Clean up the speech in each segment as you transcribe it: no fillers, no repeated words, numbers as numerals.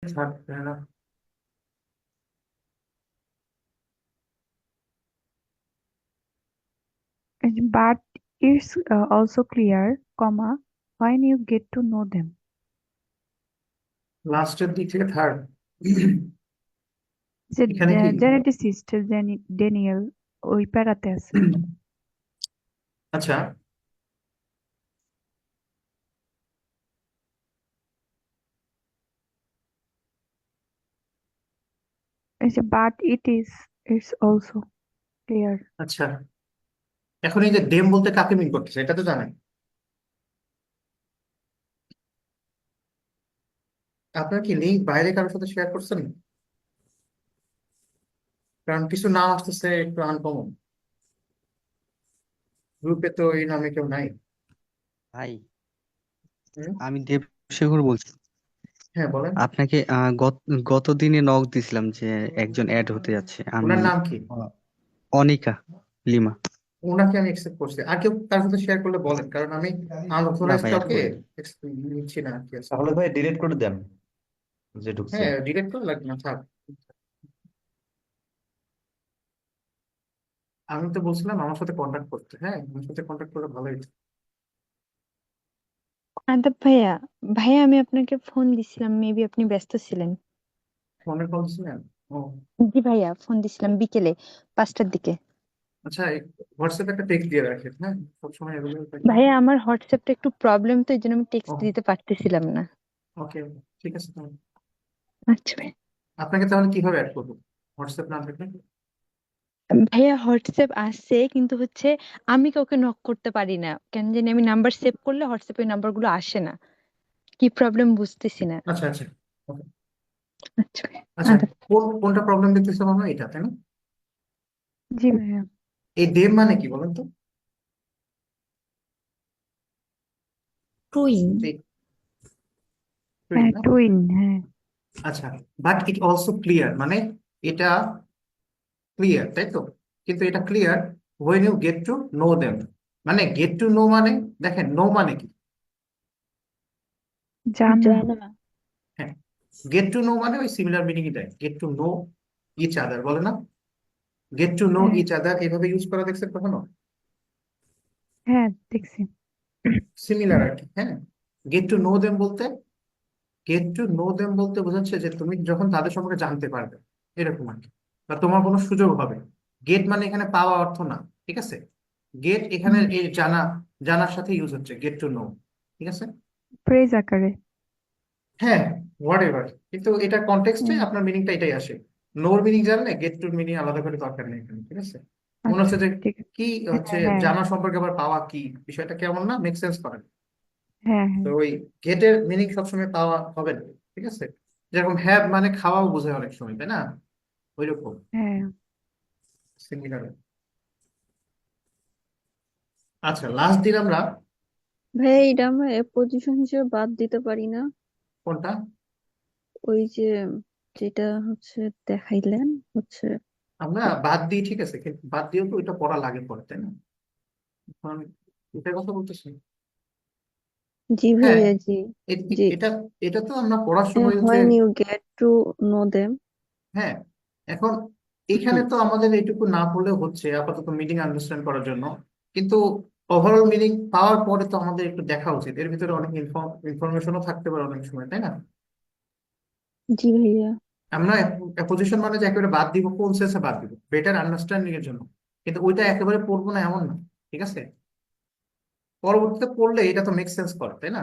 থাকবে না। But it's also clear, comma, when you get to know them. লাস্টের দিক থেকে থার্ড। যে এখানে কি জেনেটিসিস্ট ড্যানিয়েল ওই প্যারাতে আছে। আচ্ছা, এই যে বাট ইটস অলসো ক্লিয়ার। আচ্ছা, এখন এই যে ডেম বলতে কাকে মিন করতেছে এটা তো জানেন। আপনার কি লিঙ্ক বাইরে কারোর সাথে শেয়ার করছেন? কারণ কিছু নাম আসতেছে একটু আনকমন। গ্রুপে তো এই নামে কেউ নাই। ভাই, হুম, আমি দেবশেখর বলছি। হ্যাঁ বলেন। আপনাকে গত দিনে নক দিছিলাম যে একজন অ্যাড হতে যাচ্ছে। আমি ওনার নাম কি? আহ, অনিকা লিমা। ওনাকে আমি একসেপ্ট করছি, আর কেউ তার সাথে শেয়ার করলে বলেন, কারণ আমি না আনঅথরাইজড ভাই, অ্যাড কাউকে করে দিন। নিচ্ছি না আর কি আছে। তাহলে ভাই ডিলিট করে দেন যে ঢুকছে। হ্যাঁ, ডিরেক্ট করে লাগবে না, থাক। আমি তো বলছিলাম আমার সাথে কন্ট্যাক্ট করতে, হ্যাঁ আমার সাথে কন্ট্যাক্ট করে ভালোই হতো। আদাব ভাইয়া, ভাইয়া আমি আপনাকে ফোন দিছিলাম, মেবি আপনি ব্যস্ত ছিলেন। ফোনে কল ছিলেন? ও জি ভাইয়া, ফোন দিছিলাম বিকেলে 5টার দিকে। আচ্ছা, হোয়াটসঅ্যাপে একটা টেক্সট দিয়ে রাখেন, হ্যাঁ সবসময় অ্যাভেলেবল থাকি। ভাইয়া আমার হোয়াটসঅ্যাপটা একটু প্রবলেম, তো এই জন্য আমি ও টেক্সট দিতে পারতেছিলাম না। ওকে, ঠিক আছে তাহলে। আচ্ছা ভাই। আপনাকে তাহলে কিভাবে অ্যাড করবো হোয়াটসঅ্যাপ না থাকলে? ভাইয়া হোয়াটসঅ্যাপ আছে, কিন্তু হচ্ছে আমি কাউকে নক করতে পারি না কেন জানি। আমি নাম্বার সেভ করলে হোয়াটসঅ্যাপে নাম্বার গুলো আসে না, কি প্রবলেম বুঝতেছি না। আচ্ছা আচ্ছা, ওকে। আচ্ছা ভাইয়া। আচ্ছা, আদাব। কোনটা প্রবলেম দেখতেছে আমরা এটা, তাই না? জি ভাইয়া। এই ডেম মানে কি বলেন তো? টুইন। এই টুইন হ্যাঁ না? টুইন, হ্যাঁ। আচ্ছা, বাট ইট অলসো ক্লিয়ার মানে এটা ক্লিয়ার তাই তো, কিন্তু এটা clear when you get to know them. মানে গেট টু নো মানে, দেখেন নো মানে কি? জানা। জানা। হ্যাঁ, গেট টু নো মানে ওই সিমিলার মিনিংই দেয়, get to know each other বলে না? গেট টু নো হ্যাঁ ইচ আদার এভাবে ইউজ করা দেখছেন কখনো? হ্যাঁ দেখছি। সিমিলার আর কি, হ্যাঁ। গেট টু নো দেম বলতে, গেট টু নো দেম বলতে বোঝাচ্ছে যে তুমি যখন তাদের সম্পর্কে জানতে পারবে, এরকম আর কি, বা তোমার কোনো সুযোগ হবে। গেট মানে এখানে পাওয়া অর্থ না, ঠিক আছে? গেট এখানে হুম, এই জানা, জানার সাথে ইউজ হচ্ছে গেট টু নো, ঠিক আছে? ফ্রেজ আকারে। হ্যাঁ, হোয়াট এভার, কিন্তু এটা কনটেক্সটে হুম, আপনার মিনিংটা এটাই আসে। নোর মিনিং জানলে গেট টুর মিনিং আলাদা করে দরকার নেই এখানে, ঠিক আছে? মনে আচ্ছা হচ্ছে যে ঠিক আছে। কি হচ্ছে, হ্যাঁ হ্যাঁ জানা সম্পর্কে আবার পাওয়া কি, বিষয়টা কেমন না, মেক সেন্স করে? হ্যাঁ তো হ্যাঁ ওই গেটের মিনিং সবসময় পাওয়া হবে না, ঠিক আছে? যেরকম হ্যাভ মানে খাওয়াও বোঝায় অনেক সময়, তাই না? ওই রকম হ্যাঁ। সিমিলার। আচ্ছা, লাস্ট দিন আমরা ভাই এটা আমরা পজিশন হিসেবে বাদ দিতে পারি না? কোনটা? ওই যে যেটা হচ্ছে দেখাইলেন হচ্ছে। আমরা বাদ দিই, ঠিক আছে, কিন্তু বাদ দিয়েও তো ওইটা পড়া লাগে পড়ে, তাই না? এখন এটার কথা বলতেছি। জি হ্যাঁ, ভাইয়া, জি। জি। এটা এটা তো আমরা পড়ার সময় হচ্ছে, when you get to know them। হ্যাঁ। এখন এখানে হুম। তো আমাদের এইটুকু না পড়লেও হচ্ছে আপাতত মিনিং আন্ডারস্ট্যান্ড করার জন্য, কিন্তু ওভারঅল মিনিং পাওয়ার পরে তো আমাদের একটু দেখা উচিত, এর ভিতরে অনেক ইনফরমেশনও থাকতে পারে অনেক সময়, তাই না? জি ভাইয়া। আমরা পজিশন মানে যে একেবারে বাদ দিব, কোন সেন্সে বাদ দিব, বেটার আন্ডারস্ট্যান্ডিং এর জন্য, কিন্তু ওইটা একেবারে পড়বো না এমন না, ঠিক আছে? পরবর্তীতে পড়লে এটা তো মেক সেন্স করে, তাই না?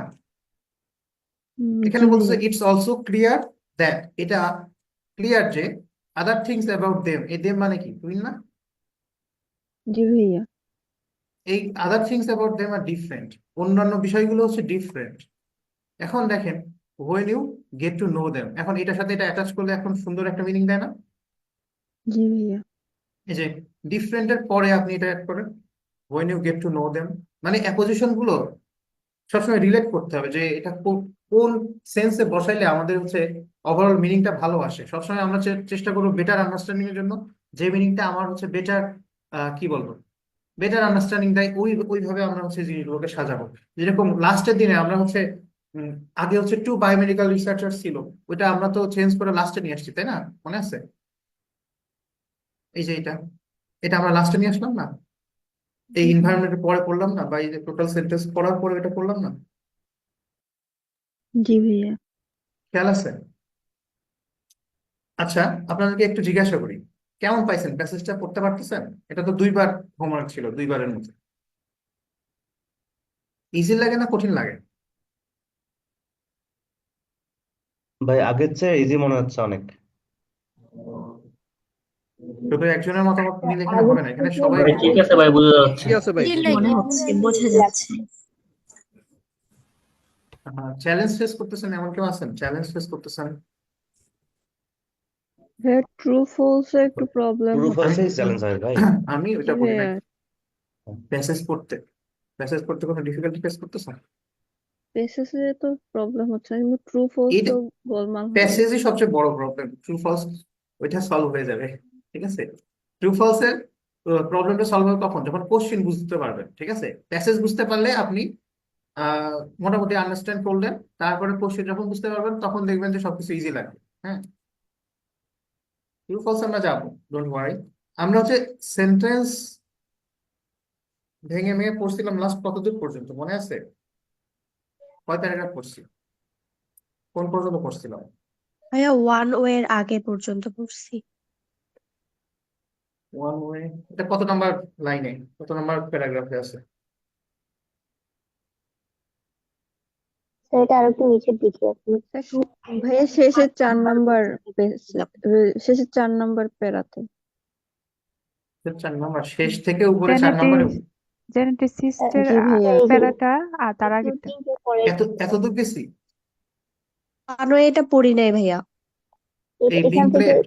এখানে জি বলতেছে ভাইয়া। ইটস অলসো ক্লিয়ার দ্যাট, এটা ক্লিয়ার যে আদার থিংস অ্যাবাউট দেম, এই দেম মানে কি, তুই না? জি ভাইয়া। এই other things about them are different, অন্যান্য বিষয়গুলো হচ্ছে ডিফারেন্ট। এখন দেখেন, when you get to know them, এখন এটার সাথে এটা অ্যাটাচ করলে এখন সুন্দর একটা মিনিং দেয় না? জি ভাইয়া। এই যে ডিফারেন্টের পরে আপনি এটা অ্যাড করেন, when you get to know them, মানে অ্যাপোজিশন গুলো সবসময় রিলেট করতে হবে যে এটা কোন সেন্সে বসাইলে আমাদের হচ্ছে ওভারঅল মিনিংটা ভালো আসে। সবসময় আমরা চেষ্টা করবো বেটার আন্ডারস্ট্যান্ডিং এর জন্য, যে মিনিংটা আমার হচ্ছে বেটার, কি বলবো, বেটার আন্ডারস্ট্যান্ডিং দেয়, ওইভাবে আমরা হচ্ছে জিনিসগুলোকে সাজাবো। যেরকম লাস্টের দিনে আমরা হচ্ছে উম, আগে হচ্ছে টু বায়োমেডিক্যাল রিসার্চার ছিল, ওইটা আমরা তো চেঞ্জ করে লাস্টে নিয়ে আসছি, তাই না? মনে আছে? এই যে এটা এটা আমরা লাস্টে নিয়ে আসলাম না, এই এনভায়রনমেন্টের পরে পড়লাম না, বা এই যে টোটাল সেন্টেন্স পড়ার পরে এটা পড়লাম না? জি ভাইয়া। খেয়াল আছে? আচ্ছা, আপনাদেরকে একটু জিজ্ঞাসা করি, কেমন পাইছেন? প্যাসেজটা পড়তে পারতেছেন? এটা তো দুইবার হোমওয়ার্ক ছিল, দুইবারের মধ্যে। ইজি লাগে না কঠিন লাগে? ভাই আগের চেয়ে ইজি মনে হচ্ছে অনেক। শুধু একজনের মতামত নিলে এখানে আগের হবে না, এখানে থেকে সবাই ভাই ঠিক আছে ভাই, বোঝা যাচ্ছে। ঠিক আছে ভাই, মনে হচ্ছে, বোঝা যাচ্ছে। চ্যালেঞ্জ ফেস করতেছেন, এমন কেউ আছেন চ্যালেঞ্জ ফেস করতেছেন? ভাইয়া ট্রু ফলস একটু প্রবলেম ট্রু হচ্ছে। ফলসেই চ্যালেঞ্জ হয় ভাই। আমি জি ওইটা বলি না। ভাইয়া। প্যাসেজ পড়তে কোনো ডিফিকাল্টি ফেস করতেছেন? বেসিসে তো প্রবলেম হচ্ছে না, কিন্তু ট্রু ফলস এই তো গোলমাল হয়ে যাচ্ছে। প্যাসেজই সবচেয়ে বড় প্রবলেম, ট্রু ফলস ওইটা সলভ হয়ে যাবে, ঠিক আছে? ট্রু ফলস এর প্রবলেমটা সলভ হবে কখন? যখন কোশ্চেন বুঝতে পারবেন, ঠিক আছে? প্যাসেজ বুঝতে পারলে আপনি মোটামুটি আন্ডারস্ট্যান্ড করলেন, তারপরে কোশ্চেন যখন বুঝতে পারবেন তখন দেখবেন যে সবকিছু ইজি লাগবে। হ্যাঁ, ট্রু ফলস আমরা যাবো, ডোন্ট ওয়ারি। আমরা হচ্ছে সেন্টেন্স ভেঙে ভেঙে পড়ছিলাম লাস্ট কতদূর পর্যন্ত মনে আছে? কয় প্যারাগ্রাফ পড়ছি? কোন পর্যন্ত পড়ছিলাম? ভাইয়া ওয়ান ওয়ের আগে পর্যন্ত পড়ছি। ওয়ান ওয়ে, এটা কত নাম্বার লাইনে, কত নাম্বার প্যারাগ্রাফে আছে? সেটা আর একটু নিচের দিকে আছে। ভাইয়া শেষের 4 নম্বর শেষের 4 নম্বর প্যারাতে। 4 নাম্বার শেষ থেকে উপরে 4 নাম্বারে? জেনেটিসিস্টের জি ভাইয়া। প্যারাটা আর তার আগেরটা। এত দূর গেছি? ওয়ান ওয়ে এটা পড়ি নাই ভাইয়া। এই বিং প্লেট?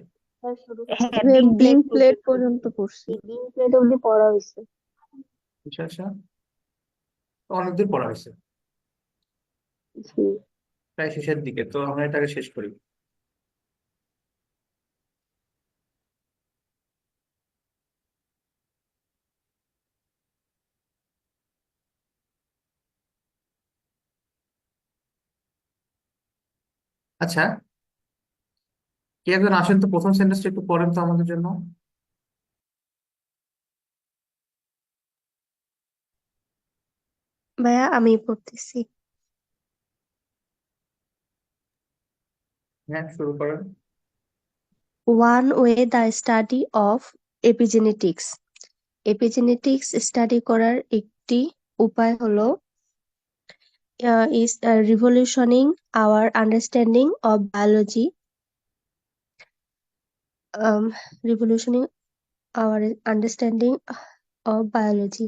হ্যাঁ, ভাইয়া বিং বিং প্লেট প্লেট পর্যন্ত পড়ছি। বিং প্লেট অব্দি পড়া হয়েছে। আচ্ছা আচ্ছা, অনেক দূর পড়া হয়েছে, জি। প্রায় শেষের দিকে, তো আমরা এটাকে শেষ করি। আচ্ছা, কে একজন আসেন তো, প্রথম সেন্টেন্সটা একটু পড়েন তো আমাদের জন্য। ভাইয়া আমি পড়তেছি। হ্যাঁ, শুরু করেন। One way the study of epigenetics. Epigenetics study করার একটি উপায় হলো is revolutioning our understanding of biology. Revolutioning our understanding of biology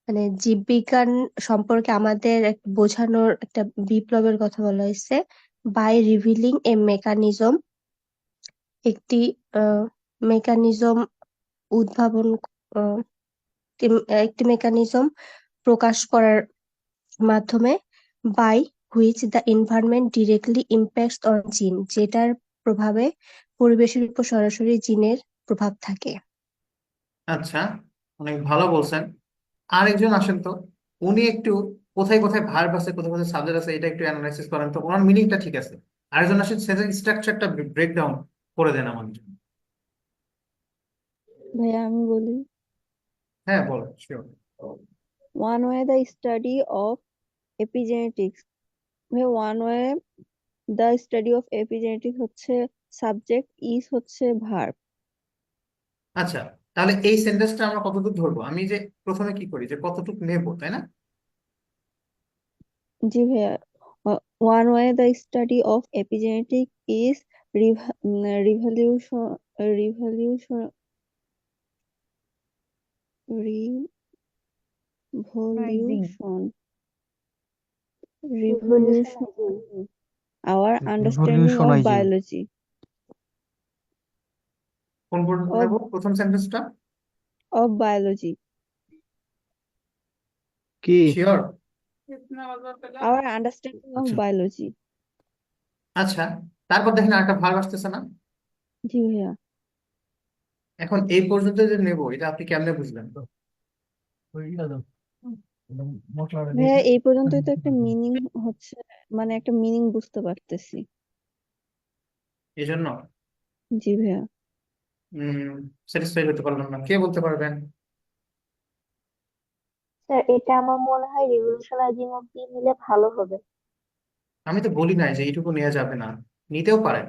মানে জীববিজ্ঞান সম্পর্কে আমাদের বোঝানোর একটা বিপ্লবের কথা বলা হয়েছে। বাই রিভিলিং এ মেকানিজম, একটি মেকানিজম উদ্ভাবন, আহ, একটি মেকানিজম প্রকাশ করার মাধ্যমে, by which the environment directly impacts on gene, যেটার প্রভাবে পরিবেশের উপর সরাসরি জিনের প্রভাব থাকে। আচ্ছা, অনেক ভালো বলছেন। আরেকজন আসেন তো, উনি একটু কোথায় কোথায় ভার্ব আছে, কোথায় কোথায় সাবজেক্ট আছে, এটা একটু অ্যানালাইসিস করেন তো। ওনার মিনিংটা ঠিক আছে, আরেকজন আসেন সেন্টেন্স স্ট্রাকচারটা ব্রেকডাউন করে দেন আমাদের জন্য। ভাইয়া আমি বলি, হ্যাঁ বলো, sure. One way the study of epigenetics. ভাইয়া one way the study of epigenetics হচ্ছে সাবজেক্ট, ইজ হচ্ছে ভার্ব। আচ্ছা, তাহলে এই সেন্টেন্সটা আমরা কতটুকু ধরবো? আমি যে প্রথমে কি করি, যে কতটুকু নেবো, তাই না? জি ভাইয়া। One way the study of epigenetic is revolution revolution revolution revolution our understanding of রিভলিউশনাইজিং। biology কোন পর্যন্ত of নেবো প্রথম সেন্টেন্সটা? of biology কি? শিওর? our understanding of আচ্ছা biology আচ্ছা, তারপর দেখেন আরেকটা ভার্ব আসতেছে না? জি ভাইয়া। এখন এই পর্যন্ত যে নেবো, এটা আপনি কেমনে বুঝলেন? ভাইয়া এই পর্যন্তই তো একটা মিনিং হচ্ছে, মানে একটা মিনিং বুঝতে পারতেছি। এই জন্য জি ভাইয়া। স্যাটিসফাই হতে পারলাম না, কে বলতে পারবেন? স্যার এটা আমার মনে হয় রিভলিউশনাইজিং অফ দি নিলে ভালো হবে। আমি তো বলি নাই যে এইটুকু নেওয়া যাবে না, নিতেও পারেন,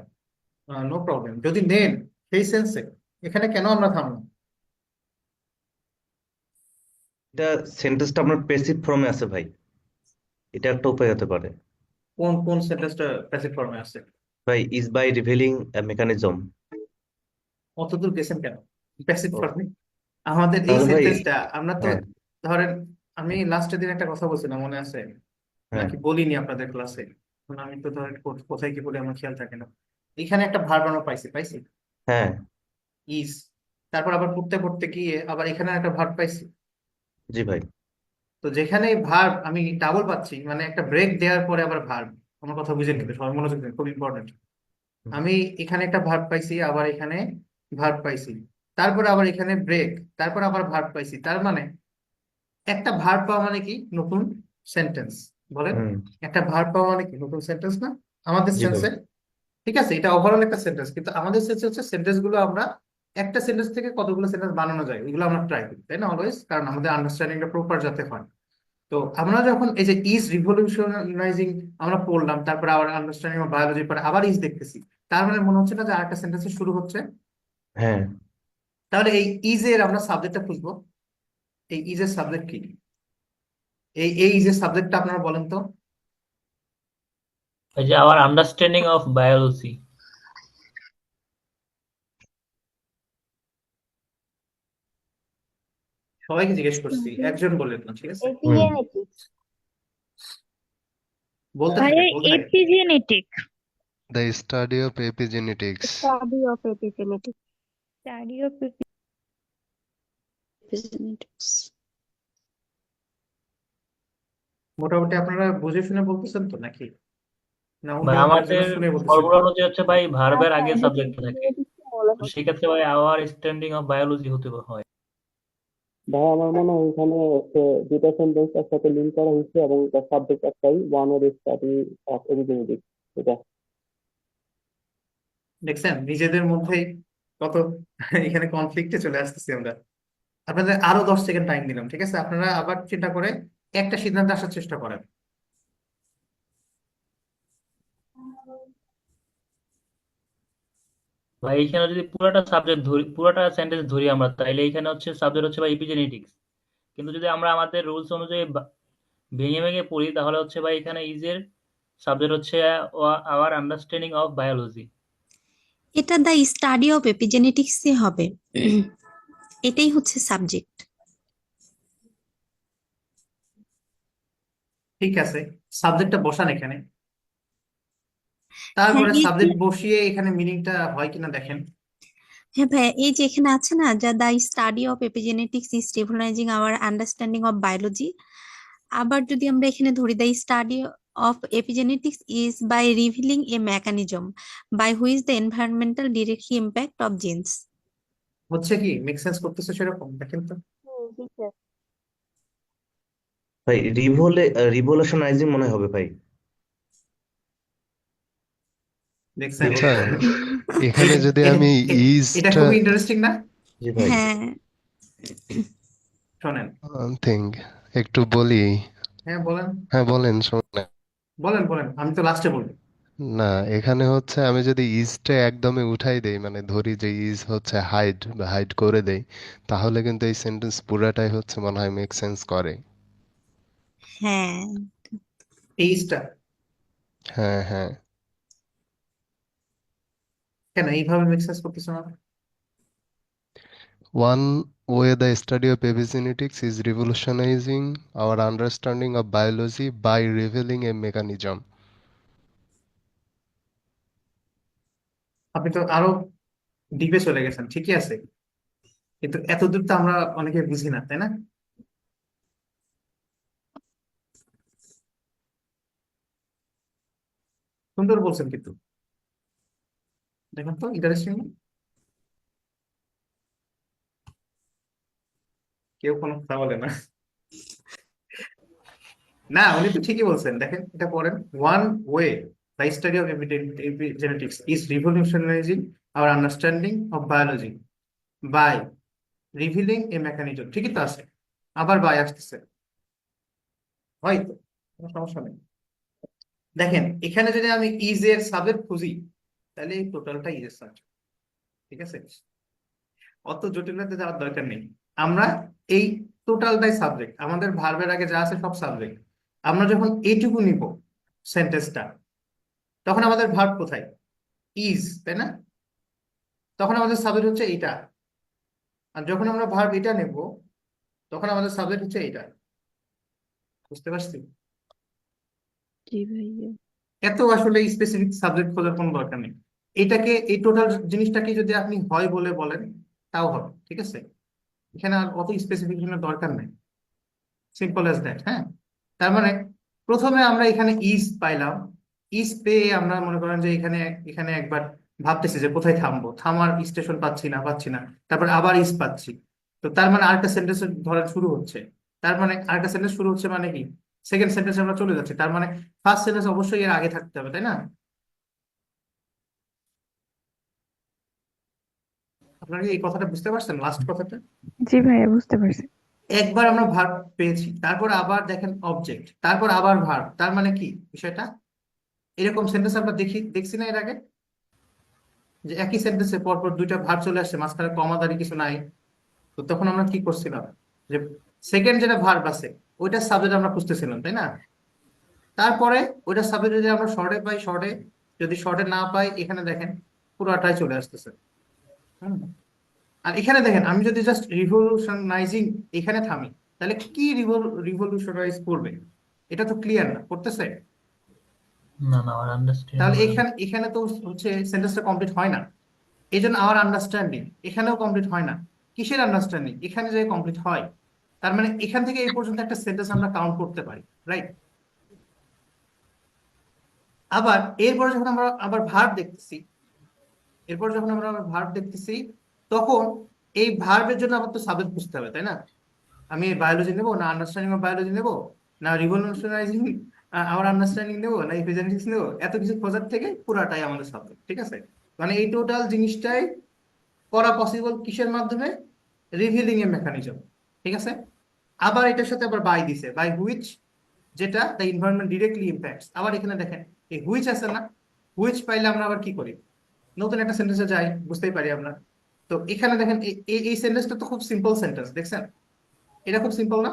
নো প্রবলেম যদি নেন সেই সেন্সে। এখানে কেন আমরা থামলাম? এটা সেন্টেন্সটা আপনার প্যাসিভ ফর্মে আছে ভাই, এটা একটা উপায় হতে পারে। কোন কোন সেন্টেন্সটা প্যাসিভ ফর্মে আছে? ভাই is by revealing a mechanism. অতদূর গেছেন কেন প্যাসিভ ফর্মে? আমাদের এই তাহলে ভাই, সেন্টেন্সটা আমরা তো, হ্যাঁ ধরেন আমি লাস্টের দিন একটা কথা বলছিলাম মনে আছে হ্যাঁ নাকি বলিনি আপনাদের ক্লাসে? আমি তো ধরেন কোথায় কি বলে আমার খেয়াল থাকে না। এখানে একটা ভার্ব আমরা পাইছি পাইছি হ্যাঁ, ইজ, তারপর আবার পড়তে পড়তে গিয়ে আবার এখানে একটা ভার্ব পাইছি। জি ভাই। তো যেখানে ভার্ব আমি ডাবল পাচ্ছি, মানে একটা ব্রেক দেওয়ার পরে আবার ভার্ব, আমার কথা বুঝে হুম, নিতে সবাই মনোযোগ দিন, খুব ইম্পর্টেন্ট। হুম, আমি এখানে একটা ভার্ব পাইছি, আবার এখানে ভার্ব পাইছি, তারপরে আবার এখানে ব্রেক, তারপর আবার ভার্ব পাইছি, তার মানে একটা ভার্ব পাওয়া মানে কি নতুন সেন্টেন্স? বলেন, হুম, একটা ভার্ব পাওয়া মানে কি নতুন সেন্টেন্স না আমাদের জি ভাই। সেন্সে? ঠিক আছে, এটা ওভারঅল একটা সেন্টেন্স, কিন্তু আমাদের সেন্সে হচ্ছে সেন্টেন্স গুলো আমরা একটা সেন্টেন্স থেকে কতগুলো সেন্টেন্স বানানো যায় এগুলো আমরা ট্রাই করি, তাই না অলওয়েজ, কারণ আমাদের আন্ডারস্ট্যান্ডিংটা প্রপার যাতে হয়। তো আমরা যখন এই যে ইজ রিভলিউশনাইজিং আমরা পড়লাম, তারপরে আবার আন্ডারস্ট্যান্ডিং অফ বায়োলজি পরে আবার ইজ দেখতেছি, তার মানে মনে হচ্ছে না যে আরেকটা সেন্টেন্স শুরু হচ্ছে? হ্যাঁ তাহলে এই ইজ এর আমরা সাবজেক্টটা খুঁজবো। এই ইজ এর সাবজেক্ট কি? এই ইজ এর সাবজেক্টটা আপনারা বলেন তো। এই যে আওয়ার আন্ডারস্ট্যান্ডিং অফ বায়োলজি। সবাইকে জিজ্ঞেস করছি, একজন বললেন না, ঠিক আছে, হুম এপিজেনেটিক্স। বলতে ভাইয়া থাকেন বলতে থাকেন। Epigenetic. The study of epigenetics. Study of epigenetics. Study of Representatives. মোটামুটি আপনারা বুঝে শুনে বলতেছেন তো নাকি, না অন্য ভাই কারোর জন্য আমাদের শুনে বলতেছেন? ফর্মুলা অনুযায়ী হচ্ছে ভাই ভার্বের আচ্ছা আগে এটা সাবজেক্ট থাকে, এপিজেনেটিক্স মনে তো হচ্ছে। সেক্ষেত্রে ভাই আওয়ার স্ট্যান্ডিং অফ বায়োলজি হতে হয়। ভাই আমার মনে হয় এখানে হচ্ছে দুটা সেন্টেন্স একসাথে লিঙ্ক করা হয়েছে এবং তার সাবজেক্ট একটাই, one or study of epigenetics, এটা। দেখছেন নিজেদের মধ্যেই কত এখানে কনফ্লিক্টে চলে আসতেছি আমরা। আপনাদের আরো 10 সেকেন্ড টাইম দিলাম, ঠিক আছে, আপনারা আবার চিন্তা করে একটা সিদ্ধান্তে আসার চেষ্টা করেন। ভাই এখানে যদি পুরোটা সাবজেক্ট ধরি, পুরোটা সেন্টেন্স ধরি আমরা, তাইলে এখানে হচ্ছে সাবজেক্ট হচ্ছে ভাই ইপিজেনেটিক্স। কিন্তু যদি আমরা আমাদের রুলস অনুযায়ী ভেঙে ভেঙে পড়ি, তাহলে হচ্ছে ভাই এখানে ইজের সাবজেক্ট হচ্ছে আওয়ার আন্ডারস্ট্যান্ডিং অফ বায়োলজি। এটা দ্য স্টাডি অফ এপিজেনেটিক্সই হবে। এটাই হচ্ছে সাবজেক্ট। ঠিক আছে, সাবজেক্টটা বসান এখানে, হ্যাঁ তারপরে এই যে সাবজেক্ট বসিয়ে এখানে মিনিংটা হয় কিনা দেখেন। হ্যাঁ ভাইয়া, এই যে এখানে আছে না, যা the study of epigenetics is revolutionising our understanding of biology. আবার যদি আমরা এখানে ধরি, the study of epigenetics is by revealing a mechanism by which the environmental directly impact of genes. হচ্ছে কি, মেক সেন্স করতেছে সেরকম দেখেন তো। জি স্যার। ভাই রিভলিউশনাইজিং মনে হবে ভাই। দেখছেন স্যার এই এখানে যদি এ- আমি এটা ইজটা খুবই ইন্টারেস্টিং না? জি ভাই। হ্যাঁ শোনেন, থিঙ্ক একটু বলি। হ্যাঁ বলেন, হ্যাঁ বলেন, শোনেন। বলেন বলেন, আমি তো লাস্টে বলবো। না, এখানে হচ্ছে আমি যদি ইজটা একদমই উঠাই দেই, মানে ধরি যে ইজ হচ্ছে হাইড বা হাইড করে দেই, তাহলে কিন্তু এই সেন্টেন্স পুরাটাই হচ্ছে মনে হয় মেক সেন্স করে। হ্যাঁ এইটা হ্যাঁ হ্যাঁ। কেন এইভাবে মেক সেন্স করতেছে না? One way the study of epigenetics is revolutionizing our understanding of biology by revealing a mechanism. আপনি তো আরো ডিপে চলে গেছেন, ঠিকই আছে, কিন্তু এতদূর তো আমরা অনেকে বুঝি না, তাই না? সুন্দর বলছেন কিন্তু, দেখুন তো ইন্টারেস্টিং, কেউ কোনো কথা বলে না। না, উনি তো ঠিকই বলছেন, দেখেন এটা পড়েন। One way the study of epigenetics is revolutionising our understanding of biology by revealing a mechanism. ঠিকই তো আছে, আবার বাই আসতেছে, হয়তো কোনো সমস্যা নেই। দেখেন এখানে যদি আমি ইজ এর সাবজেক্ট খুঁজি, তাহলে এই টোটালটা ইজ এর সাবজেক্ট। ঠিক আছে, অত জটিলতাতে যাওয়ার দরকার নেই। আমরা এই টোটালটাই সাবজেক্ট, আমাদের ভার্বের আগে যা আছে সব সাবজেক্ট। আমরা যখন এইটুকু নিব সেন্টেন্সটা, তখন আমাদের ভার্ব কোথায়? ইজ, তাই না? তখন আমাদের সাবজেক্ট হচ্ছে এইটা। আর যখন আমরা ভার্ব এটা নেব, তখন আমাদের সাবজেক্ট হচ্ছে এইটা। বুঝতে পারছি? জি ভাইয়া। এত আসলে স্পেসিফিক সাবজেক্ট খোঁজার কোনো দরকার নেই। এটাকে, এই টোটাল জিনিসটাকে যদি আপনি হয় বলে বলেন, তাও হবে। ঠিক আছে, এখানে আর অত স্পেসিফিকেশনের দরকার নেই। Simple as that. হ্যাঁ, তার মানে প্রথমে আমরা এখানে ইজ পাইলাম। ইজ পেয়ে আমরা মনে করেন যে এখানে এখানে একবার ভাবতেছি যে কোথায় থামবো, থামার স্টেশন পাচ্ছি না, তারপর আবার ইজ পাচ্ছি। তো তার মানে আরেকটা সেন্টেন্স ধরা শুরু হচ্ছে। তার মানে আরেকটা সেন্টেন্স শুরু হচ্ছে মানে কি, সেকেন্ড সেন্টেন্স আমরা চলে যাচ্ছি। তার মানে ফার্স্ট সেন্টেন্স অবশ্যই এর আগে থাকতে হবে, তাই না? আপনারা কি এই কথাটা বুঝতে পারছেন, লাস্ট কথাটা? জি ভাইয়া, বুঝতে পারছি। একবার আমরা ভার্ব পেয়েছি, তারপর আবার দেখেন অবজেক্ট, তারপর আবার ভার্ব। তার মানে কি বিষয়টা, এরকম সেন্টেন্স আমরা দেখছি না এর আগে, যে একই সেন্টেন্সে পরপর দুইটা ভার্ব চলে আসছে, মাঝখানে কমা দাঁড়িয়ে কিছু নাই। তো তখন আমরা কি করছিলাম, যে সেকেন্ড যেটা ভার্ব আছে ওইটার সাবজেক্ট আমরা খুঁজতেছিলাম, তাই না? তারপরে ওইটার সাবজেক্ট যদি আমরা শর্টে পাই শর্টে, যদি শর্টে না পাই এখানে দেখেন পুরোটাই চলে আসতেছে। হুম। আর এখানে দেখেন আমি যদি জাস্ট রিভলিউশনাইজিং এখানে থামি, তাহলে কি রিভলিউশনাইজ করবে? এটা তো ক্লিয়ার না, করতেছে? না না, আমার আন্ডারস্ট্যান্ডিং তাহলে মানে এখানে তো হচ্ছে সেন্টেন্সটা কমপ্লিট হয় না। এই জন্য আওয়ার আন্ডারস্ট্যান্ডিং এখানেও কমপ্লিট হয় না। কিসের আন্ডারস্ট্যান্ডিং? এখানে যে কমপ্লিট হয়। তার মানে এখান থেকে এই পর্যন্ত একটা সেন্টেন্স আমরা কাউন্ট করতে পারি, রাইট? আবার এরপরে যখন আমরা আবার ভার্ব দেখতেছি, তখন এই ভার্বের জন্য আবার তো সাবজেক্ট বুঝতে হবে, তাই না? আমি বায়োলজি নেবো না আন্ডারস্ট্যান্ডিং অফ বায়োলজি নেবো, না রিভলিউশনাইজিং আমার আন্ডারস্ট্যান্ডিং নেবো, না ইপিজেনেটিক্স নেবো? এত কিছু খোঁজার থেকে পুরাটাই আমাদের সাবজেক্ট। ঠিক আছে, মানে এই টোটাল জিনিসটাই করা পসিবল কিসের মাধ্যমে? Revealing a mechanism. ঠিক আছে, আবার এটার সাথে আবার বাই দিছে, বাই হুইচ, যেটা দ্য এনভায়রনমেন্ট ডিরেক্টলি ইম্প্যাক্টস। আবার এখানে দেখেন এই হুইচ আছে না, হুইচ পাইলে আমরা আবার কি করি, নতুন একটা সেন্টেন্সে যাই, বুঝতেই পারি আমরা। তো এখানে দেখেন এই সেন্টেন্সটা তো খুব সিম্পল সেন্টেন্স, দেখছেন? এটা খুব সিম্পল না?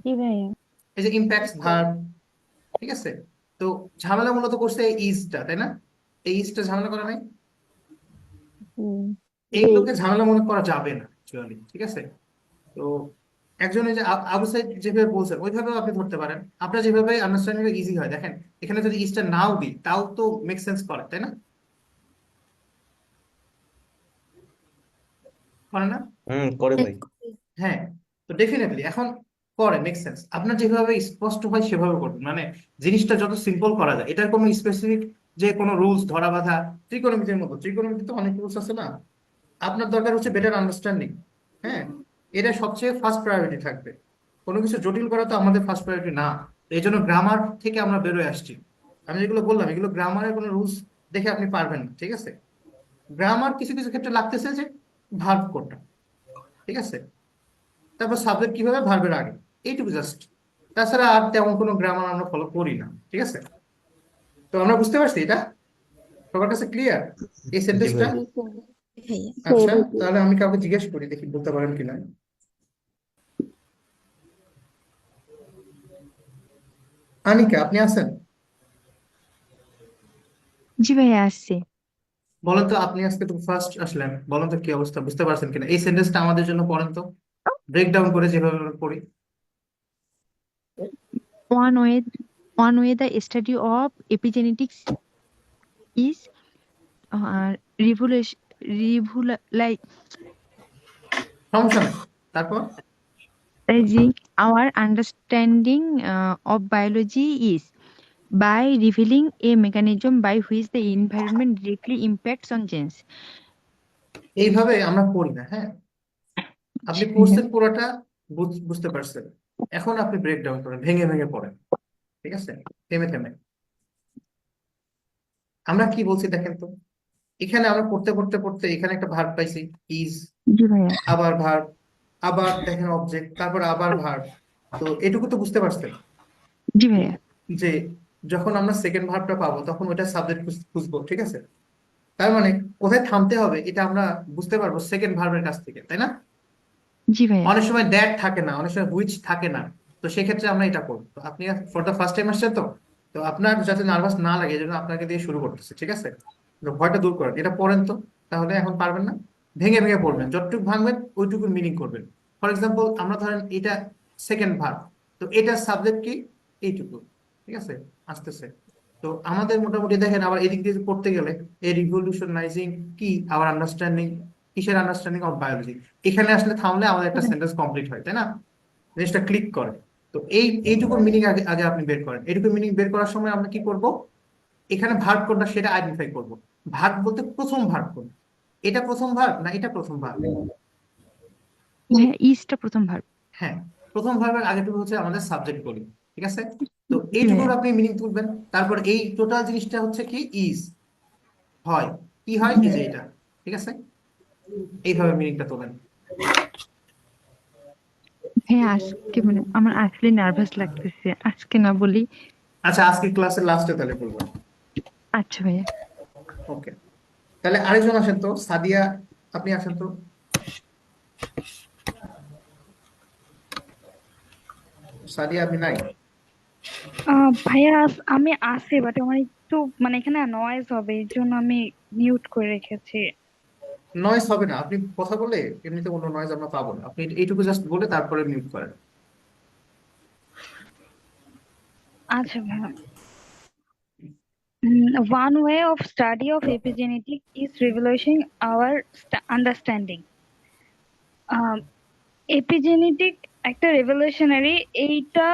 জি ভাইয়া। এই যে ইম্প্যাক্টস ভার্ব, ঠিক আছে। তো ঝামেলা মূলত করছে এই ইজটা, তাই না? এই ইজটা ঝামেলা করা নাই। হুম। এইগুলোকে ঝামেলা মনে করা যাবে না অ্যাকচুয়ালি। ঠিক আছে, তো একজন এই যে আবু সাইদ যেভাবে বলছেন ওইভাবেও আপনি ধরতে পারেন, আপনার যেভাবে আন্ডারস্ট্যান্ডিং ইজি হয়। দেখেন এখানে যদি ইজটা নাও দিই তাও তো মেক সেন্স করে, তাই না? করে না? করে ভাই। হ্যাঁ, তো ডেফিনেটলি এখন করে, মেক সেন্স। আপনার যেভাবে স্পষ্ট হয় সেভাবে করবেন, মানে জিনিসটা যত সিম্পল করা যায়। এটার কোনো স্পেসিফিক যে কোনো রুলস ধরা বাঁধা, ত্রিকোণমিতির মতো, ত্রিকোণমিতিতে অনেক রুলস আছে না? আপনার দরকার হচ্ছে বেটার আন্ডারস্ট্যান্ডিং। হ্যাঁ, এটা সবচেয়ে ফার্স্ট প্রায়োরিটি থাকবে। কোনো কিছু জটিল করা তো আমাদের ফার্স্ট প্রায়োরিটি না। এই জন্য গ্রামার থেকে আমরা বেরোয় আসছি। আমি যেগুলো বললাম এগুলো গ্রামারের কোনো রুলস দেখে আপনি পারবেন না। ঠিক আছে, গ্রামার কিছু কিছু ক্ষেত্রে লাগতেছে যে ভার্ব কোনটা, ঠিক আছে, তারপর সাবজেক্ট কিভাবে, ভার্বের আগে, এইটুকু জাস্ট। তাছাড়া আর তেমন কোনো গ্রামার আমরা ফলো করি না। ঠিক আছে, তো আমরা বুঝতে পারছি এটা, সবার কাছে ক্লিয়ার এই জি সেন্টেন্সটা? ভাই। ভাইয়া। আচ্ছা, তাহলে আমি কাউকে জিজ্ঞেস করি, দেখি বলতে পারেন কিনা। আনিকা, আপনি আছেন? জি ভাইয়া, আসছি। বলেন তো, আপনি আজকে তো ফার্স্ট আসলেন, বলেন তো কি অবস্থা, বুঝতে পারছেন কিনা এই সেন্টেন্সটা আমাদের জন্য? পড়েন তো, ব্রেক ডাউন করে যেভাবে আমরা পড়ি। One way, one way the study of epigenetics is revolution, সমস্যা নেই, তারপর revolutionizing our understanding of biology is by revealing a mechanism by which the environment directly impacts on genes. এইভাবে আমরা পড়ি না। হ্যাঁ, আপনি জি ভাইয়া। পড়ছেন পুরোটা, বুঝতে পারছেন। এখন আপনি ব্রেক ডাউন করেন, ভেঙে ভেঙে পড়েন, ঠিক আছে, থেমে থেমে। আমরা কি বলছি দেখেন তো, এখানে আমরা পড়তে পড়তে পড়তে এখানে একটা ভার্ব পাইছি, ইজ, জি ভাইয়া। আবার ভার্ব, আবার দেখেন অবজেক্ট, তারপর আবার ভার্ব। তো এটুকু তো বুঝতে পারছেন জি ভাইয়া। যে যখন আমরা সেকেন্ড ভার্বটা পাবো তখন ওটা সাবজেক্ট খুঁজবো, ঠিক আছে। তার মানে কোথায় থামতে হবে এটা আমরা বুঝতে পারবো সেকেন্ড ভার্বের কাছ থেকে, তাই না? জি ভাইয়া। অনেক সময় দ্যাট থাকে না, অনেক সময় হুইচ থাকে না, তো সেক্ষেত্রে আমরা এটা করবো। তো আপনি ফর দ্য ফার্স্ট টাইম আসছেন, তো তো আপনার যাতে নার্ভাস না লাগে, এই জন্য আপনাকে দিয়ে শুরু করতেছে, ঠিক আছে। তো ভয়টা দূর করেন, এটা পড়েন তো, তাহলে এখন পারবেন না। ভেঙে ভেঙে পড়বেন, যতটুকু ভাঙবেন ওইটুকু মিনিং করবেন। ফর এক্সাম্পল আমরা ধরেন এটা সেকেন্ড ভার্ব, তো এটা সাবজেক্ট কি, এইটুকু, ঠিক আছে, আসতেছে। তো আমাদের মোটামুটি দেখেন আবার এদিক দিয়ে পড়তে গেলে এই রিভলিউশনাইজিং কি আওয়ার আন্ডারস্ট্যান্ডিং, কিসের আন্ডারস্ট্যান্ডিং অফ বায়োলজি, এখানে আসলে থামলে আমাদের একটা সেন্টেন্স কমপ্লিট হয়, তাই না? জিনিসটা ক্লিক করে। তো এইটুকুর মিনিং আগে আগে আপনি বের করেন। এইটুকু মিনিং বের করার সময় আমরা কি করব, এখানে ভার্ব কোনটা সেটা আইডেন্টিফাই করব। ভার্ব বলতে প্রথম ভার্ব কোন, এটা প্রথম ভার্ব না এটা প্রথম ভার্ব? ভাইয়া ইজটা প্রথম ভার্ব। হ্যাঁ, প্রথম ভার্বের আগেটুকু হচ্ছে আমাদের সাবজেক্ট বলি, ঠিক আছে। তো জি এইটুকুর ভাইয়া। আপনি মিনিং তুলবেন, তারপর এই টোটাল জিনিসটা হচ্ছে কি ইজ, হয়, কি হয়, এই যে এটা, ঠিক আছে, এইভাবে মিনিংটা তোলেন। ভাইয়া আজকে মানে আমার আসলে নার্ভাস লাগতেছে, আজকে না বলি। আচ্ছা, আজকে ক্লাসের লাস্টে তাহলে বলবো। আচ্ছা ভাইয়া। ওকে, তাহলে আরেকজন আসেন তো, সাদিয়া, আপনি আসেন তো। সাদিয়া, আপনি নাই? ভাইয়া আমি আছি, বাট আমার একটু মানে এখানে নয়েজ হবে, এই জন্য আমি মিউট করে রেখেছি। নয়েজ হবে না, আপনি কথা বলে এমনিতে কোনো নয়েজ আমরা পাবো না, আপনি এইটুকু জাস্ট বলে তারপরে মিউট করেন। আচ্ছা ভাইয়া। One way of study of epigenetics is revolutionizing our understanding. Epigenetic একটা রেভলিউশনারি, এইটা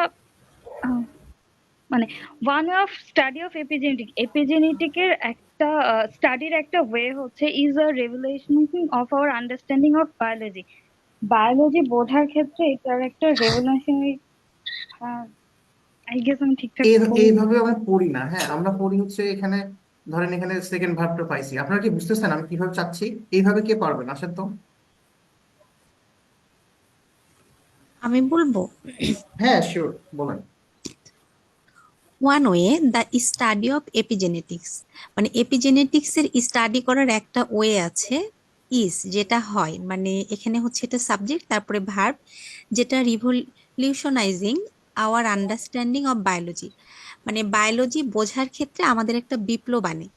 মানে one way of study of এপিজেনেটিকের একটা স্টাডির একটা ওয়ে হচ্ছে is a revolutionising of our understanding of biology বোঝার ক্ষেত্রে এটার একটা রেভলিউশনারি। আই গেস আমি ঠিকঠাক এইভাবে আমরা পড়ি না, হ্যাঁ আমরা পড়ি হচ্ছে এখানে, ধরেন এখানে সেকেন্ড ভার্বটা পাইছি, আপনারা কি বুঝতেছেন আমি কিভাবে চাচ্ছি? এইভাবে কে পারবেন, আসেন তো। আমি বলবো, হ্যাঁ শিওর, বলেন। One way the study of epigenetics, মানে এপিজেনেটিক্স এর স্টাডি করার একটা ওয়ে আছে, ইজ যেটা হয়, মানে এখানে হচ্ছে এটা সাবজেক্ট তারপরে ভার্ব, যেটা রিভলিউশনাইজিং আওয়ার আন্ডারস্ট্যান্ডিং অফ বায়োলজি, মানে বায়োলজি বোঝার ক্ষেত্রে আমাদের একটা বিপ্লব আনে,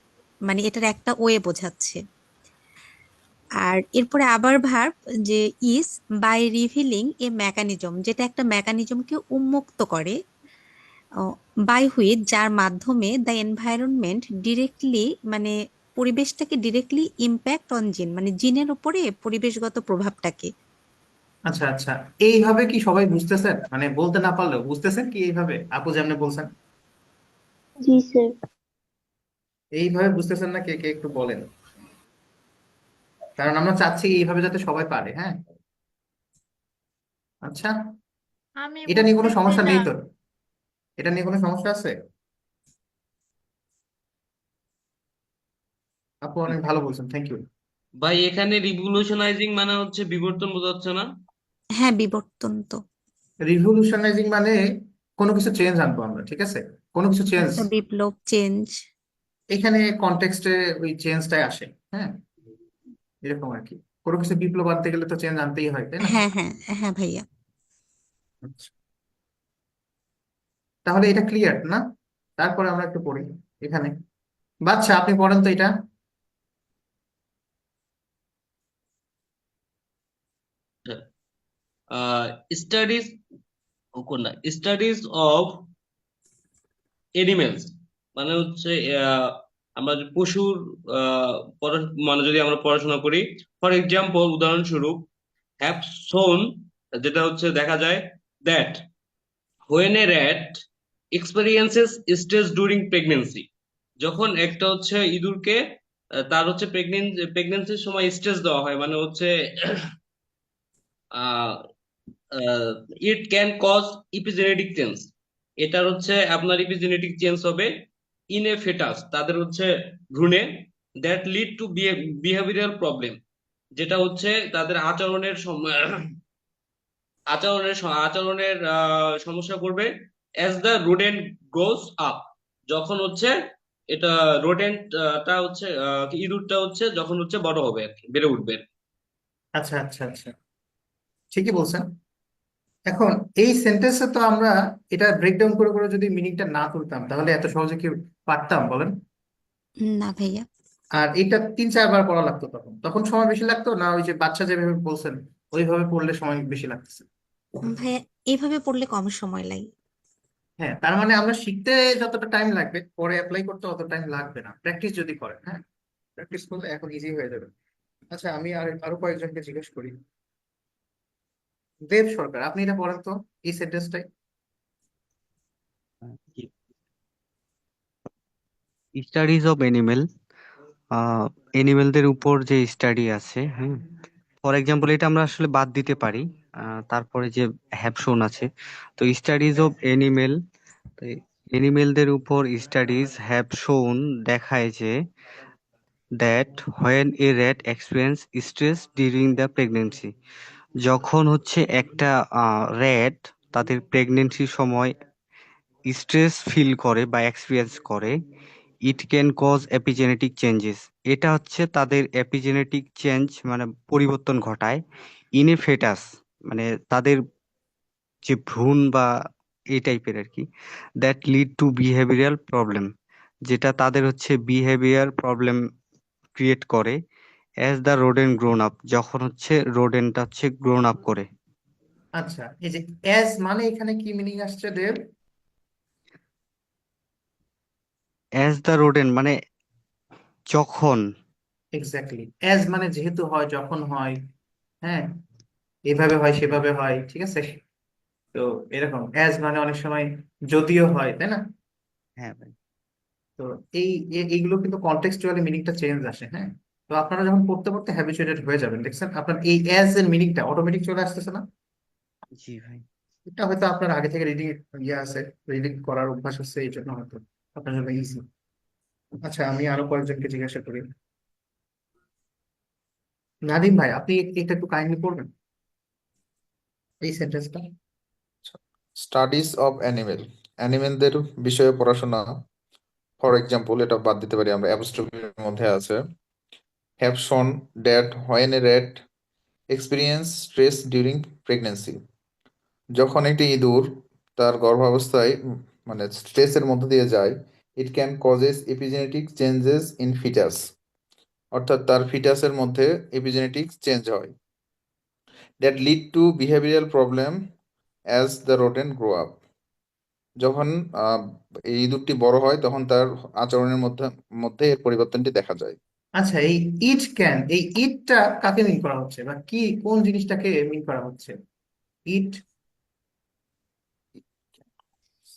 মানে এটার একটা ওয়ে বোঝাচ্ছে। আর এরপরে আবার ভার্ব যে is by revealing a mechanism, যেটা একটা মেকানিজমকে উন্মুক্ত করে, বাই হুইচ যার মাধ্যমে দ্য এনভায়রনমেন্ট ডিরেক্টলি, মানে পরিবেশটাকে ডিরেক্টলি ইম্প্যাক্ট অন জিন, মানে জিনের উপরে পরিবেশগত প্রভাবটাকে। আচ্ছা আচ্ছা, এইভাবে কি সবাই বুঝতেছেন? মানে বলতে না পারলেও বুঝতেছেন কি এইভাবে আপু যেমনি বলছেন? জি স্যার। এইভাবে বুঝতেছেন না কে কে একটু বলেন, কারণ আমরা চাচ্ছি এইভাবে যাতে সবাই পারে, হ্যাঁ। আচ্ছা, আমি এটা নিয়ে কোনো বুঝতেছি সমস্যা না। নেই তো? এটা নিয়ে কোনো সমস্যা আছে? আপু অনেক ভালো বলছেন, থ্যাংক ইউ। ভাই এখানে রিভলিউশনাইজিং মানে হচ্ছে বিবর্তন বোঝাচ্ছে না? হ্যাঁ, বিবর্তন তো রিভলিউশনাইজিং মানে কোনো কিছু চেঞ্জ আনবো আমরা, ঠিক আছে, কোনো কিছু চেঞ্জ। একটা বিপ্লব, চেঞ্জ। এখানে কনটেক্সটে ওই চেঞ্জটাই আসে, হ্যাঁ, এরকম আর কি। কোনো কিছু বিপ্লব আনতে গেলে তো চেঞ্জ আনতেই হয়, তাই না? হ্যাঁ হ্যাঁ হ্যাঁ ভাইয়া। আচ্ছা, তাহলে এটা ক্লিয়ার না? তারপরে আমরা একটু পড়ি এখানে। বাচ্চা, আপনি পড়েন তো এটা। স্টাডিজ কোনটা, স্টাডিজ অফ এনিমেলস মানে হচ্ছে আমরা যে পশুর মানে যদি আমরা পড়াশোনা করি, ফর এক্সাম্পল উদাহরণস্বরূপ হ্যাভ শোন, যেটা হচ্ছে দেখা যায় that when a rat experiences stress during pregnancy, যখন একটা হচ্ছে ইঁদুরকে তার হচ্ছে প্রেগনেন্সির সময় স্ট্রেস দেওয়া হয়, মানে হচ্ছে it can cause epigenetic change. এটার হচ্ছে আপনার ইপিজেনেটিক চেঞ্জ হবে ইন এ ফেটাস, তাদের হচ্ছে ভ্রূণে, that lead to behavioural problem, যেটা হচ্ছে তাদের আচরণের সমস্যা করবে as the rodent grows up. যখন হচ্ছে এটা টা হচ্ছে ইঁদুরটা হচ্ছে যখন হচ্ছে বড় হবে আর কি, বেড়ে উঠবে। আচ্ছা আচ্ছা আচ্ছা, ঠিকই বলছেন। এখন এই সেন্টেন্সে তো আমরা এটা ব্রেকডাউন করে করে যদি মিনিংটা না তুলতাম তাহলে এত সহজে কি পারতাম বলেন? না ভাইয়া, আর এটা 3-4 বার পড়া লাগতো, তখন তখন সময় বেশি লাগতো না? ওই যে বাচ্চা যেভাবে বলছেন ওইভাবে পড়লে সময় বেশি লাগতেছে? ভাইয়া এইভাবে পড়লে কম সময় লাগে। হ্যাঁ, তার মানে আমরা শিখতে যতটা টাইম লাগবে পরে অ্যাপ্লাই করতে অত টাইম লাগবে না, প্র্যাকটিস যদি করেন। হ্যাঁ, প্র্যাকটিস করলে এখন ইজি হয়ে যাবে। আচ্ছা, আমি আরো কয়েকজনকে জিজ্ঞেস করি। দেব সরকার, আপনি এটা পড়েন তো, এই সেন্টেন্সটাই। স্টাডিজ অফ অ্যানিমেল, অ্যানিমেলদের উপর যে স্টাডি আছে, হ্যাঁ, ফর এক্সাম্পল এটা আমরা আসলে বাদ দিতে পারি। তারপরে যে হ্যাভ শোন আছে, তো স্টাডিজ অফ অ্যানিমেল, অ্যানিমেলদের উপর স্টাডিজ হ্যাভ শোন দেখায় যে that when a rat experience stress during the pregnancy, যখন হচ্ছে একটা র্যাট তাদের প্রেগনেন্সির সময় স্ট্রেস ফিল করে বা এক্সপিরিয়েন্স করে, it can cause epigenetic changes, এটা হচ্ছে তাদের এপিজেনেটিক চেঞ্জ মানে পরিবর্তন ঘটায় ইন এ ফেটাস, মানে তাদের যে ভ্রূণ বা এই টাইপের আর কি, that lead to behavioural problem, যেটা তাদের হচ্ছে বিহেভিয়ার প্রবলেম ক্রিয়েট করে as the rodent grown up, যখন হচ্ছে রোডেন্টটা হচ্ছে গ্রোন আপ করে। আচ্ছা, এই যে অ্যাজ মানে এখানে কি মিনিং আসছে দেব? অ্যাজ দ্য রোডেন্ট মানে যখন। এক্স্যাক্টলি, অ্যাজ মানে যেহেতু হয়, যখন হয়, হ্যাঁ, এভাবে হয় সেভাবে হয়, ঠিক আছে। তো এরকম অ্যাজ মানে অনেক সময় যদিও হয়, তাই না? হ্যাঁ ভাই। তো এইগুলো কিন্তু কন্টেক্সচুয়ালি মিনিংটা চেঞ্জ আসে। হ্যাঁ, তো আপনারা যখন পড়তে পড়তে হ্যাবিচুয়েটেড হয়ে যাবেন, দেখছেন আপনার এই অ্যাজ এর মিনিংটা অটোমেটিক চলে আসতেছে না? জি ভাই। এটা হয়তো আপনার আগে থেকে রিডিং আছে, রিডিং করার অভ্যাস আছে, এই জন্য হয়তো আপনার জন্য ইজি। আচ্ছা, আমি আরো কয়েকজনকে জিজ্ঞাসা করি। নাদিম ভাই, আপনি এটা একটু কাইন্ডলি পড়বেন, এই সেন্টেন্সটা। স্টাডিজ অফ অ্যানিমেলদের বিষয়ে পড়াশোনা। ফর এক্সাম্পল, এটা বাদ দিতে পারি আমরা, অ্যাপোস্ট্রফির মধ্যে আছে হ্যাভ শোন that when a rat experience stress during pregnancy, যখন একটি ইঁদুর তার গর্ভাবস্থায় মানে স্ট্রেসের মধ্য দিয়ে যায়, it can causes epigenetic changes in fetus, অর্থাৎ তার ফিটাসের মধ্যে এপিজেনেটিক চেঞ্জ হয়, that lead to behavioural problem as the rodent grow up, যখন এই ইঁদুরটি বড় হয় তখন তার আচরণের মধ্যে মধ্যে এর পরিবর্তনটি দেখা যায়। আচ্ছা, এই ইট ক্যান, এই ইটটা কাকে মিন করা হচ্ছে, বা কি কোন জিনিসটাকে মিন করা হচ্ছে? ইট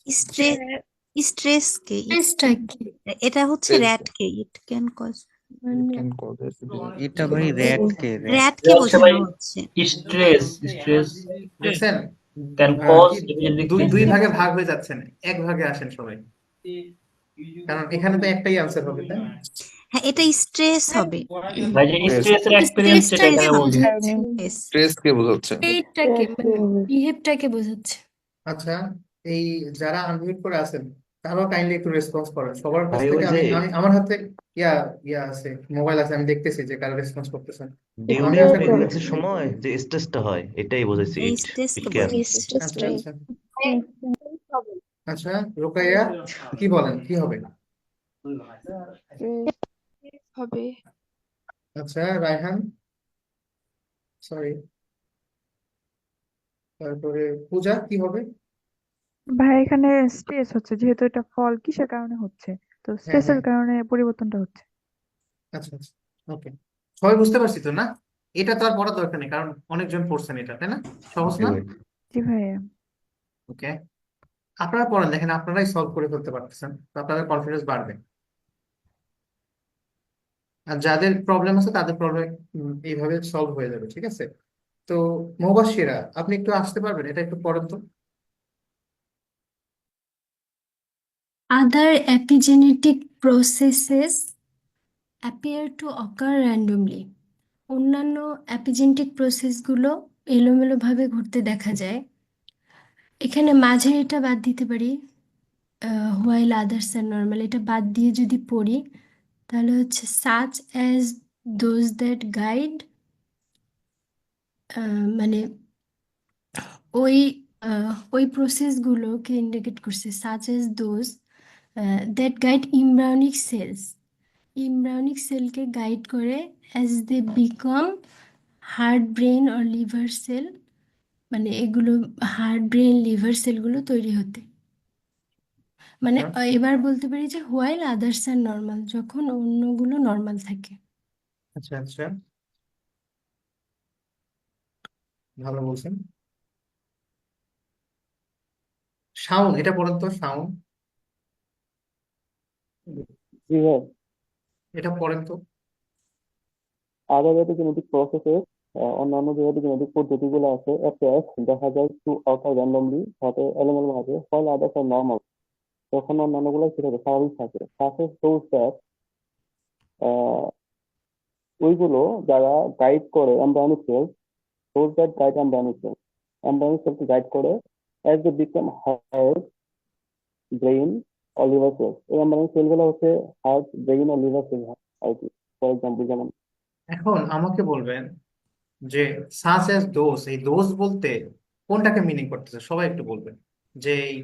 স্ট্রেস, স্ট্রেস কে এটা হচ্ছে Stress, র্যাট কে it can cause, it can cause এটা ভাই র্যাটকে র্যাট এটা কে হচ্ছে ভাই বোঝানো হচ্ছে। স্ট্রেস দেখছেন, ক্যান কজ কি এপিজেনেটিক দুই চেঞ্জেস। ভাগে ভাগ হয়ে যাচ্ছেন, এক ভাগে আসেন সবাই, কারণ এখানে তো একটাই আনসার হবে, তাই না? হ্যাঁ, এটা স্ট্রেস হবে। ভাই যে stress, স্ট্রেসের এক্সপেরিয়েন্স সেটা এখানে বলছি। stress কে বোঝাচ্ছে? বিহেভটাকে বোঝাচ্ছে। আচ্ছা, এই যারা আনমিউট করে আছেন তারাও কাইন্ডলি একটু রেসপন্স করেন সবার কাছ ভাই ওই থেকে। যে আমি আমার হাতে ইয়া ইয়া আছে, মোবাইল আছে, আমি দেখতেছি যে কারা রেসপন্স করতেছেন। আমি ডিউরিং একটা প্রেগনেন্সির সময় যে স্ট্রেসটা হয় এটাই বোঝাইছে এই ইট স্ট্রেস ইট কে ক্যান। বোঝাচ্ছে। আচ্ছা আচ্ছা আচ্ছা, রোকাইয়া কি বলেন, কি হবে? হবে। আচ্ছা, রায়হান, সরি, তারপরে পূজা কি হবে? ভাই এখানে স্ট্রেস হচ্ছে, যেহেতু এটা ফল কিসের কারণে হচ্ছে, তো হ্যাঁ স্ট্রেসের হ্যাঁ, কারণে পরিবর্তনটা হচ্ছে। আচ্ছা আচ্ছা, ওকে, সবাই বুঝতে পারছি তো না? এটা তো আর পড়ার দরকার নেই, কারণ অনেকজন পড়ছেন এটা, তাই না? সহজ জি না? ভাই। জি ভাইয়া। ওকে, আপনারা পড়েন, দেখেন আপনারাই সলভ করে ফেলতে পারতেছেন, তো আপনাদের কনফিডেন্স বাড়বে। আর যাদের প্রবলেম আছে তাদের প্রবলেম এইভাবে সলভ হয়ে যাবে, ঠিক আছে? তো মুবাশশিরা, আপনি একটু আসতে পারবেন? এটা একটু পড়েন তো। Other epigenetic processes appear to occur randomly. অন্যান্য এপিজেনেটিক প্রসেসগুলো এলোমেলোভাবে ঘটতে দেখা যায়। এখানে মাঝের এটা বাদ দিতে পারি, হোয়াইল আদার্স আর নর্মাল, এটা বাদ দিয়ে যদি পড়ি তাহলে হচ্ছে such as those that guide, মানে ওই ওই প্রসেসগুলোকে ইন্ডিকেট করছে, such as those that guide embryonic cells, embryonic সেলকে গাইড করে as they become heart brain or liver cell, মানে এগুলো হার্ট ব্রেন লিভার সেলগুলো তৈরি হতে। মানে এবার বলতে পারি যে হোয়াইল আদার্স আর নর্মাল, যখন অন্যগুলো নর্মাল থাকে। আচ্ছা আচ্ছা, ভালো বলছেন। শাওন, এটা পড়েন তো শাওন, জি ভাই। এটা পড়েন তো। আদার এপিজেনেটিক প্রসেসেস, অন্যান্য যে এপিজেনেটিক পদ্ধতিগুলো আছে অ্যাপিয়ার্স দেখা যায় টু অকার র্যান্ডমলি, ঘটে এলোমেলো ভাবে, ফল আদার্স আর নর্মাল, তখন অন্যান্যগুলো কি থাকে, স্বাভাবিক থাকে। সাকসেস দোজ দ্যাট, ওইগুলো যারা গাইড করে embryonic cells, those that guide embryonic cells, embryonic সেলকে গাইড করে as they become heart brain or liver cells. এই এমব্রায়োনিক সেলগুলো হচ্ছে heart brain or liver cell আর কি। ফর এক্সাম্পল যেমন এখন আমাকে বলবেন যে সাচ অ্যাজ দোজ, এই দোজ বলতে কোনটাকে মিনিং করতেছে, সবাই একটু বলবেন। যে এই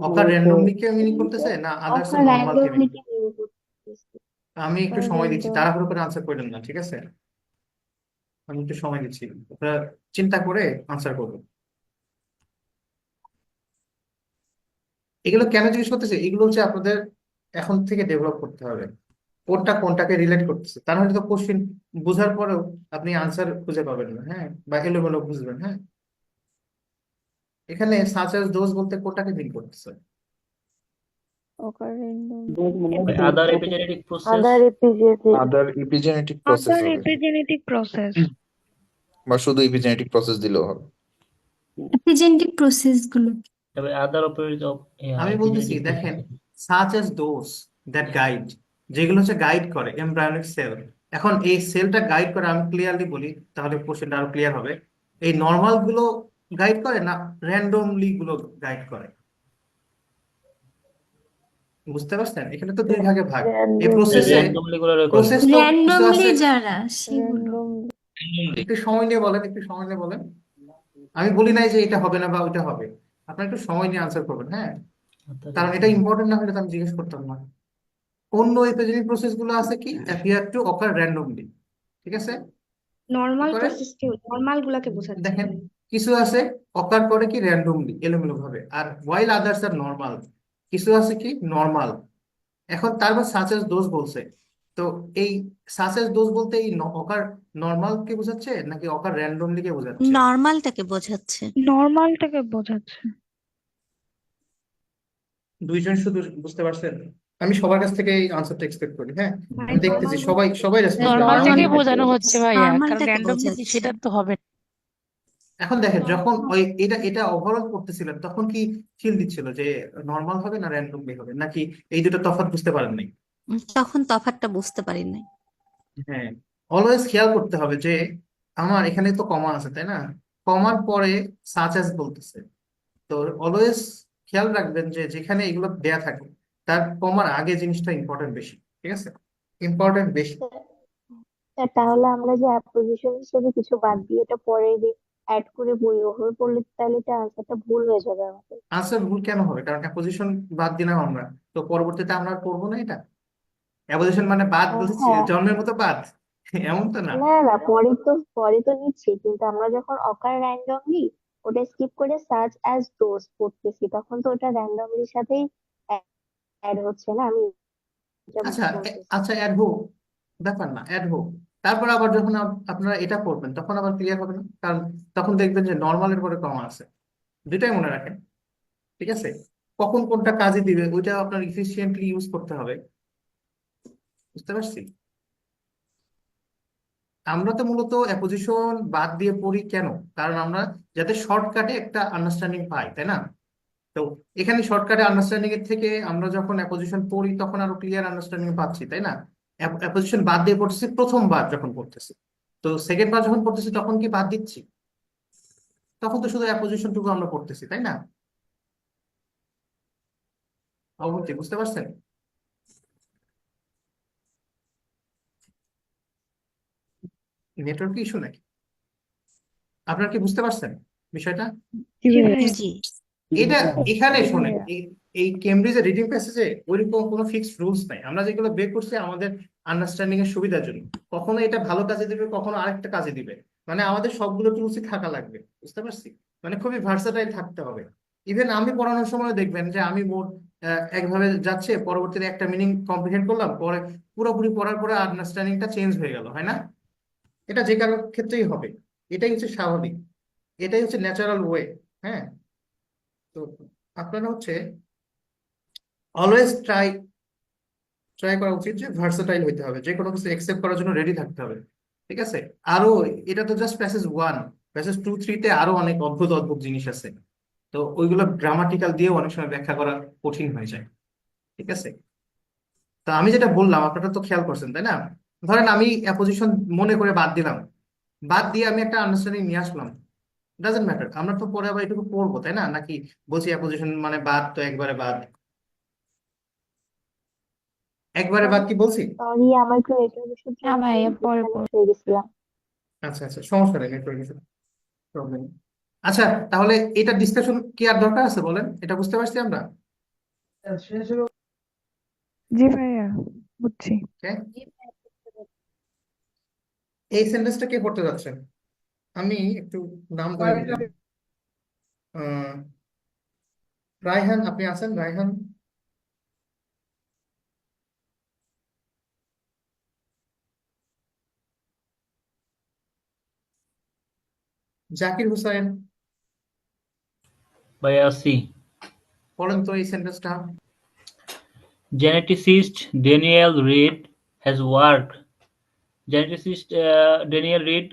অকার র্যান্ডমলি কে মিনিং করতেছে না আদার্স অকার নর্মাল কে মিনিং? র্যান্ডমলি মিন করতেছে। আমি একটু অকার সময় দিচ্ছি, র্যান্ডম তাড়াহুড়ো করে আনসার করবেন না, ঠিক আছে? আমি একটু সময় দিচ্ছি, আপনারা চিন্তা করে আনসার করবেন। এগুলো কেন জিজ্ঞেস করতেছে, এগুলো হচ্ছে আপনাদের এখন থেকে ডেভেলপ করতে হবে, কোনটা কোনটাকে রিলেট করতেছে। তা নাহলে তো কোশ্চেন বোঝার পরেও আপনি আনসার খুঁজে পাবেন না, হ্যাঁ, বা এলোমেলো বুঝবেন। হ্যাঁ, এখানে সাচ অ্যাজ দোজ বলতে কোনটাকে মিন করতেছে? অকার র্যান্ডম দোজ মানে আদার এপিজেনেটিক প্রসেস, আদার এপিজেনেটিক আদার ইপিজেনেটিক প্রসেস আদার হবে, এপিজেনেটিক প্রসেস। বা শুধু ইপিজেনেটিক প্রসেস দিলেও হবে। এপিজেনেটিক প্রসেসগুলো তবে আদার আমি বলতেছি এপিজেনেটিক দেখেন, process. Such as those that guide, যেগুলো হচ্ছে গাইড করে এমব্রায়োনিক সেল। এখন এই সেলটা গাইড করে, আমি ক্লিয়ারলি বলি তাহলে কোশ্চেনটা আরো ক্লিয়ার হবে। এই নর্মাল গুলো গাইড করে না র্যান্ডমলি গুলো গাইড করে? বুঝতে পারছেন, এখানে তো দুই ভাগে ভাগ। এই প্রসেসে র্যান্ডমলি গুলো রেকর্ড, প্রসেস তো কিছু র্যান্ডমলি আছে। যারা সেগুলো। একটু সময় নিয়ে বলেন, একটু সময় নিয়ে বলেন। আমি বলি নাই যে এটা হবে না বা ওইটা হবে, আপনার একটু সময় নিয়ে আনসার করবেন, হ্যাঁ, কারণ এটা ইম্পর্টেন্ট না হলে তো আমি জিজ্ঞেস করতাম না। অন্য এপিজেনেটিক প্রসেস গুলো আছে কি অ্যাপিয়ার টু অকার র্যান্ডমলি, ঠিক আছে? কি নর্মাল করে প্রসেসকে, নর্মাল গুলাকে বোঝাচ্ছে। দেখেন, কিছু আছে অকার করে কি র্যান্ডমলি এলোমেলো ভাবে, আর ওয়াইল আদার্স আর নর্মাল। কিছু আছে কি নর্মাল। এখন তারপর সাচেস দোষ বলছে, তো এই সাচেস দোষ বলতে এই অকার নর্মাল কে বোঝাচ্ছে নাকি অকার র্যান্ডমলি কে বোঝাচ্ছে? নর্মালটাকে বোঝাচ্ছে। নর্মালটাকে বোঝাচ্ছে। দুইজন শুধু বুঝতে পারছেন? আমি সবার কাছ থেকে এই আনসারটা এক্সপেক্ট করি, হ্যাঁ। ভাই আমি দেখতেছি নর্মাল সবাই সবাই রেসপন্স করে, না নর্মালটাকে মানে বোঝানো হচ্ছে ভাইয়া, কারণ নর্মালটাকে র্যান্ডমলি বোঝাচ্ছে। সেটা তো হবে না। এখন দেখেন, যখন ওই এটা এটা ওভারঅল করতেছিলেন তখন কি ফিল দিচ্ছিল যে নর্মাল হবে না র্যান্ডমলি হবে, নাকি এই দুটো তফাৎ বুঝতে পারেন নাই? তখন তফাৎটা বুঝতে পারি নাই। হ্যাঁ, অলওয়েজ খেয়াল করতে হবে যে আমার এখানে তো কমা আছে, তাই না? কমার পরে সাচ অ্যাজ বলতেছে, তো অলওয়েজ খেয়াল রাখবেন যে যেখানে এগুলো দেয়া থাকে তার কমার আগে জিনিসটা ইম্পর্টেন্ট বেশি, ঠিক আছে? ইম্পর্টেন্ট বেশি। তাহলে আমরা যে অ্যাপ্রোজিশন হিসেবে কিছু বাদ দিয়ে এটা পরে অ্যাড করে বই ওভাবে পড়লে তাহলে এটা আনসারটা ভুল হয়ে যাবে আমাদের। আনসার ভুল কেন হবে? কারণ অ্যাপোজিশন বাদ দিলাম আমরা, তো পরবর্তীতে আমরা আর করবো না এটা। অ্যাপোজিশন মানে বাদ বলছি হ্যাঁ, জন্মের মতো বাদ, এমন তো না। না না, পরে তো নিচ্ছি, কিন্তু আমরা যখন অকার র্যান্ডমলি ওটা স্কিপ করে সার্চ অ্যাজ দোজ করতেছি তখন তো ওটা র্যান্ডমলির সাথেই অ্যাড হচ্ছে না। আমি এটা আচ্ছা বলতেছি। আচ্ছা, অ্যাড হোক, ব্যাপার না, অ্যাড হোক। তারপর আবার যখন আপনারা এটা পড়বেন তখন আবার ক্লিয়ার হবে না, কারণ তখন দেখবেন যে নর্মালের পরে কমা আছে। দুটাই মনে রাখেন, ঠিক আছে? কখন কোনটা কাজে দিবে ওইটা আপনার ইফিসিয়েন্টলি ইউজ করতে হবে, বুঝতে পারছি? আমরা তো মূলত অ্যাপোজিশন বাদ দিয়ে পড়ি কেন? কারণ আমরা যাতে শর্টকাটে একটা আন্ডারস্ট্যান্ডিং পাই, তাই না? তো এখানে শর্টকাটে আন্ডারস্ট্যান্ডিং এর থেকে আমরা যখন অ্যাপোজিশন পড়ি তখন আরো ক্লিয়ার আন্ডারস্ট্যান্ডিং পাচ্ছি, তাই না? অ্যাপোজিশন বাদ দিয়ে পড়তেছি প্রথমবার যখন পড়তেছি, তো সেকেন্ড বার যখন পড়তেছি তখন কি বাদ দিচ্ছি? তখন তো শুধু অ্যাপোজিশনটুকু আমরা পড়তেছি, তাই না? অবশ্যই বুঝতে পারছেন? নেটওয়ার্ক ইস্যু নাকি? আপনারা কি বুঝতে পারছেন বিষয়টা? জি জি ভাইয়া। ভাইয়া। জি এটা এখানে জি শোনেন, ভাইয়া। এই কেমব্রিজের রিডিং প্যাসেজে ওইরকম কোনো ফিক্সড রুলস নাই। আমরা যেগুলো বের করছি আমাদের আন্ডারস্ট্যান্ডিং এর সুবিধার জন্য, কখনো এটা ভালো কাজে দিবে, কখনো আরেকটা কাজে দিবে। মানে আমাদের সবগুলো টুলসই থাকা লাগবে, বুঝতে পারছি? মানে খুবই ভার্সাটাইল থাকতে হবে। ইভেন আমি পড়ানোর সময় দেখবেন যে আমি মোট একভাবে যাচ্ছে, পরবর্তীতে একটা মিনিং কম্প্রিহেন্ড করলাম, পরে পুরোপুরি পড়ার পরে আন্ডারস্ট্যান্ডিংটা চেঞ্জ হয়ে গেল, হয় না? এটা যে কারোর ক্ষেত্রেই হবে, এটাই হচ্ছে স্বাভাবিক, এটাই হচ্ছে ন্যাচারাল ওয়ে। হ্যাঁ, তো আপনারা হচ্ছে অলওয়েজ ট্রাই ট্রাই করা উচিত যে ভার্সাটাইল হইতে হবে, যে কোনো কিছু একসেপ্ট করার জন্য রেডি থাকতে হবে, ঠিক আছে? আরো এটা তো জাস্ট প্যাসেজ 1, প্যাসেজ 2, 3 তে আরো অনেক অদ্ভুত অদ্ভুত জিনিস আছে, তো ওইগুলো গ্রামাটিক্যাল দিয়েও অনেক সময় ব্যাখ্যা করা কঠিন হয়ে যায়, ঠিক আছে? তো আমি যেটা বললাম আপনারা তো খেয়াল করছেন, তাই না? ধরেন আমি অ্যাপোজিশন মনে করে বাদ দিলাম, বাদ দিয়ে আমি একটা আন্ডারস্ট্যান্ডিং নিয়ে আসলাম, ডাজেন্ট ম্যাটার, আমরা তো পরে আবার এটুকু পড়বো, তাই না? নাকি বলছি অ্যাপোজিশন মানে বাদ তো একবারে বাদ, একবারে বাদ কি বলছি? সরি, আমার একটু নেটওয়ার্ক ইস্যুর না জন্য ভাইয়া পরে ডিসকানেক্ট হয়ে গেছিলাম। আচ্ছা আচ্ছা, সমস্যা নেই, নেটওয়ার্ক ইস্যু, প্রবলেম। আচ্ছা, তাহলে এটা ডিসকাশন কি আর দরকার আছে বলেন? এটা বুঝতে পারছি আমরা? জি ভাইয়া, বুঝছি। Okay? এই সেন্টেন্সটা কে পড়তে যাচ্ছেন? আমি একটু নাম ধরে নিলাম। আহ, রায়হান, আপনি আছেন? রায়হান, জাকির হুসাইন, ভাইয়া সি। বলেন তো এই সেন্টেন্সটা। Geneticist Daniel Reed has worked. Geneticist Daniel Reed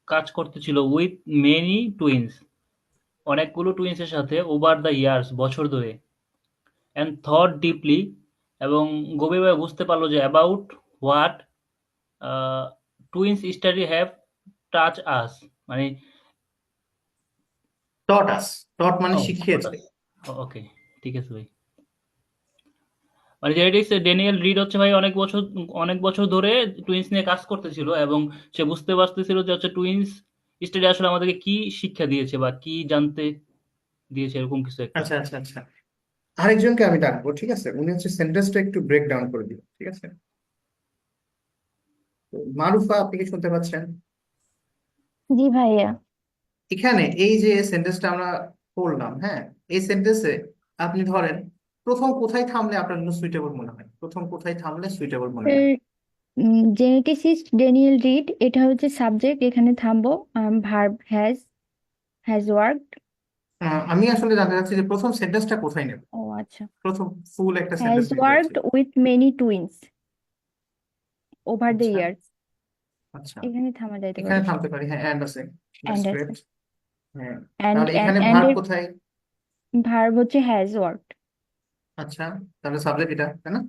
কাজ করতেছিল উইথ মেনি টুইনস, অনেকগুলো টুইন্সের সাথে ওভার দ্য ইয়ার্স, বছর ধরে, অ্যান্ড থট ডিপলি, এবং গভীরভাবে বুঝতে পারলো যে about what twins study have touch us, মানে টট আস, টট মানে ও শিখিয়েছে। ওকে, ঠিক আছে ভাই। মানে জেনেটিক্স ড্যানিয়েল রিড হচ্ছে ভাই অনেক বছর ধরে টুইন্স নিয়ে কাজ করতেছিল, এবং সে বুঝতে পারতেছিল যে হচ্ছে টুইন্স স্টাডি আসলে আমাদেরকে কি শিক্ষা দিয়েছে বা কি জানতে দিয়েছে, এরকম কিছু একটা। আচ্ছা আচ্ছা আচ্ছা, আরেকজনকে আমি ডাকবো, ঠিক আছে? উনি হচ্ছে সেন্টেন্সটা একটু ব্রেক ডাউন করে দিবেন, ঠিক আছে? তো মারুফা, আপনি কি শুনতে পাচ্ছেন? জি ভাইয়া। এখানে এই যে সেন্টেন্সটা আমরা পড়লাম, হ্যাঁ, এই সেন্টেন্সে আপনি ধরেন প্রথম কোথায় থামলে আপনার জন্য সুইটেবল মনে হয়? প্রথম কোথায় থামলে সুইটেবল মনে হয়? জেনেটিসিস্ট ড্যানিয়েল রিড, এটা হচ্ছে সাবজেক্ট, এখানে থামবো। Verb has worked. আমি আসলে জানতে চাচ্ছি যে প্রথম সেন্টেন্সটা কোথায় নেব, ও আচ্ছা। প্রথম ফুল একটা হ্যাজ সেন্টেন্স নিতে চাচ্ছি। Worked with many twins over the আচ্ছা ইয়ার্স, আচ্ছা, এখানে থামা যাইতে এখানে পারে। থামতে পারি, হ্যাঁ, অ্যান্ড আছে, দ্যাটস গ্রেট। অ্যান্ড হ্যাঁ, অ্যান্ড তাহলে এখানে অ্যান্ড ভার্ব এর কোথায়? ভার্ব হচ্ছে হ্যাজ ওয়ার্কড। আচ্ছা, তাহলে সাবজেক্ট এটা, তাই না?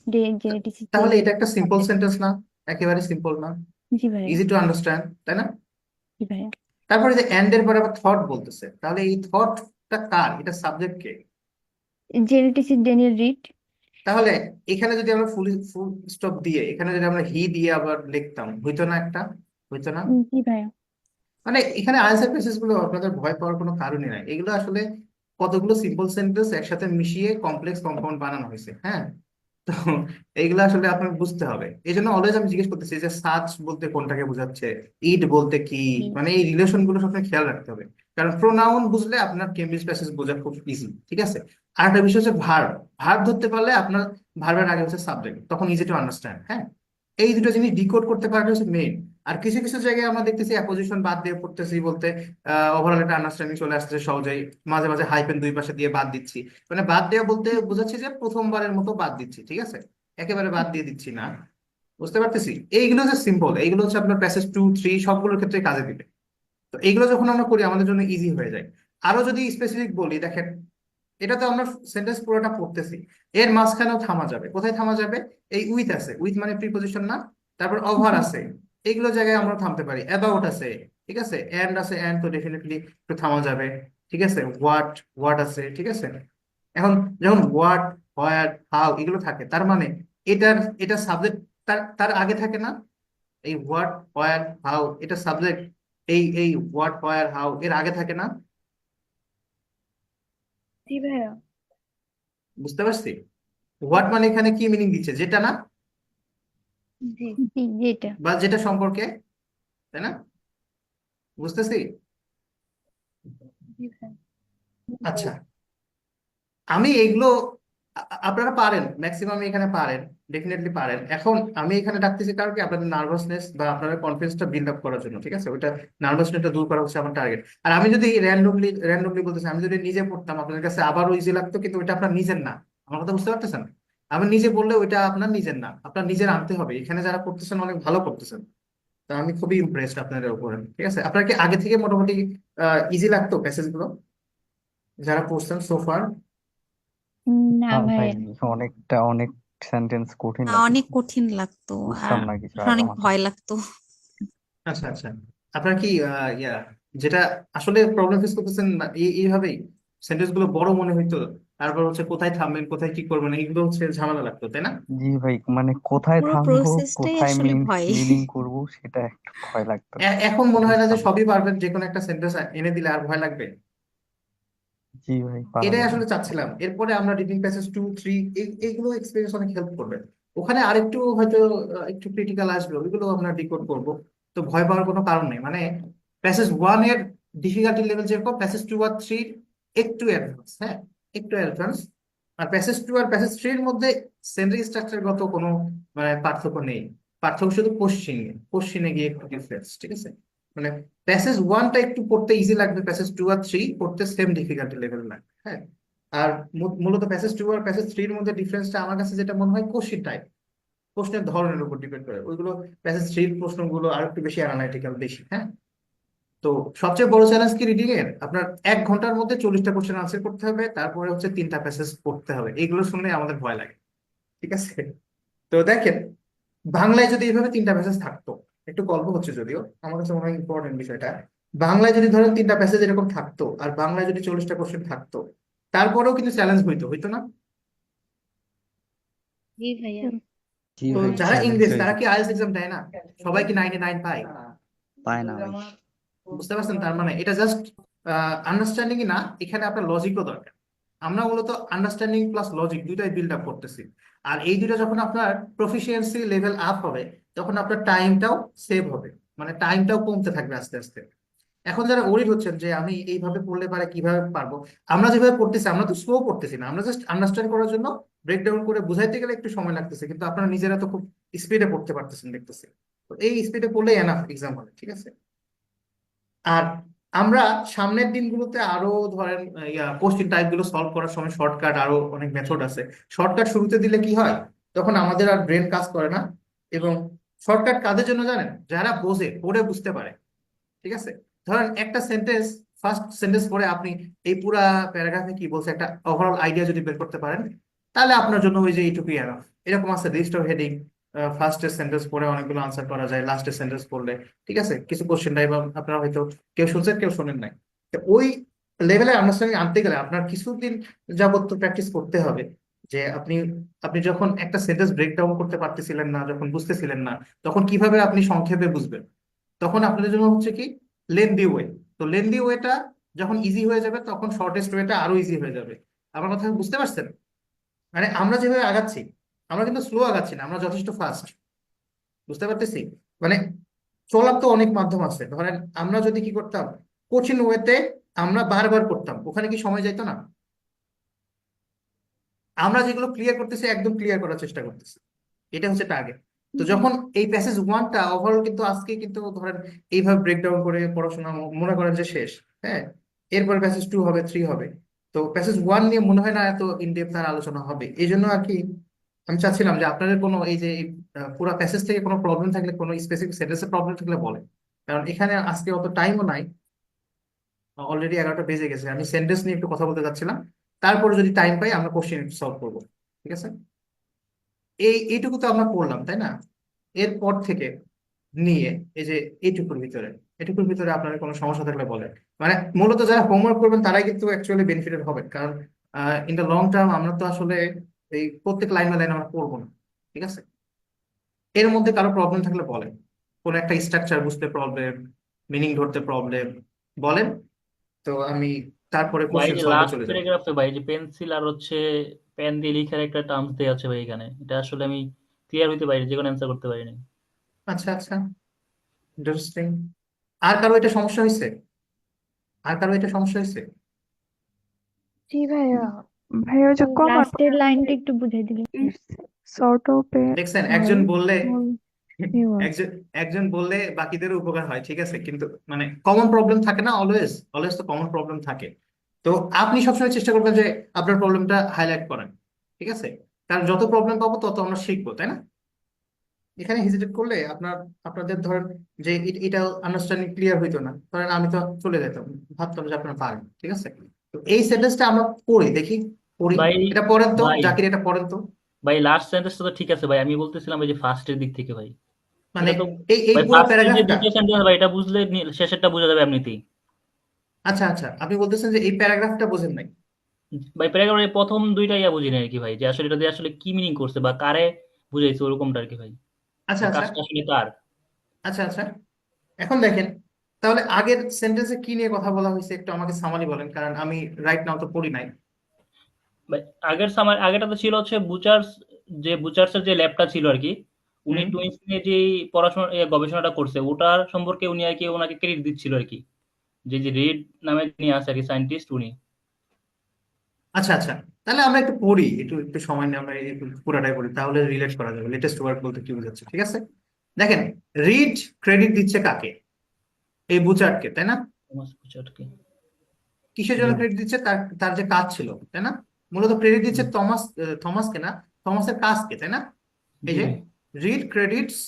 জেনেটিসিস্ট তাহলে ড্যানিয়েল এটা একটা সিম্পল সাবজেক্ট। সেন্টেন্স না? একেবারে সিম্পল না? জি ভাইয়া। ইজি টু আন্ডারস্ট্যান্ড, তাই না? জি ভাইয়া। তারপরে যে এন্ড এর পরে আবার থট বলতেছে, তাহলে এই থটটা কার? এটা সাবজেক্ট কে? Geneticist Danielle Reed. তাহলে এখানে যদি আমরা ফুল ফুল স্টপ দিয়ে এখানে যদি আমরা হি দিয়ে আবার লিখতাম, হইতো না একটা? হইতো না? জি ভাইয়া। মানে এখানে আনসার পেসেস গুলো আপনাদের ভয় পাওয়ার কোনো কারণই নাই, এগুলো আসলে কতগুলো সিম্পল সেন্টেন্স একসাথে মিশিয়ে কমপ্লেক্স কম্পাউন্ড বানানো হয়েছে, হ্যাঁ। তো এইগুলো আসলে আপনাকে বুঝতে হবে, এই জন্য অলওয়েজ আমি জিজ্ঞেস করতেছি যে সাচ বলতে কোনটাকে বোঝাচ্ছে, ইট বলতে কি, মানে এই রিলেশন গুলো সবসময় খেয়াল রাখতে হবে। কারণ প্রোনাউন বুঝলে আপনার কেমব্রিজ প্যাসেজ বোঝা খুব ইজি, ঠিক আছে? আর একটা বিষয় হচ্ছে ভার্ব, ভার্ব ধরতে পারলে আপনার ভার্বের আগে হচ্ছে সাবজেক্ট, তখন ইজি টু আন্ডারস্ট্যান্ড, হ্যাঁ। এই দুটো জিনিস ডিকোড করতে পারলে হচ্ছে মেইন। আর কিছু কিছু জায়গায় আমরা দেখতেছি অ্যাপোজিশন বাদ দিয়ে পড়তেছি বলতে ওভারঅল একটা আন্ডারস্ট্যান্ডিং চলে আসছে সহজেই, মাঝে মাঝে হাইফেন দুই পাশে দিয়ে বাদ দিচ্ছি, মানে বাদ দেওয়া বলতে বোঝাচ্ছি যে প্রথমবারের মতো বাদ দিচ্ছি, ঠিক আছে? একেবারে বাদ দিয়ে দিচ্ছি না। বুঝতে পারতেছি? এইগুলো হচ্ছে সিম্পল, এইগুলো হচ্ছে আপনার প্যাসেজ 2, 3 সবগুলোর ক্ষেত্রে কাজে দিবে। তো এইগুলো যখন আমরা করি আমাদের জন্য ইজি হয়ে যায়। আরো যদি স্পেসিফিক বলি, দেখেন এটা তো আমরা সেন্টেন্স পুরোটা পড়তেছি, এর মাঝখানেও থামা যাবে। কোথায় থামা যাবে? এই উইথ আছে, উইথ মানে প্রিপজিশন না, তারপর ওভার আছে, এইগুলো জায়গায় আমরা থামতে পারি। অ্যাবাউট আছে, ঠিক আছে, এন্ড আছে, এন্ড তো ডেফিনেটলি একটু থামা যাবে, ঠিক আছে। হোয়াট, হোয়াট আছে, ঠিক আছে। এখন যখন হোয়াট, হোয়ার, হাউ এগুলো থাকে, তার মানে এটা সাবজেক্ট তার তার আগে থাকে না? এই হোয়াট, হোয়ার, হাউ এটা সাবজেক্ট, এই হোয়াট, হোয়ার, হাউ এর আগে থাকে না? জি ভাইয়া। বুঝতে পারছি? হোয়াট মানে এখানে কি মিনিং দিচ্ছে, যেটা না, জি জি যেটা বা যেটা সম্পর্কে, তাই না? বুঝতেছি? জি ভাইয়া। আচ্ছা, আমি এগুলো আপনারা পারেন, ম্যাক্সিমাম এখানে পারেন, ডেফিনেটলি পারেন। এখন আমি এখানে ডাকতেছি কারণ কি, আপনাদের নার্ভাসনেস বা আপনাদের কনফিডেন্সটা বিল্ড আপ করার জন্য, ঠিক আছে। ওইটা নার্ভাসনেসটা দূর করা হচ্ছে আমার টার্গেট। আর আমি যদি র্যান্ডমলি বলতেছি, আমি যদি নিজে পড়তাম আপনাদের কাছে আবারও ইজি লাগতো, কিন্তু ওইটা আপনার নিজের না। আমার কথা বুঝতে পারতেছেন? আমি নিজে বললে ওইটা আপনার নিজের না, আপনার নিজের আনতে হবে। এখানে যারা করতেছেন অনেক ভালো করতেছেন, তো আমি খুবই ইমপ্রেসড আপনাদের উপরে, ঠিক আছে। আপনার কি আগে থেকে মোটামুটি ইজি লাগতো প্যাসেজ গুলো যারা পড়ছেন সোফার? না ভাই ভাইয়া। অনেক সেন্টেন্স কঠিন না, লাগতো, অনেক কঠিন লাগতো আর বুঝতাম না কিছু অনেক আগামাথা। ভয় লাগতো। আচ্ছা আচ্ছা, আপনার কি যেটা আসলে প্রবলেম ফেস করতেছেন না, এইভাবেই সেন্টেন্স গুলো বড় মনে হইতো, তারপর হচ্ছে কোথায় থামবেন কোথায় কি করবেন এগুলো হচ্ছে ঝামেলা লাগতো, তাই না? জি ভাই, মানে কোথায় পুরো থামবো, প্রসেসটাই কোথায় আসলে ভয়। মিনিং করব, সেটা একটু ভয় লাগতো, এখন মনে হয় না যে বুঝতাম না। সবই পারবেন, যে কোনো একটা সেন্টেন্স এনে দিলে আর ভয় লাগবে? জি ভাই, পারা এটাই যাবে। আসলে চাচ্ছিলাম। এরপরে আমরা রিডিং প্যাসেজ 2, 3 এইগুলো এক্সপিরিয়েন্স অনেক হেল্প করবে। ওখানে আরেকটু হয়তো একটু ক্রিটিক্যাল আসবে, ওইগুলো আমরা ডিকোড করব। তো ভয় পাওয়ার কোনো কারণ নেই। মানে প্যাসেজ 1 এর ডিফিকাল্টি লেভেল যেরকম, প্যাসেজ 2 আর 3 একটু অ্যাডভান্স, হ্যাঁ, একটু অ্যাডভান্স। আর প্যাসেজ 2 আর প্যাসেজ 3 এর মধ্যে সেন্টেন্স স্ট্রাকচারগত কোনো মানে পার্থক্য নেই। পার্থক্য শুধু কোশ্চিনে গিয়ে একটু ডিফারেন্স, ঠিক আছে। মানে প্যাসেজ 1টা একটু পড়তে ইজি লাগবে, প্যাসেজ 2 আর 3 পড়তে সেম ডিফিকাল্টি লেভেল লাগবে, হ্যাঁ। আর মূলত প্যাসেজ 2 আর প্যাসেজ 3 এর মধ্যে ডিফারেন্সটা আমার কাছে যেটা মনে হয় কোশ্চিন টাইপ, প্রশ্নের ধরনের উপর ডিপেন্ড করে। ওইগুলো প্যাসেজ 3 প্রশ্নগুলো আর একটু বেশি অ্যানালাইটিক্যাল বেশি, হ্যাঁ। তো সবচেয়ে বড় চ্যালেঞ্জ কি রিডিং এর, আপনার 1 ঘন্টার মধ্যে 40টা কোশ্চেন আনসার করতে হবে, তারপরে হচ্ছে 3টা প্যাসেজ পড়তে হবে। এইগুলো শুনলে আমাদের ভয় লাগে, ঠিক আছে। তো দেখেন, বাংলায় যদি এইভাবে 3টা প্যাসেজ থাকতো, একটু গল্প হচ্ছে যদিও, আমার কাছে মনে হয় ইম্পর্টেন্ট বিষয়টা। বাংলায় যদি ধরেন 3টা প্যাসেজ এরকম থাকতো, আর বাংলায় যদি 40টা কোশ্চেন থাকতো, তারপরেও কিন্তু চ্যালেঞ্জ হইতো না? জি ভাইয়া। জি তো ভাই, যারা চ্যালেঞ্জ ইংরেজ হয়ে তারা যেত। কি আইএলটিএস এক্সাম দেয় না? সবাই কি 99 পায়? পায় না ভাই। বুঝতে পারছেন? তার মানে এটা জাস্ট আন্ডারস্ট্যান্ডিং না, এখানে আপনার লজিকও দরকার। আমরা মূলত আন্ডারস্ট্যান্ডিং প্লাস লজিক দুইটাই বিল্ড আপ করতেছি। আর এই দুইটা যখন আপনার প্রফিসিয়েন্সি লেভেল আপ হবে, তখন আপনার টাইমটাও সেভ হবে, মানে টাইমটাও কমতে থাকবে আস্তে আস্তে। এখন যারা ওরিড হচ্ছেন যে আমি এইভাবে পড়লে পারে কিভাবে পারবো, আমরা যেভাবে পড়তেছি আমরা তো স্লো পড়তেছি না, আমরা জাস্ট আন্ডারস্ট্যান্ড করার জন্য ব্রেকডাউন করে বুঝাইতে গেলে একটু সময় লাগতেছে, কিন্তু আপনারা নিজেরা তো খুব স্পিডে পড়তে পারতেছেন দেখতেছি। তো এই স্পিডে পড়লেই এনাফ এক্সাম হলে, ঠিক আছে। আর আমরা সামনের দিনগুলোতে আরো ধরেন কোশ্চিন টাইপ গুলো সলভ করার সময় শর্টকাট আরো অনেক মেথড আছে। শর্টকাট শুরুতে দিলে কি হয়, তখন আমাদের আর ব্রেন কাজ করে না। এবং শর্টকাট কাদের জন্য জানেন? যারা বোঝে, পড়ে বুঝতে পারে, ঠিক আছে। ধরেন একটা সেন্টেন্স, ফার্স্ট সেন্টেন্স পড়ে আপনি এই পুরা প্যারাগ্রাফে কি বলছে একটা ওভারঅল আইডিয়া যদি বের করতে পারেন, তাহলে আপনার জন্য ওই যে এইটুকুই এনাফ। এরকম আছে লিস্ট অফ হেডিং, ফার্স্টের সেন্টেন্স পড়ে অনেকগুলো আনসার করা যায়, লাস্টের সেন্টেন্স পড়লে, ঠিক আছে। কিছু কোশ্চেন টাইপ আপনারা হয়তো কেউ শুনছেন কেউ শোনেন নাই। তো ওই লেভেলে আন্ডারস্ট্যান্ডিং আনতে গেলে আপনার কিছুদিন যাবত তো প্র্যাকটিস করতে হবে। যে আপনি আপনি যখন একটা সেন্টেন্স ব্রেকডাউন করতে পারতেছিলেন না, যখন বুঝতেছিলেন না, তখন কিভাবে আপনি সংক্ষেপে বুঝবেন, তখন আপনাদের জন্য হচ্ছে কি লেন্দি ওয়ে। তো লেন্দি ওয়েটা যখন ইজি হয়ে যাবে, তখন শর্টেস্ট ওয়েটা আরো ইজি হয়ে যাবে। আমার কথা বুঝতে পারছেন? মানে আমরা যেভাবে আগাচ্ছি, আমরা কিন্তু স্লো আগাচ্ছি না, আমরা যথেষ্ট ফাস্ট। বুঝতে পারতেছি? মানে চলার তো অনেক মাধ্যম আছে। ধরেন আমরা যদি কি করতাম, কঠিন ওয়েতে আমরা বারবার করতাম, ওখানে কি সময় যাইতো না? আমরা যেগুলো ক্লিয়ার করতেছি একদম ক্লিয়ার করার চেষ্টা করতেছি, এটা হচ্ছে টার্গেট। তো যখন এই প্যাসেজ 1টা ওভারঅল কিন্তু আজকে কিন্তু ধরেন এইভাবে ব্রেকডাউন করে পড়াশোনা মনে করেন যে শেষ, হ্যাঁ। এরপর প্যাসেজ 2 হবে, 3 হবে। তো প্যাসেজ 1 নিয়ে মনে হয় না এত ইনডেপথ আর আলোচনা হবে। এই জন্য আর কি আমি চাচ্ছিলাম যে আপনাদের কোনো এই যে পুরো প্যাসেজ থেকে কোনো প্রবলেম থাকলে, কোনো স্পেসিফিক সেন্টেন্সে প্রবলেম থাকলে বলেন, কারণ এখানে আজকে অত টাইমও নাই, অলরেডি 11টা বেজে গেছে। আমি সেন্টেন্স নিয়ে একটু কথা বলতে চাচ্ছিলাম, তারপরে যদি টাইম পাই আমরা কোশ্চেন সলভ করবো, ঠিক আছে? এইটুকু তো আমরা করলাম, তাই না? এরপর থেকে নিয়ে এই যে এটুকুর ভিতরে আপনার কোনো সমস্যা থাকলে বলেন। মানে মূলত যারা হোমওয়ার্ক করবেন তারাই কিন্তু অ্যাকচুয়ালি বেনিফিটেড হবেন, কারণ ইন দ্য লং টার্ম আমরা তো আসলে এই প্রত্যেক লাইন বাই লাইন আমরা পড়বো না, ঠিক আছে? এর মধ্যে কারো প্রবলেম থাকলে বলেন, কোন একটা স্ট্রাকচার বুঝতে প্রবলেম, মিনিং ধরতে প্রবলেম, বলেন। তো আমি তারপরে ভাই কোশ্চেন যে সলভে লাস্ট চলে যাব। প্যারাগ্রাফে ভাই যে পেন্সিল আর পেন দিয়ে লেখার একটা টার্মস দেওয়া আছে ভাই এখানে, এটা আসলে আমি ক্লিয়ার হইতে পারি, যে কোনো অ্যান্সার করতে পারিনি। আচ্ছা আচ্ছা, ইন্টারেস্টিং। আর কারো এটা সমস্যা হয়েছে? আর কারো এটা সমস্যা হয়েছে? জি ভাইয়া, ভাইয়া ওই যে কমন লাস্টের লাইনটা একটু বুঝাই দিলে। ইটস সর্ট অফ এ দেখছেন, একজন বললে নিউয়ান্স। একজন একজন বললে বাকিদেরও উপকার হয়, ঠিক আছে? কিন্তু মানে কমন প্রবলেম থাকে না, অলওয়েজ অলওয়েজ তো কমন প্রবলেম থাকে। তো আপনি সবসময় চেষ্টা করবেন যে আপনার প্রবলেমটা হাইলাইট করেন, ঠিক আছে? কারণ যত প্রবলেম পাবো তত আমরা শিখবো, তাই না? এখানে হেজিটেট করলে আপনাদের ধরেন যে এটা আন্ডারস্ট্যান্ডিং ক্লিয়ার হইতো না, ধরেন আমি তো চলে যেতাম, ভাবতাম যে আপনারা পারেন, ঠিক আছে? তো এই সেন্টেন্সটা আমরা পড়ি দেখি, পড়ি। ভাই এটা পড়েন তো, ভাই জাকির, এটা পড়েন তো। ভাই লাস্ট সেন্টেন্সটা তো ঠিক আছে ভাই, আমি বলতেছিলাম এই যে ফার্স্টের দিক থেকে ভাই, মানে এটা তো এই ভাই পুরো ফার্স্টের যে প্যারাগ্রাফটা। দুটো সেন্টেন্স ভাই, এটা বুঝলে শেষেরটা বোঝা যাবে এমনিতেই। আচ্ছা আচ্ছা, আপনি বলতেছেন যে এই প্যারাগ্রাফটা বোঝেন নাই? ভাই প্যারাগ্রাফের প্রথম দুইটা ইয়া বুঝি না আর কি ভাই, যে আসলে এটা দিয়ে আসলে কি মিনিং করছে বা কারে বুঝাইছে ওরকমটা আর কি ভাই, আচ্ছা যে আচ্ছা কাজটা আসলে কার। আচ্ছা আচ্ছা, এখন দেখেন, তাহলে আগের সেন্টেন্সে কি নিয়ে কথা বলা হয়েছে একটু আমাকে সামারি বলেন, কারণ আমি রাইট নাও তো পড়ি নাই। ভাই আগেরটা তো ছিল হচ্ছে বুচার্সের যে ল্যাবটা ছিল আর কি, উনি হুম। টুইন্স নিয়ে যে পড়াশোনা গবেষণাটা করছে ওটার সম্পর্কে উনি আর কি ওনাকে ক্রেডিট দিচ্ছিল আর কি, যে রিড নামে যিনি আছে আর কি সায়েন্টিস্ট উনি। আচ্ছা আচ্ছা, তাহলে আমরা একটু পড়ি, একটু একটু সময় নিয়ে আমরা একটু পুরাটাই পড়ি, তাহলে রিলেট করা যাবে লেটেস্ট ওয়ার্ক বলতে কি বোঝাচ্ছে, ঠিক আছে? দেখেন, রিড ক্রেডিট দিচ্ছে কাকে? এই বুচার্ডকে, তাই না? থমাস বুচার্ডকে। কিসের জি জন্য ক্রেডিট দিচ্ছে? তার তার যে কাজ ছিল, তাই না? মূলত ক্রেডিট দিচ্ছে থমাসকে না, থমাসের কাজকে, তাই না? এই জি যে ভাই। রিড ক্রেডিটস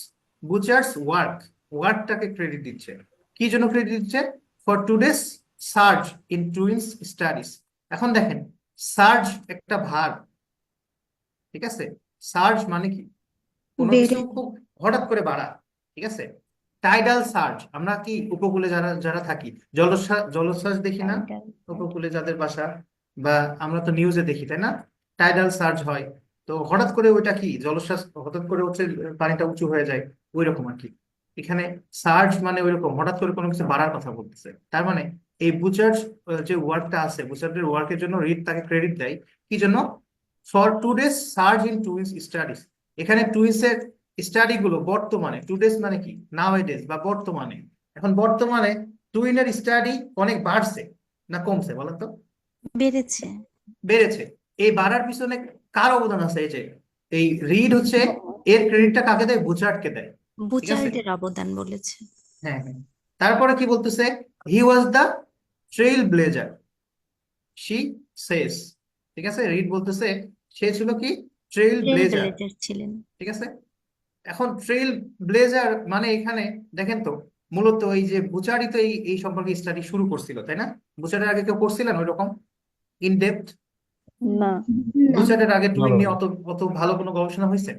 বুচার্স ওয়ার্কটাকে ক্রেডিট দিচ্ছে। কি জন্য ক্রেডিট দিচ্ছে? For today's search in twins studies. এখন দেখেন, সার্চ একটা ভার্ব, ঠিক আছে? সার্চ মানে কি? কোনো কিছু বেড়ে খুব হঠাৎ করে বাড়া, ঠিক আছে? টাইডাল সার্চ, আমরা কি উপকূলে যারা যারা থাকি, জলোচ্ছ্বাস দেখি না টাইডাল। উপকূলে যাদের বাসা, বা আমরা তো নিউজে দেখি, তাই না? টাইডাল সার্চ হয়, তো হঠাৎ করে ওইটা কি জলোচ্ছ্বাস, হঠাৎ করে হচ্ছে পানিটা উঁচু হয়ে যায়, ওই রকম আর কি। এখানে সার্চ মানে ওইরকম হঠাৎ করে কোনো কিছু বাড়ার কথা বলতেছে। তার মানে এই বুচার্ড যে ওয়ার্কটা আছে, বুচার্ডের ওয়ার্কের জন্য রিড তাকে ক্রেডিট দেয় কি জন্য? For today's search in twins studies. এখানে টুইন্সের স্টাডি গুলো বর্তমানে, টুডেস মানে কি নাওএডেজ বা বর্তমানে, এখন বর্তমানে টুইনের স্টাডি অনেক বাড়ছে না কমছে বলেন তো? বেড়েছে। বেড়েছে। এই বাড়ার পিছনে কার অবদান আছে? এই যে এই রিড হচ্ছে, এর ক্রেডিটটা কাকে দেয়? বুচার্ডকে দেয়, ঠিক আছে? বুচার্ডের অবদান বলেছে। হ্যাঁ হ্যাঁ। তারপরে কি বলতেছে? He was the trailblazer she says, ঠিক আছে? রিড বলতেছে সে ছিল কি? ট্রেইল ট্রেল ব্লেজার, ব্লেজার ছিলেন। ঠিক আছে? এখন ট্রেইল ব্লেজার মানে এখানে দেখেন তো, মূলত এই যে বুচারি তো এই এই সম্পর্কে স্টাডি শুরু করছিল, তাই না? বুচারের আগে কেউ করছিলেন ওই রকম ইন ডেপথ? না। বুচারের আগে টুইন ভালো নিয়ে ভাই। অত ভালো কোনো গবেষণা হয়েছে?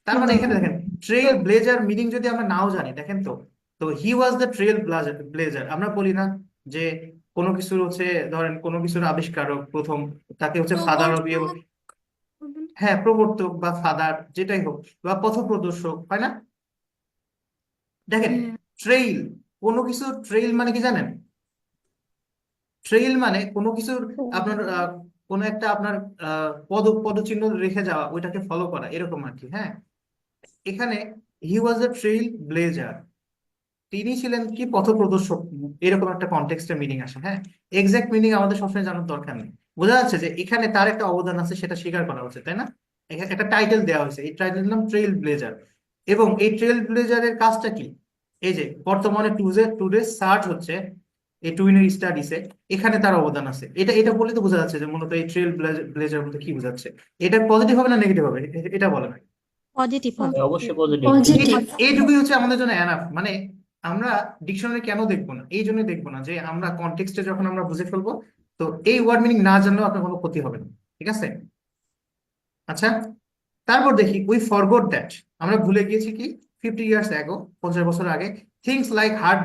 তার মানে এখানে দেখেন, ট্রেইল ব্লেজার মিনিং যদি আমরা নাও জানি, দেখেন তো, তো হি ওয়াজ দ্য ট্রেইল ব্লেজার আমরা বলি না যে কোনো কিছুর হচ্ছে, ধরেন কোনো কিছুর আবিষ্কারক প্রথম, তাকে হচ্ছে ফাদার অফ, হ্যাঁ, প্রবর্তক বা ফাদার যেটাই হোক, বা পথপ্রদর্শক, হয় না? দেখেন, ট্রেইল, কোনো কিছু ট্রেইল মানে কি জানেন? ট্রেইল মানে কোনো কিছুর আপনার কোনো একটা আপনার পদচিহ্ন রেখে যাওয়া, ওইটাকে ফলো করা, এরকম আর কি। হ্যাঁ, এখানে হি ওয়াজ এ ট্রেইল ব্লেজার, তিনি ছিলেন কি? পথপ্রদর্শক, এরকম একটা কনটেক্সটের মিনিং আসে। হ্যাঁ, এক্সাক্ট মিনিং আমাদের সবসময় জানার দরকার নেই, বোঝা যাচ্ছে যে এখানে তার একটা অবদান আছে, সেটা স্বীকার করা হচ্ছে, তাই না? এখানে একটা টাইটেল দেওয়া হয়েছে, এই টাইটেলের নাম ট্রেইল ব্লেজার। এবং এই ট্রেইল ব্লেজারের কাজটা কি? এই যে বর্তমানে টুডে সার্চ হচ্ছে এই টুইনের স্টাডিজে, এখানে তার অবদান আছে। এটা এটা বলে তো বোঝা যাচ্ছে যে মূলত এই ট্রেইল ব্লেজার বলতে কি বোঝাচ্ছে। এটা পজিটিভ হবে না নেগেটিভ হবে, এটা বলে না। পজিটিভ হবে। অবশ্যই পজিটিভ পজিটিভ এইটুকুই হচ্ছে আমাদের জন্য এনাফ। মানে আমরা ডিকশনারি কেন দেখবো না, এই জন্যই দেখবো না যে আমরা কনটেক্সটে যখন আমরা বুঝে ফেলবো, তো এই ওয়ার্ড মিনিং না জানলেও আপনার কোনো ক্ষতি হবে না, ঠিক আছে? আচ্ছা, তারপর দেখি উই ফরগট দ্যাট, আমরা ভুলে গিয়েছি কি 50 ইয়ার্স অ্যাগো, 50 বছর আগে, থিংস লাইক হার্ট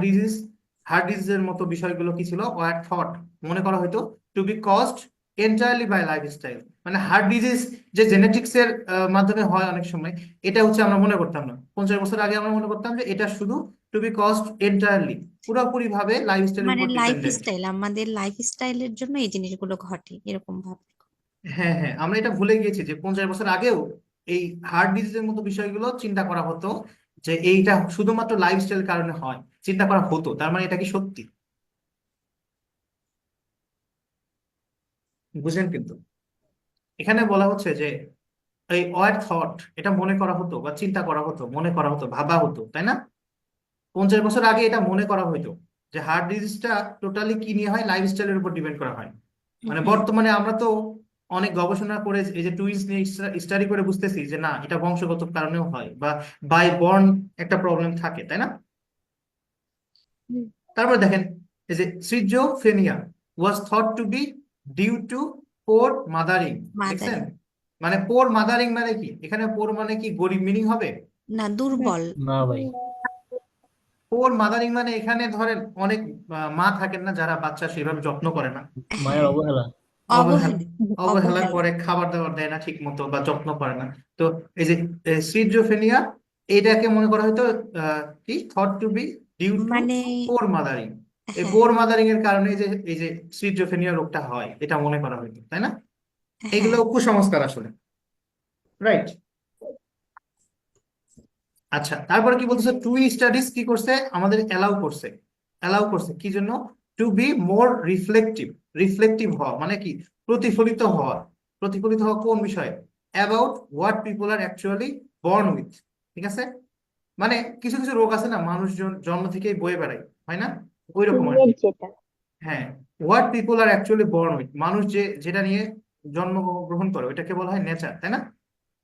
ডিজিজের মতো বিষয়গুলো কি ছিল, ওয়ার থট, মনে করা হয়তো to be caused entirely by lifestyle. মানে হার্ট ডিজিজ যে জেনেটিক্স এর মাধ্যমে হয় অনেক সময়, এটা হচ্ছে আমরা মনে করতাম না। 50 বছর আগে আমরা মনে করতাম যে এটা শুধু টু বি কজড এন্টায়ারলি, পুরোপুরি ভাবে লাইফস্টাইলের মানে উপর লাইফ ডিপেন্ডেন্ট। স্টাইল, আমাদের লাইফ স্টাইলের জন্য এই জিনিসগুলো ঘটে এরকম ভাবে। হ্যাঁ হ্যাঁ, আমরা এটা ভুলে গিয়েছি যে 50 বছর আগেও এই হার্ট ডিজিজের মতো বিষয়গুলো চিন্তা করা হতো যে এইটা শুধুমাত্র লাইফস্টাইল কারণে হয়, চিন্তা করা হতো। তার মানে এটা কি সত্যি? বুঝলেন? কিন্তু এখানে বলা হচ্ছে যে এই ওয়ার থট, এটা মনে করা হতো বা চিন্তা করা হতো, মনে করা হতো, ভাবা হতো, তাই না? 50 বছর আগে এটা মনে করা হতো যে হার্ট ডিজিজটা টোটালি কি নিয়ে হয়, লাইফস্টাইলের উপর ডিপেন্ড করা হয়। মানে বর্তমানে আমরা তো অনেক গবেষণা করে এই যে টুইন্স নিয়ে স্টাডি করে বুঝতেছি যে না, এটা বংশগত কারণেও হয় বা বাই বর্ন একটা প্রবলেম থাকে, তাই না? তারপর দেখেন এই যে schizophrenia was thought to be due to poor mothering. দেখছেন? মাদারিং মানে পোর মাদারিং মানে কি, এখানে পোর মানে কি গরিব মিনিং হবে? না, দুর্বল। না ভাই, পোর মাদারিং মানে এখানে ধরেন অনেক মা থাকেন না যারা বাচ্চা সেভাবে যত্ন করে না, মায়ের অবহেলা। অবহেলা অবহেলা অবহেলা। করে, খাবার দাবার দেয় না ঠিক মতো বা যত্ন করে না। তো এই যে সিজোফ্রেনিয়া, এটাকে মনে করা হয়তো কি thought to be due to মানে পোর মাদারিং। এই হ্যাঁ পোর মাদারিং এর কারণে এই যে সিজোফ্রেনিয়া রোগটা হয়, এটা মনে করা হয়তো, তাই না? এগুলো হ্যাঁ কুসংস্কার আসলে, রাইট? আচ্ছা, তারপরে কি বলতেছে, টু স্টাডিজ কি করছে আমাদের অ্যালাউ করছে কি জন্য, টু বি মোর রিফ্লেক্টিভ হওয়া, মানে কি প্রতিফলিত হওয়া কোন বিষয়ে, about what people are actually born with. ঠিক আছে? মানে কিছু কিছু রোগ আছে না মানুষজন জন্ম থেকেই বয়ে বেড়ায়, হয় না? ওই রকম আর কি। যেটা হ্যাঁ, what people are actually born with, মানুষ যেটা নিয়ে জন্মগ্রহণ করে ওইটাকে বলা হয় নেচার, তাই না?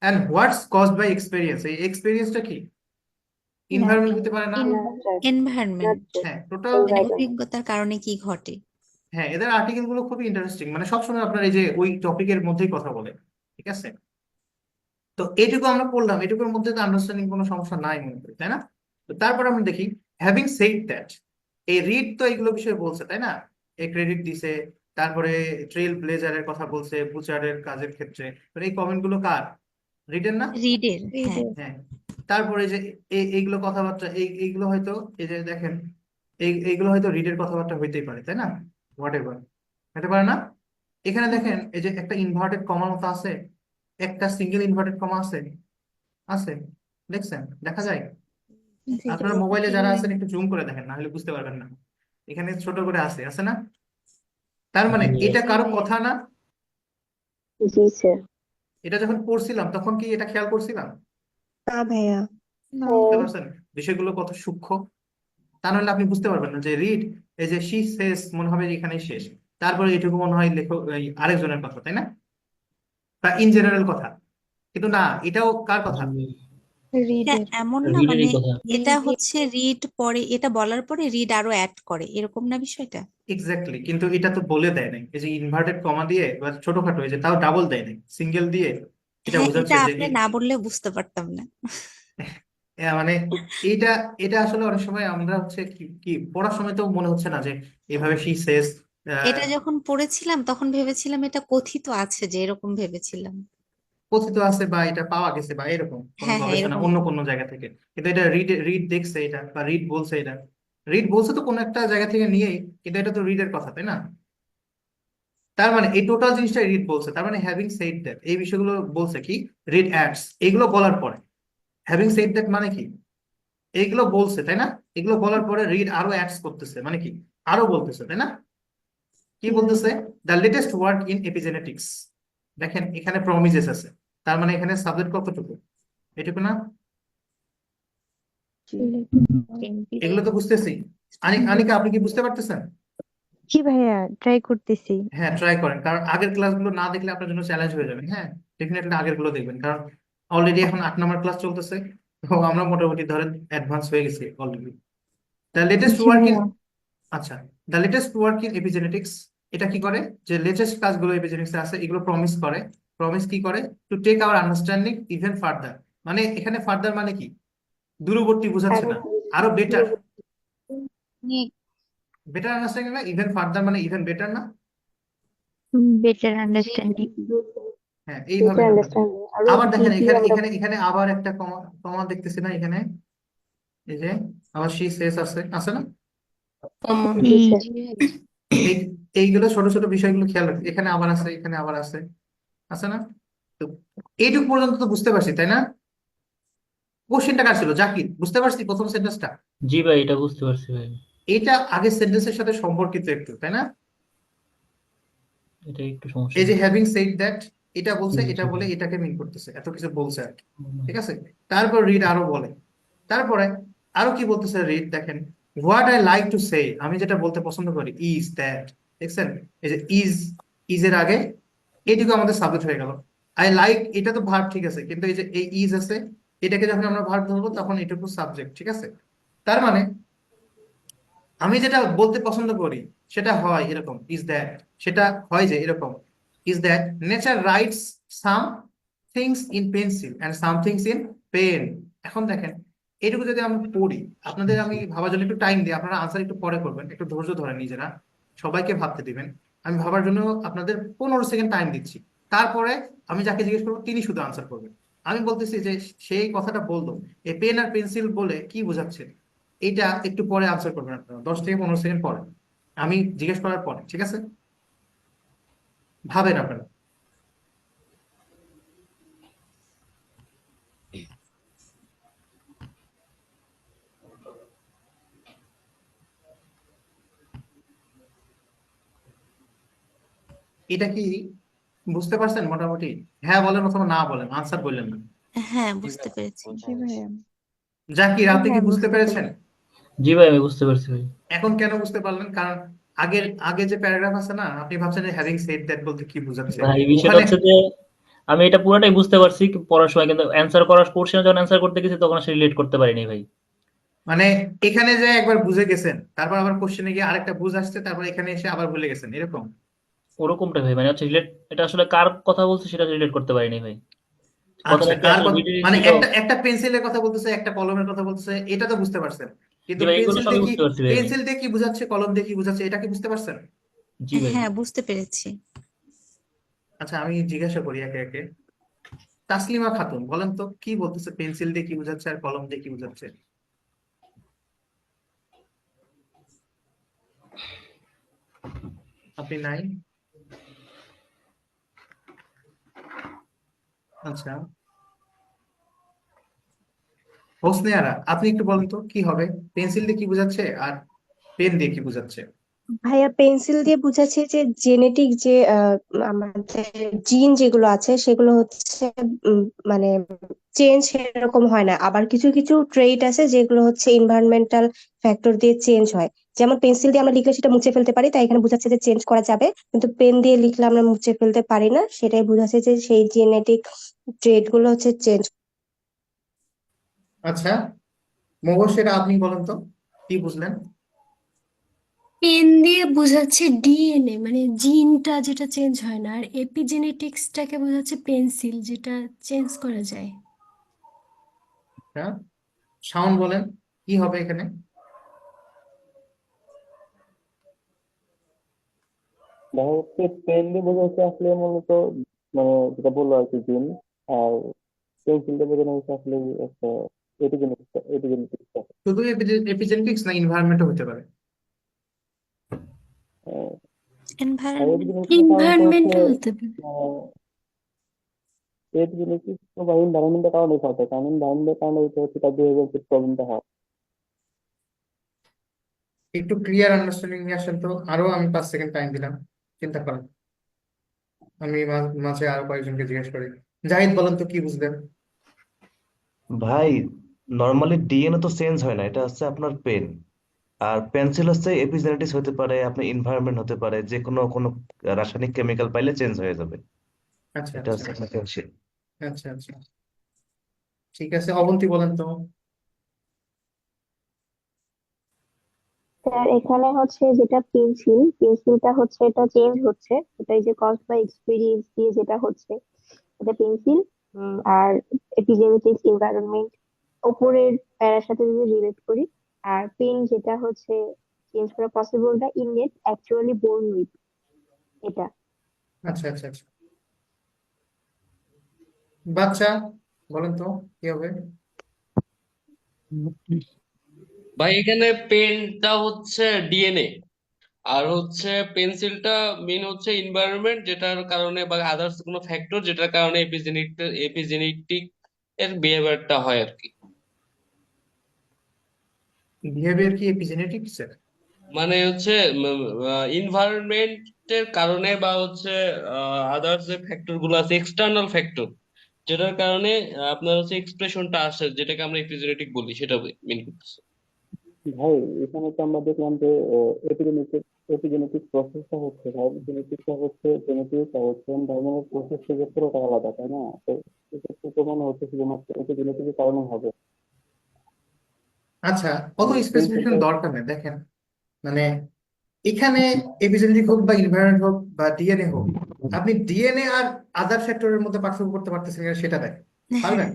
And what's caused by experience, এই এক্সপেরিয়েন্সটা কি, এনভায়রনমেন্ট হতে পারে না? এনভায়রনমেন্ট, হ্যাঁ, টোটাল। মানে অভিজ্ঞতার কারণে কি ঘটে। হ্যাঁ, এদের আর্টিকেল গুলো খুবই ইন্টারেস্টিং, মানে সবসময় আপনার এই যে ওই টপিকের মধ্যেই কথা বলে, ঠিক আছে? তো এইটুকু আমরা পড়লাম, এটুকুর মধ্যে তো আন্ডারস্ট্যান্ডিং কোনো সমস্যা নাই মনে করি, তাই না? তো তারপর আমরা দেখি হ্যাভিং সেইড দ্যাট, এই রিড তো এগুলো বিষয়ে বলছে, তাই না? এই ক্রেডিট দিছে, তারপরে ট্রেল ব্লেজারের কথা বলছে বুচারের কাজের ক্ষেত্রে। তো এই কমেন্ট গুলো কার, রিডের না? রিডের, হ্যাঁ হ্যাঁ। তারপরে যে এইগুলো কথাবার্তা, এইগুলো হয়তো এই যে দেখেন এইগুলো হয়তো রিডের কথাবার্তা হইতেই পারে, তাই না? হোয়াট এভার হতে পারে না? এখানে দেখেন এই যে একটা ইনভার্টেড কমার মতো আছে, একটা সিঙ্গেল ইনভার্টেড কমা আছে, আছে, দেখছেন? দেখা যায়? আপনার মোবাইলে যারা আছেন একটু জুম করে দেখেন, না হলে বুঝতে পারবেন না। এখানে ছোট করে আছে না? তার মানে এটা কারো কথা না? জি স্যার। এটা যখন পড়ছিলাম তখন কি এটা খেয়াল করছিলাম? না ভাইয়া। বুঝতে পারছেন বিষয়গুলো কত সূক্ষ্ম? তা নাহলে আপনি বুঝতে পারবেন না যে রিড, এই যে শি শেষ মনে হবে যে এখানেই শেষ, তারপরে এটুকু মনে হয় লেখক আরেকজনের কথা, তাই না? বা ইন জেনারেল কথা, কিন্তু না, এটাও কার কথা? এটা এমন না, মানে রিডেরই কথা। এটা হচ্ছে রিড পরে, এটা বলার পরে রিড আরো অ্যাড করে, এরকম না বিষয়টা? এক্স্যাক্টলি, কিন্তু এটা তো বলে দেয় নাই, এই যে ইনভার্টেড কমা দিয়ে বা ছোটখাটো এই যে তাও ডাবল দেয় নাই, সিঙ্গেল দিয়ে এটা হ্যাঁ, বোঝাচ্ছে এটা যে আপনি না বললে বুঝতে পারতাম না। মানে এটা এটা আসলে অনেক সময় আমরা হচ্ছে কি কি পড়ার সময় তো মনে হচ্ছে না যে এভাবে শি শেষ এটা যখন পড়েছিলাম তখন ভেবেছিলাম এটা কথিত আছে, যে এরকম ভেবেছিলাম। কথিত আছে বা এটা পাওয়া গেছে বা এরকম কোনো হ্যাঁ হ্যাঁ, গবেষণা এরকম। অন্য কোনো জায়গা থেকে, কিন্তু এটা রিড দেখছে এটা বা রিড বলছে, এটা রিড বলছে তো কোনো একটা জায়গা থেকে নিয়েই, কিন্তু এটা তো রিডের কথা, তাই না? তার মানে এই টোটাল জিনিসটা রিড বলছে, তার মানে হ্যাভিং সেড দ্যাট এই বিষয়গুলো বলছে কি, রিড অ্যাডস এগুলো বলার পরে, হ্যাভিং সেড দ্যাট মানে কি, এগুলো বলছে, তাই না? এগুলো বলার পরে রিড আরো অ্যাডস করতেছে, মানে কি আরো বলতেছে, তাই না? কি বলতেছে, the latest work in epigenetics. দেখেন এখানে প্রমিসেস আছে, তার মানে এখানে সাবজেক্ট কতটুকু, এটুকু না? এগুলো তো বুঝতেছি। আনিকা আপনি কি বুঝতে পারতেছেন? জি ভাইয়া, ট্রাই করতেছি। হ্যাঁ, ট্রাই করেন, কারণ আগের ক্লাসগুলো না দেখলে আপনার জন্য চ্যালেঞ্জ হয়ে যাবে। হ্যাঁ, ডেফিনেটলি আগের গুলো দেখবেন, কারণ অলরেডি এখন 8 নম্বর ক্লাস চলতেছে, তো আমরা মোটামুটি ধরেন অ্যাডভান্স হয়ে গেছি already. The latest G work in ভাইয়া। আচ্ছা, the latest work in epigenetics, এটা কি করে, যে লেটেস্ট কাজগুলো এপিজেনেটিক্স আছে এগুলো প্রমিস করে। প্রমিস কি করে, to take our understanding even further, মানে এখানে ফার্দার মানে কি, দূরবর্তী বোঝাচ্ছে আরো না, আরো বেটার। অনেক বেটার আন্ডারস্ট্যান্ডিং না, ইভেন ফার্দার মানে ইভেন বেটার না। Better understanding. হ্যাঁ, এইভাবে বেটার আমরা দিই। আন্ডারস্ট্যান্ডিং আরো আবার দেখেন ডিপলি এখানে আমরা এখানে এখানে আবার একটা কমা কমা দেখতেছি না এখানে, এই যে আবার শি সেস আছে আছে না। জি স্যার। এই এইগুলো ছোট ছোট বিষয়গুলো খেয়াল রাখি, এখানে আবার আছে, এখানে আবার আছে আছে না। তো এইটুকু পর্যন্ত তো বুঝতে পারছি, তাই না? কোশ্চেনটা কার ছিল, জাকির, বুঝতে পারছি প্রথম সেন্টেন্সটা? জি ভাই, এটা বুঝতে পারছি ভাই। এটা আগের সেন্টেন্সের সাথে সম্পর্কিত একটু, তাই না? এটা একটু সমস্যা এই যে হচ্ছে। হ্যাভিং সেড দ্যাট, এটা বলছে, জি জি এটা জি বলে ভাই। এটাকে মিন করতেছে, এত কিছু বলছে আর কি। ঠিক আছে, তারপর রিড আরো বলে, তারপরে আরো কি বলতেছে রিড, দেখেন, what I like to say, আমি যেটা বলতে পছন্দ করি, ইজ দ্যাট। দেখছেন, এই যে ইজ এর আগে এইটুকু আমাদের সাবজেক্ট হয়ে গেল। আই লাইক, এটা তো ভার্ব, ঠিক আছে, কিন্তু এই যে এই ইজ আছে, এটাকে যখন আমরা ভার্ব ধরবো তখন এটুকু সাবজেক্ট, ঠিক আছে। তার মানে আমি যেটা বলতে পছন্দ করি সেটা হয় এরকম, ইজ দ্যাট, সেটা হয় যে এরকম, is that nature writes some things in pencil and some things in pen. এখন দেখেন, এটুকু যদি আমরা পড়ি, আপনাদের আমি ভাবার জন্য একটু টাইম দিই, আপনারা আনসার একটু পরে করবেন, একটু ধৈর্য ধরেন নিজেরা, সবাইকে ভাবতে দিবেন। আমি ভাবার জন্য আপনাদের 15 সেকেন্ড টাইম দিচ্ছি, তারপরে আমি যাকে জিজ্ঞেস করবো তিনি শুধু আনসার করবেন। আমি বলতেছি যে সেই কথাটা বললো, এই পেন আর পেন্সিল বলে কি বোঝাচ্ছে, এটা একটু পরে আনসার করবেন আপনারা, 10 থেকে 15 সেকেন্ড পরে, আমি জিজ্ঞেস করার পরে, ঠিক আছে? ভাবেন আপনারা। এটা কি বুঝতে পারছেন মোটামুটি? হ্যাঁ বলেন অথবা না বলেন, আনসার বললেন না। হ্যাঁ, বুঝতে পেরেছি। জি ভাইয়া। জাকির, আপনি কি হ্যাঁ বুঝতে বুঝতে পেরেছেন? পেরেছি। জি ভাই, আমি বুঝতে পারছি ভাই। এখন কেন বুঝতে পারলেন? কারণ আগের আগে যে প্যারাগ্রাফ আছে না, আপনি ভাবছেন যে হ্যাভিং সেড দ্যাট বলতে কি বোঝাচ্ছে ভাই বিষয়টা ওখানে। হচ্ছে যে আমি এটা পুরোটাই বুঝতে পারছি পড়ার সময়, কিন্তু অ্যান্সার করার কোশ্চেনে যখন অ্যান্সার করতে গেছি তখন আসলে রিলেট করতে পারিনি ভাই। মানে এখানে যে একবার বুঝে গেছেন, তারপর আবার কোশ্চেনে গিয়ে আরেকটা বুঝ আসছে, তারপর এখানে এসে আবার ভুলে গেছেন, এরকম। ওরকমটা ভাই, মানে হচ্ছে রিলেট, এটা আসলে কার কথা বলছে সেটা রিলেট করতে পারিনি ভাই। আচ্ছা, প্রথমে কি কার আসলে কথা, ভিডিও মানে ছিল। একটা একটা পেন্সিলের কথা বলতেছে, একটা কলমের কথা বলতেছে, এটা তো বুঝতে পারছেন, জি কিন্তু ভাই, এগুলো পেন্সিল সবই দিয়ে কি, বুঝতে পারছি ভাই আমি। পেন্সিল দিয়ে কি বোঝাচ্ছে, কলম দিয়ে কি বোঝাচ্ছে, এটা কি বুঝতে পারছেন? জি ভাই। হ্যাঁ, বুঝতে পেরেছি। আচ্ছা, আমি জিজ্ঞাসা করি একে একে। তাসলিমা খাতুন, বলেন তো কি বলতেছে, পেন্সিল দিয়ে কি বোঝাচ্ছে আর কলম দিয়ে কি বোঝাচ্ছে? আপনি নাই? আচ্ছা, হোসনে আরা, আপনি একটু বলেন তো কি হবে, পেন্সিল দিয়ে কি বোঝাচ্ছে আর পেন দিয়ে কি বোঝাচ্ছে? ভাইয়া পেন্সিল দিয়ে বুঝাচ্ছে যে জেনেটিক যে আমাদের জিন যেগুলো আছে সেগুলো হচ্ছে মানে চেঞ্জ এরকম হয় না, আবার কিছু কিছু ট্রেইট আছে যেগুলো হচ্ছে এনভায়রনমেন্টাল ফ্যাক্টর দিয়ে চেঞ্জ হয়। যেমন পেন্সিল দিয়ে আমরা লিখলে সেটা মুছে ফেলতে পারি, তাই এখানে বোঝাচ্ছে যে চেঞ্জ করা যাবে, কিন্তু পেন দিয়ে লিখলে আমরা মুছে ফেলতে পারি না, সেটাই বোঝাচ্ছে যে সেই জেনেটিক ট্রেট গুলো হচ্ছে চেঞ্জ। আচ্ছা, মুবাশশির, আপনি বলেন তো কি বুঝলেন? পেন দিয়ে বোঝাচ্ছে ডিএনএ মানে জিনটা যেটা চেঞ্জ হয় না, আর এপিজেনেটিক্সটাকে বোঝাচ্ছে পেন্সিল যেটা চেঞ্জ করা যায়। হ্যাঁ, শাওন বলেন কি হবে এখানে? দেখা যাচ্ছে পেন দিয়ে বোঝা হচ্ছে আসলে মূলত মানে যেটা বললো আর কি জিন, আর পেন্সিল দিয়ে বোঝানো হচ্ছে আসলে একটা এপিজেনেটিক্স। শুধু এপিজেনেটিক্স না, এনভায়রনমেন্টও হতে পারে। আর এপিজেনেটিক্স কারণ তো হচ্ছে এনভায়রনমেন্টও হতে পারে। এপিজেনেটিক্স তো বা এনভায়রনমেন্টের কারণে ঘটে, কারণ এনভায়রনমেন্টের কারণে হচ্ছে তার বিহেভিয়ার প্রবলেমটা হয়। একটু ক্লিয়ার আন্ডারস্ট্যান্ডিং নিয়ে আসেন তো, আরো আমি 5 সেকেন্ড টাইম দিলাম, চিন্তা করেন। আমি মাঝে আরো কয়েকজনকে জিজ্ঞেস করি। জাহিদ, বলেন তো কি বুঝলেন? ভাই নর্মালি ডিএনএ তো চেঞ্জ হয় না, এটা হচ্ছে আপনার পেন। আর পেন্সিল হচ্ছে এপিজেনেটিক্স হতে পারে, আপনার এনভায়রনমেন্ট হতে পারে, যে কোনো কোনো রাসায়নিক কেমিক্যাল পাইলে চেঞ্জ হয়ে যাবে। আচ্ছা এটা আচ্ছা হচ্ছে আপনার পেন্সিল। আচ্ছা আচ্ছা, ঠিক আছে, অবন্তী বলেন তো। স্যার এখানে হচ্ছে যেটা পেন্সিলটা হচ্ছে এটা চেঞ্জ হচ্ছে, এটা এই যে কজ বাই এক্সপিরিয়েন্স দিয়ে যেটা হচ্ছে এটা পেন্সিল। আর এপিজেনেটিক্স এনভায়রনমেন্ট উপরের প্যারার সাথে যদি রিলেট করি, আর পেন যেটা হচ্ছে চেঞ্জ করা পসিবল না, ইননেট অ্যাকচুয়ালি বোর্ন উইথ এটা। আচ্ছা আচ্ছা আচ্ছা, বাচ্চা বলেন তো কি হবে। ভাই এখানে পেনটা হচ্ছে ডিএনএ, আর হচ্ছে পেন্সিলটা মেন হচ্ছে এনভায়রনমেন্ট, যেটার কারণে বা আদার্স কোনো ফ্যাক্টর যেটার কারণে এপিজেনেটিক এর বিহেভিয়ারটা হয় আর কি। বিহেভিয়ার কি এপিজেনেটিক্স এর? মানে হচ্ছে এনভায়রনমেন্টের কারণে বা হচ্ছে আদার্স যে ফ্যাক্টর গুলো আছে, এক্সটার্নাল ফ্যাক্টর, যেটার কারণে আপনার হচ্ছে এক্সপ্রেশনটা আসে, যেটাকে আমরা এপিজেনেটিক বলি, সেটা মেন করতেছে। ভাই এখানে তো আমরা দেখলাম যে এপিজেনেটিক প্রসেসটা হচ্ছে, ভাই জেনেটিকটা হচ্ছে জেনেটিক আর হচ্ছে এনভায়রনমেন্টের প্রসেস থেকে পুরোটা আলাদা, তাই না? তো এক্ষেত্রে তো মনে হচ্ছে শুধুমাত্র এপিজেনেটিকের কারণে হবে। আচ্ছা, অত মানে স্পেসিফিকেশন পেন্সিলটা দরকার নেই, দেখেন মানে এখানে এপিজেনেটিক হোক বা ইনভায়রনমেন্ট হোক বা ডিএনএ হোক, আপনি ডিএনএ আর আদার ফ্যাক্টরের মধ্যে পার্থক্য করতে পারতেছেন কিনা সেটা দেখেন, পারবেন?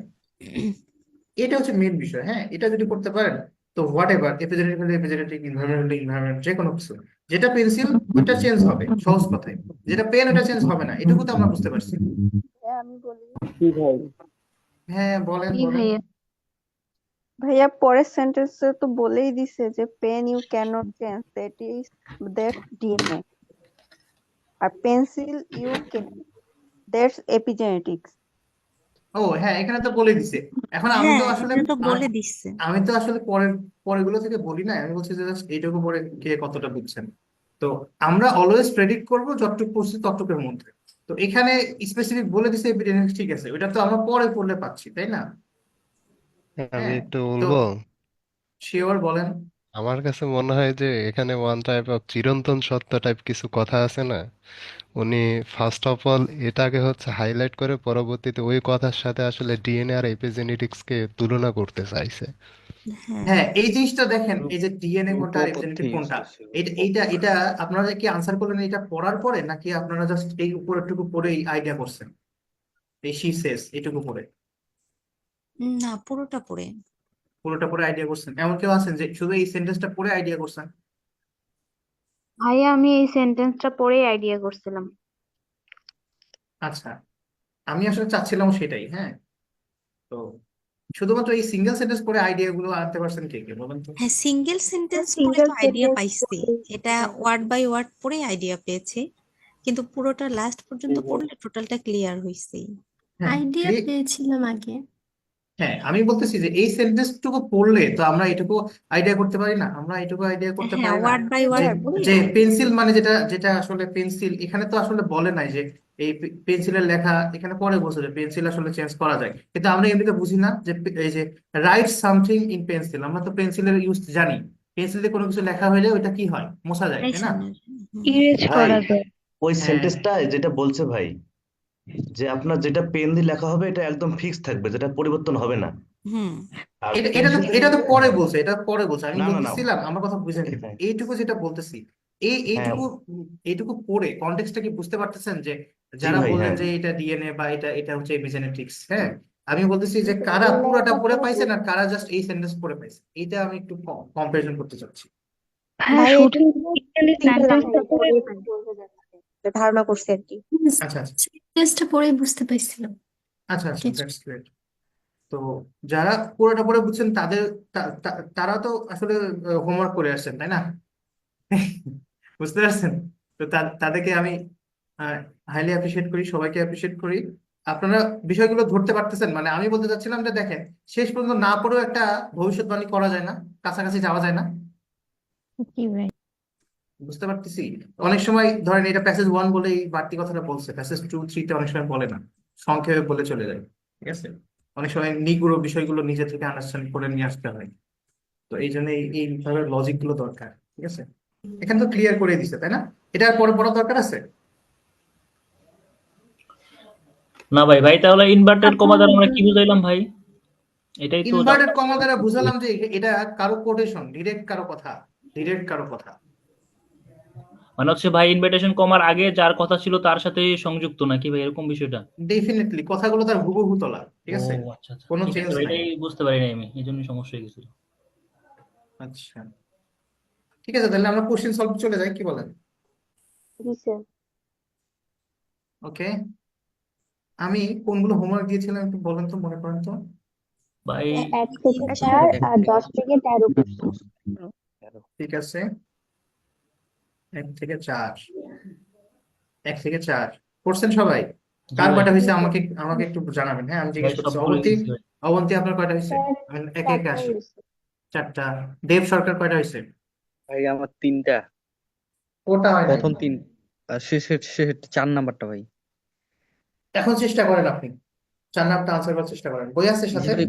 এটা হচ্ছে মেন বিষয়। হ্যাঁ, এটা যদি করতে পারেন তো হোয়াট এভার, এপিজেনেটিক হলে এপিজেনেটিক, ইনভায়রনমেন্ট হলে ইনভায়রনমেন্ট, যে কোনো কিছু। যেটা পেন্সিল ওটা চেঞ্জ হবে সহজ কথায়, যেটা পেন ওটা চেঞ্জ হবে না, এটুকু তো আমরা বুঝতে পারছি। আমি বলি। কি ভাই? হ্যাঁ বলেন জি বলেন। ভাইয়া। ভাইয়া পরের সেন্টেন্সে তো বলেই দিছে যে pen you cannot change, that DNA, আর pencil you can, that's epigenetics. ও হ্যাঁ, এখানে তো বলে দিছে। এখন আমি তো হ্যাঁ, আসলে এটা তো আমি বলে দিচ্ছে। আমি তো আসলে পরেরগুলো থেকে বলি না, আমি বলছি যে just এইটুকু পরে কে কতটা বুঝছেন। তো আমরা অলওয়েজ প্রেডিক্ট করব যতটুকু পড়ছি ততটুকুর মধ্যে। তো এখানে স্পেসিফিক বলে দিছে এভিডেন্স, ঠিক আছে, ওটা তো আমরা পরে পড়লে পাচ্ছি, তাই না? আমি হ্যাঁ, একটু তো বলবো। শিওর বলেন। আমার কাছে মনে হয় যে এখানে ওয়ান টাইপ অফ চিরন্তন সত্য টাইপ কিছু কথা আছে না, উনি ফার্স্ট অফ অল এটাকে হচ্ছে হাইলাইট করে পরবর্তীতে ওই কথার সাথে আসলে ডিএনএ আর এপিজেনেটিক্সকে তুলনা করতে চাইছে। হ্যাঁ, হ্যাঁ, এই জিনিসটা দেখেন, এই যে ডিএনএ কোনটা আর রূপকথা এপিজেনেটিক কোনটা, ইউজ করছে, এইটা আপনারা কি আনসার করলেন এটা পড়ার পরে, নাকি আপনারা জাস্ট এই উপরেরটুকু পড়েই আইডিয়া করছেন, এই শি সেস এটুকু পড়ে? না পুরোটা পড়ে। পুরোটা পড়ে আইডিয়া করছেন? এমন কেউ আছেন যে শুধু এই সেন্টেন্সটা পড়ে আইডিয়া করছেন? ভাইয়া আমি এই সেন্টেন্সটা পড়েই আইডিয়া করছিলাম। আচ্ছা, আমি আসলে চাচ্ছিলাম সেটাই। হ্যাঁ, তো শুধুমাত্র এই সিঙ্গেল সেন্টেন্স পড়ে আইডিয়া গুলো আনতে পারছেন কে কে বলেন তো? হ্যাঁ, সিঙ্গেল সেন্টেন্স পড়ে সিঙ্গেল তো আইডিয়া সেন্টেন্স পাইছি, এটা ওয়ার্ড বাই ওয়ার্ড পড়ে আইডিয়া পেয়েছি, কিন্তু পুরোটা লাস্ট পর্যন্ত পড়লে টোটালটা ক্লিয়ার হয়েছে। হ্যাঁ আইডিয়া পেয়েছিলাম আগে। হ্যাঁ, আমি বলতেছি যে এই সেন্টেন্সটুকু পড়লে তো আমরা এটুকু আইডিয়া করতে পারি না, আমরা এটুকু আইডিয়া করতে হ্যাঁ, পারি না ওয়ার্ড বাই যে ওয়ার্ড হ্যাঁ পড়ে যে আইডিয়া পেন্সিল মানে যেটা যেটা আসলে পেন্সিল, এখানে তো আসলে বলে নাই যে এই পেন্সিলের লেখা, এখানে পরে বলছে যে পেন্সিল আসলে চেঞ্জ করা যায়, কিন্তু আমরা এমনিতে বুঝি না যে এই যে রাইট সামথিং ইন পেন্সিল, আমরা তো পেন্সিলের ইউজ জানি, পেন্সিল দিয়ে কোনো কিছু লেখা হলে ওইটা কি হয়, মোছা যায়, তাই না? ইরেজ ভাই করা যায়। ওই হ্যাঁ সেন্টেন্সটা যেটা বলছে ভাই, যে আপনার যেটা পেন দিয়ে লেখা হবে এটা একদম ফিক্স থাকবে, যেটা পরিবর্তন হবে না। হুম। আর এটা এটা তো পেন্সিল এটা তো দিয়ে, পরে হ্যাঁ, বলছে, এটা পরে বলছে, আমি না না না, বলতেছিলাম আমার কথা বুঝেন কিন্তু হ্যাঁ এইটুকু যেটা বলতেছি, হ্যাঁ, এইটুকু পড়ে কনটেক্সটটা কি বুঝতে পারতেছেন যে জি যারা ভাই, বললেন হ্যাঁ। যে এটা ডিএনএ বা এটা এটা হচ্ছে এপিজেনেটিক্স। হ্যাঁ, আমি বলতেছি যে কারা পুরোটা পড়ে পাইছেন আর কারা জাস্ট এই সেন্টেন্স পড়ে পাইছে, এটা আমি একটু কম্পারিজন করতে চাচ্ছি। ভাইয়া ভাই শুধু এটা বেসিক্যালি সিঙ্গেল সেন্টেন্সটা পড়ে বোঝা যাচ্ছে। ধারণা করছি আর কি। আচ্ছা আচ্ছা টেস্টটা পড়েই বুঝতে পারছিলাম আচ্ছা আচ্ছা, কিছু। That's great. তো যারা পুরোটা পড়ে বুঝছেন তাদের তারা তো আসলে হোমওয়ার্ক করে আসছেন, তাই না? বুঝতে পারছেন? তো তাদেরকে আমি হাইলি অ্যাপ্রিসিয়েট করি, সবাইকে অ্যাপ্রিসিয়েট করি। আপনারা বিষয়গুলো ধরতে পারতেছেন, মানে আমি বলতে চাচ্ছিলাম যে দেখেন, শেষ পর্যন্ত না পড়েও একটা ভবিষ্যৎবাণী করা যায় না, কাছাকাছি যাওয়া যায় না। কি ভাই? বুঝতে পারতেছি। অনেক সময় ধরেন এটা প্যাসেজ 1 বলেই বাড়তি কথাটা বলছে, প্যাসেজ 2 3 তে অনেক সময় বলে না, সংক্ষেপে বলে চলে যায়। ঠিক আছে, অনেক সময় নিগুড়ো বিষয়গুলো নিজে থেকে আন্ডারস্ট্যান্ড করে নিয়ে আসতে হয়। তো এই জন্য এইভাবে লজিক গুলো দরকার। ঠিক আছে, এখানে তো ক্লিয়ার করে দিছে, তাই না? এটা আর পরে পড়া দরকার আছে? না ভাই, তাহলে ইনভার্টেড কমা দ্বারা আমরা কি আপনার বুঝাইলাম ভাই? এটাই তো ইনভার্টেড কমা দ্বারা বুঝালাম যে এটা কারো কোটেশন, ডিরেক্ট কারো কথা, ডিরেক্ট কারো কথা। মানে হচ্ছে ভাই ইনভিটেশন কমার আগে যার কথা ছিল তার সাথে সংযুক্ত নাকি ভাই, এরকম বিষয়টা? ডেফিনেটলি কথাগুলো তার হুবহু তোলা, ঠিক ও আছে, আচ্ছা আচ্ছা, কোনো ঠিক চেঞ্জ আছে ভাই, নাই। এটাই বুঝতে পারি নাই আমি, এই জন্য সমস্যা হয়ে গেছিল। আচ্ছা, ঠিক আছে, তাহলে আমরা কোশ্চেন সলভ চলে যাই, কি বলেন? জি স্যার। ওকে, আমি কোনগুলো হোমওয়ার্ক দিয়েছিলাম একটু বলেন তো, মনে করেন তো। ভাই 1 থেকে 4 আর 10 থেকে 13 কোশ্চেন। ঠিক আছে, 1 থেকে 4, 1 থেকে 4 করছেন সবাই? জি কার ভাই। কয়টা হয়েছে আমাকে আমাকে একটু জানাবেন, হ্যাঁ, আমি ভাই জিজ্ঞেস করতেছি। সবগুলো অবন্তী, দিয়েছি ভাই। অবন্তী আপনার কয়টা হয়েছে? স্যার আমি একে একে 4টা আসি। হয়েছে। 4টা। দেব সরকার কয়টা হয়েছে? ভাই আমার 3টা, কোনটা হয় নাই? প্রথম 3, শেষের 4 নাম্বারটা ভাই। এখন চেষ্টা করেন আপনি, 4 নামটা আনসার করার চেষ্টা করেন, বই আছে জি সাথে? ভাই,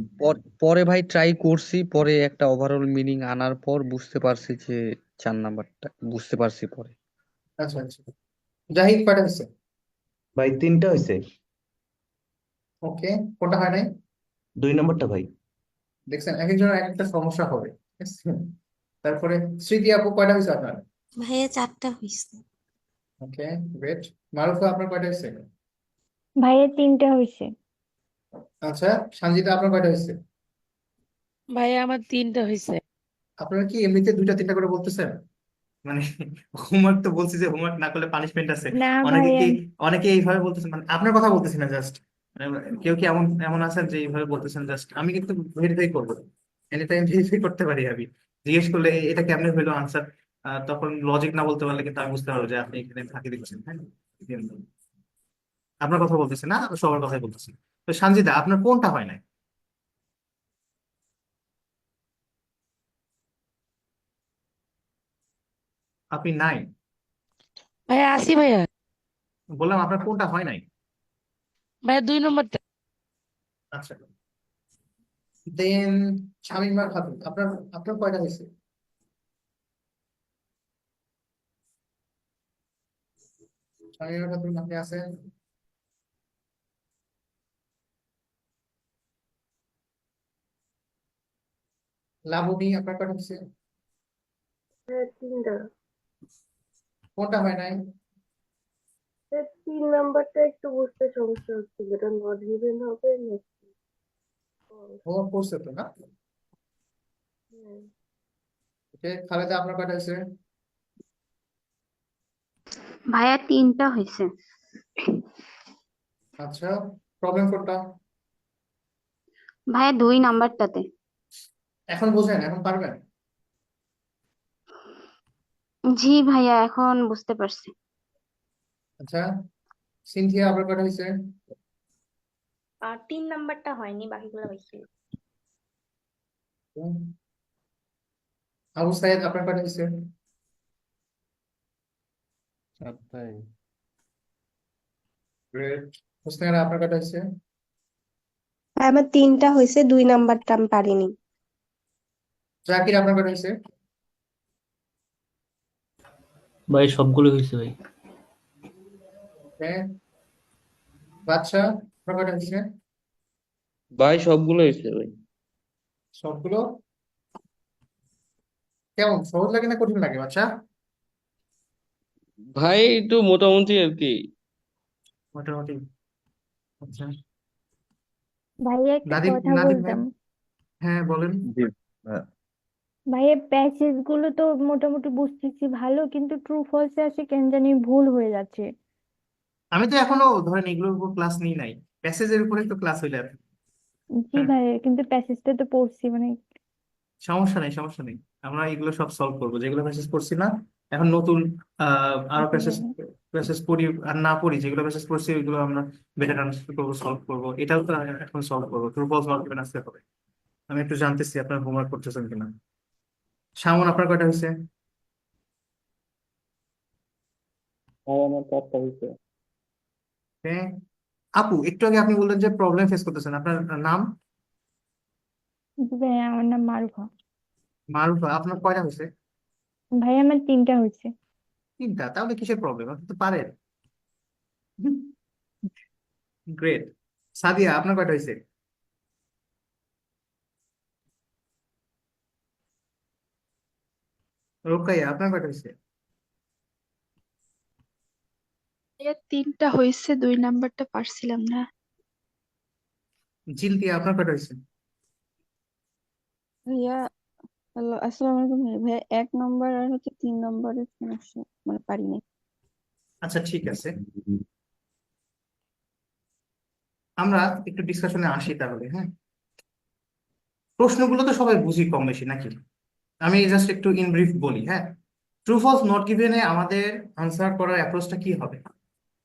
পরে ভাই ট্রাই করছি, পরে একটা ওভারঅল মিনিং আনার পর বুঝতে পারছি যে 4 নাম্বারটা বুঝতে পারছি পরে। আচ্ছা আচ্ছা, জাহিদ কয়টা হয়েছে? ভাই 3টা হয়েছে। ওকে, কোনটা হয় নাই? 2 নাম্বারটা ভাই। দেখছেন, এক একজনের এক একটা সমস্যা হবে, ঠিক আছে? তারপরে স্মৃতি আপু কয়টা হয়েছে আপনার? ভাইয়া 4টা হয়েছে। ওকে, গ্রেট। মারুফা আপনার কয়টা হয়েছে? ভাইয়া 3টা হয়েছে। আচ্ছা, সঞ্জিতা আপনার কয়টা হয়েছে? ভাইয়া আমার 3টা হয়েছে। আপনারা কি এমনিতে 2টা 3টা করে বলতেছেন? মানে হোমওয়ার্ক তো বলছি যে হোমওয়ার্ক না করলে পানিশমেন্ট আছে, না অনেকে ভাইয়া, কি, অনেকে এইভাবে বলতেছেন, মানে আপনার কথা বলতেছি না, জাস্ট কেউ কি এমন এমন আছেন যে এইভাবে বলতেছেন, জাস্ট আমি কিন্তু ভেরিফাই করবো, এনি টাইম ভেরিফাই করতে পারি আমি। জিজ্ঞেস করলে এটা কেমনে হইলো আনসার, তখন লজিক না বলতে পারলে কিন্তু আমি বুঝতে পারবো যে আপনি এখানে ফাঁকি দিচ্ছেন, হ্যাঁ। আপনার কথা বলতেছি না, সবার কথাই বলতেছি। তো সঞ্জিতা আপনার কোনটা হয় নাই? আপনি নাই? ভাইয়া আসি ভাইয়া। বললাম আপনার কোনটা হয় নাই? ভাইয়া 2 নম্বরটা। আচ্ছা, দেন শামীমা খাতুন আপনার, আপনার কয়টা হয়েছে? শামীমা খাতুন আপনি আছেন? লাবণী আপনার কয়টা হয়েছে? হ্যাঁ 3টা। কোনটা হয় নাই? স্যার 3 নাম্বারটা একটু বুঝতে সমস্যা হচ্ছিল, এটা নট গিভেন হবে নাকি? ও করছে তো না? হ্যাঁ। ওকে, খালেদা আপনার কয়টা হয়েছে? ভাইয়া 3টা হয়েছে। আচ্ছা, প্রবলেম কোনটা? ভাইয়া 2 নাম্বারটাতে। এখন বোঝেন, এখন পারবেন? জি ভাইয়া এখন বুঝতে পারছি। আচ্ছা, সিনথিয়া আপনার কয়টা হয়েছে? 3 নাম্বারটা হয়নি, বাকিগুলো হয়েছে। আবু সাইদ আপনার কয়টা হয়েছে? 7টাই। গ্রেট। হোসনেরা আপনার কয়টা হয়েছে? আমার 3টা হয়েছে, 2 নাম্বারটা আমি পারিনি। জাকির আপনার কয়টা হয়েছে? ভাই সবগুলো হয়েছে ভাই। হ্যাঁ, বাচ্চা আপনার কয়টা হয়েছে? ভাই সবগুলো হয়েছে ভাই। সবগুলো? কেমন, সহজ লাগে না কঠিন লাগে বাচ্চা? ভাই একটু মোটামুটি আর কি। মোটামুটি। আচ্ছা, ভাইয়া একটা নাদিম, কথা নাদিম ভাই, বলতাম। হ্যাঁ বলেন। জি হ্যাঁ। ভাইয়া প্যাসেজ গুলো তো মোটামুটি বুঝতেছি ভালো, কিন্তু ট্রু ফলসে আসে কেন জানি ভুল হয়ে যাচ্ছে। আমি তো এখনো ধরেন এগুলোর উপর ক্লাস নিই নাই, প্যাসেজের উপরে তো ক্লাস হইলে আর কি। জি ভাইয়া, কিন্তু প্যাসেজটা তো পড়ছি মানে। সমস্যা নেই, সমস্যা নেই, আমরা এগুলো সব সলভ করবো, যেগুলো প্যাসেজ পড়ছি না, এখন নতুন আরো জি প্যাসেজ, ভাইয়া। প্যাসেজ পড়ি আর না পড়ি, যেগুলো প্যাসেজ পড়ছি ওইগুলো আমরা বেটার আন্ডারস্ট্যান্ড করবো, সলভ করবো, এটাও তো এখন সলভ করবো, ট্রু ফলস নট গিভেন আসতে হবে। আমি একটু জানতেছি আপনার হোমওয়ার্ক করতেছেন কিনা। শামন আপনার কয়টা হয়েছে? ভাই আমার 4টা হয়েছে। হ্যাঁ, আপু একটু আগে আপনি বললেন যে প্রবলেম ফেস করতেছেন, আপনার নাম? জি ভাইয়া, আমার নাম মারুফা। মারুফা আপনার কয়টা হয়েছে? ভাইয়া আমার 3টা হয়েছে। 3টা? তাহলে কিসের প্রবলেম, আপনি তো পারেন। গ্রেট। সাদিয়া আপনার কয়টা হয়েছে? রোকাইয়া আপনার কয়টা হয়েছে? ভাইয়া 3টা হয়েছে, 2 নাম্বারটা পারছিলাম না। জিলতিয়া আপনার কয়টা হয়েছে? ভাইয়া হ্যালো, আসসালামু আলাইকুম ভাইয়া। ভাইয়া 1 নম্বর আর 3 নম্বরের সমস্যা, মানে পারি নাই। আচ্ছা ঠিক আছে, আমরা একটু ডিসকাশনে আসি তাহলে। হ্যাঁ, প্রশ্নগুলো তো সবাই বুঝি কম বেশি নাকি? আমি জাস্ট একটু ইন ব্রিফ বলি। হ্যাঁ, ট্রু ফলস নট গিভেনে আমাদের আনসার করার অ্যাপ্রোচটা কি হবে?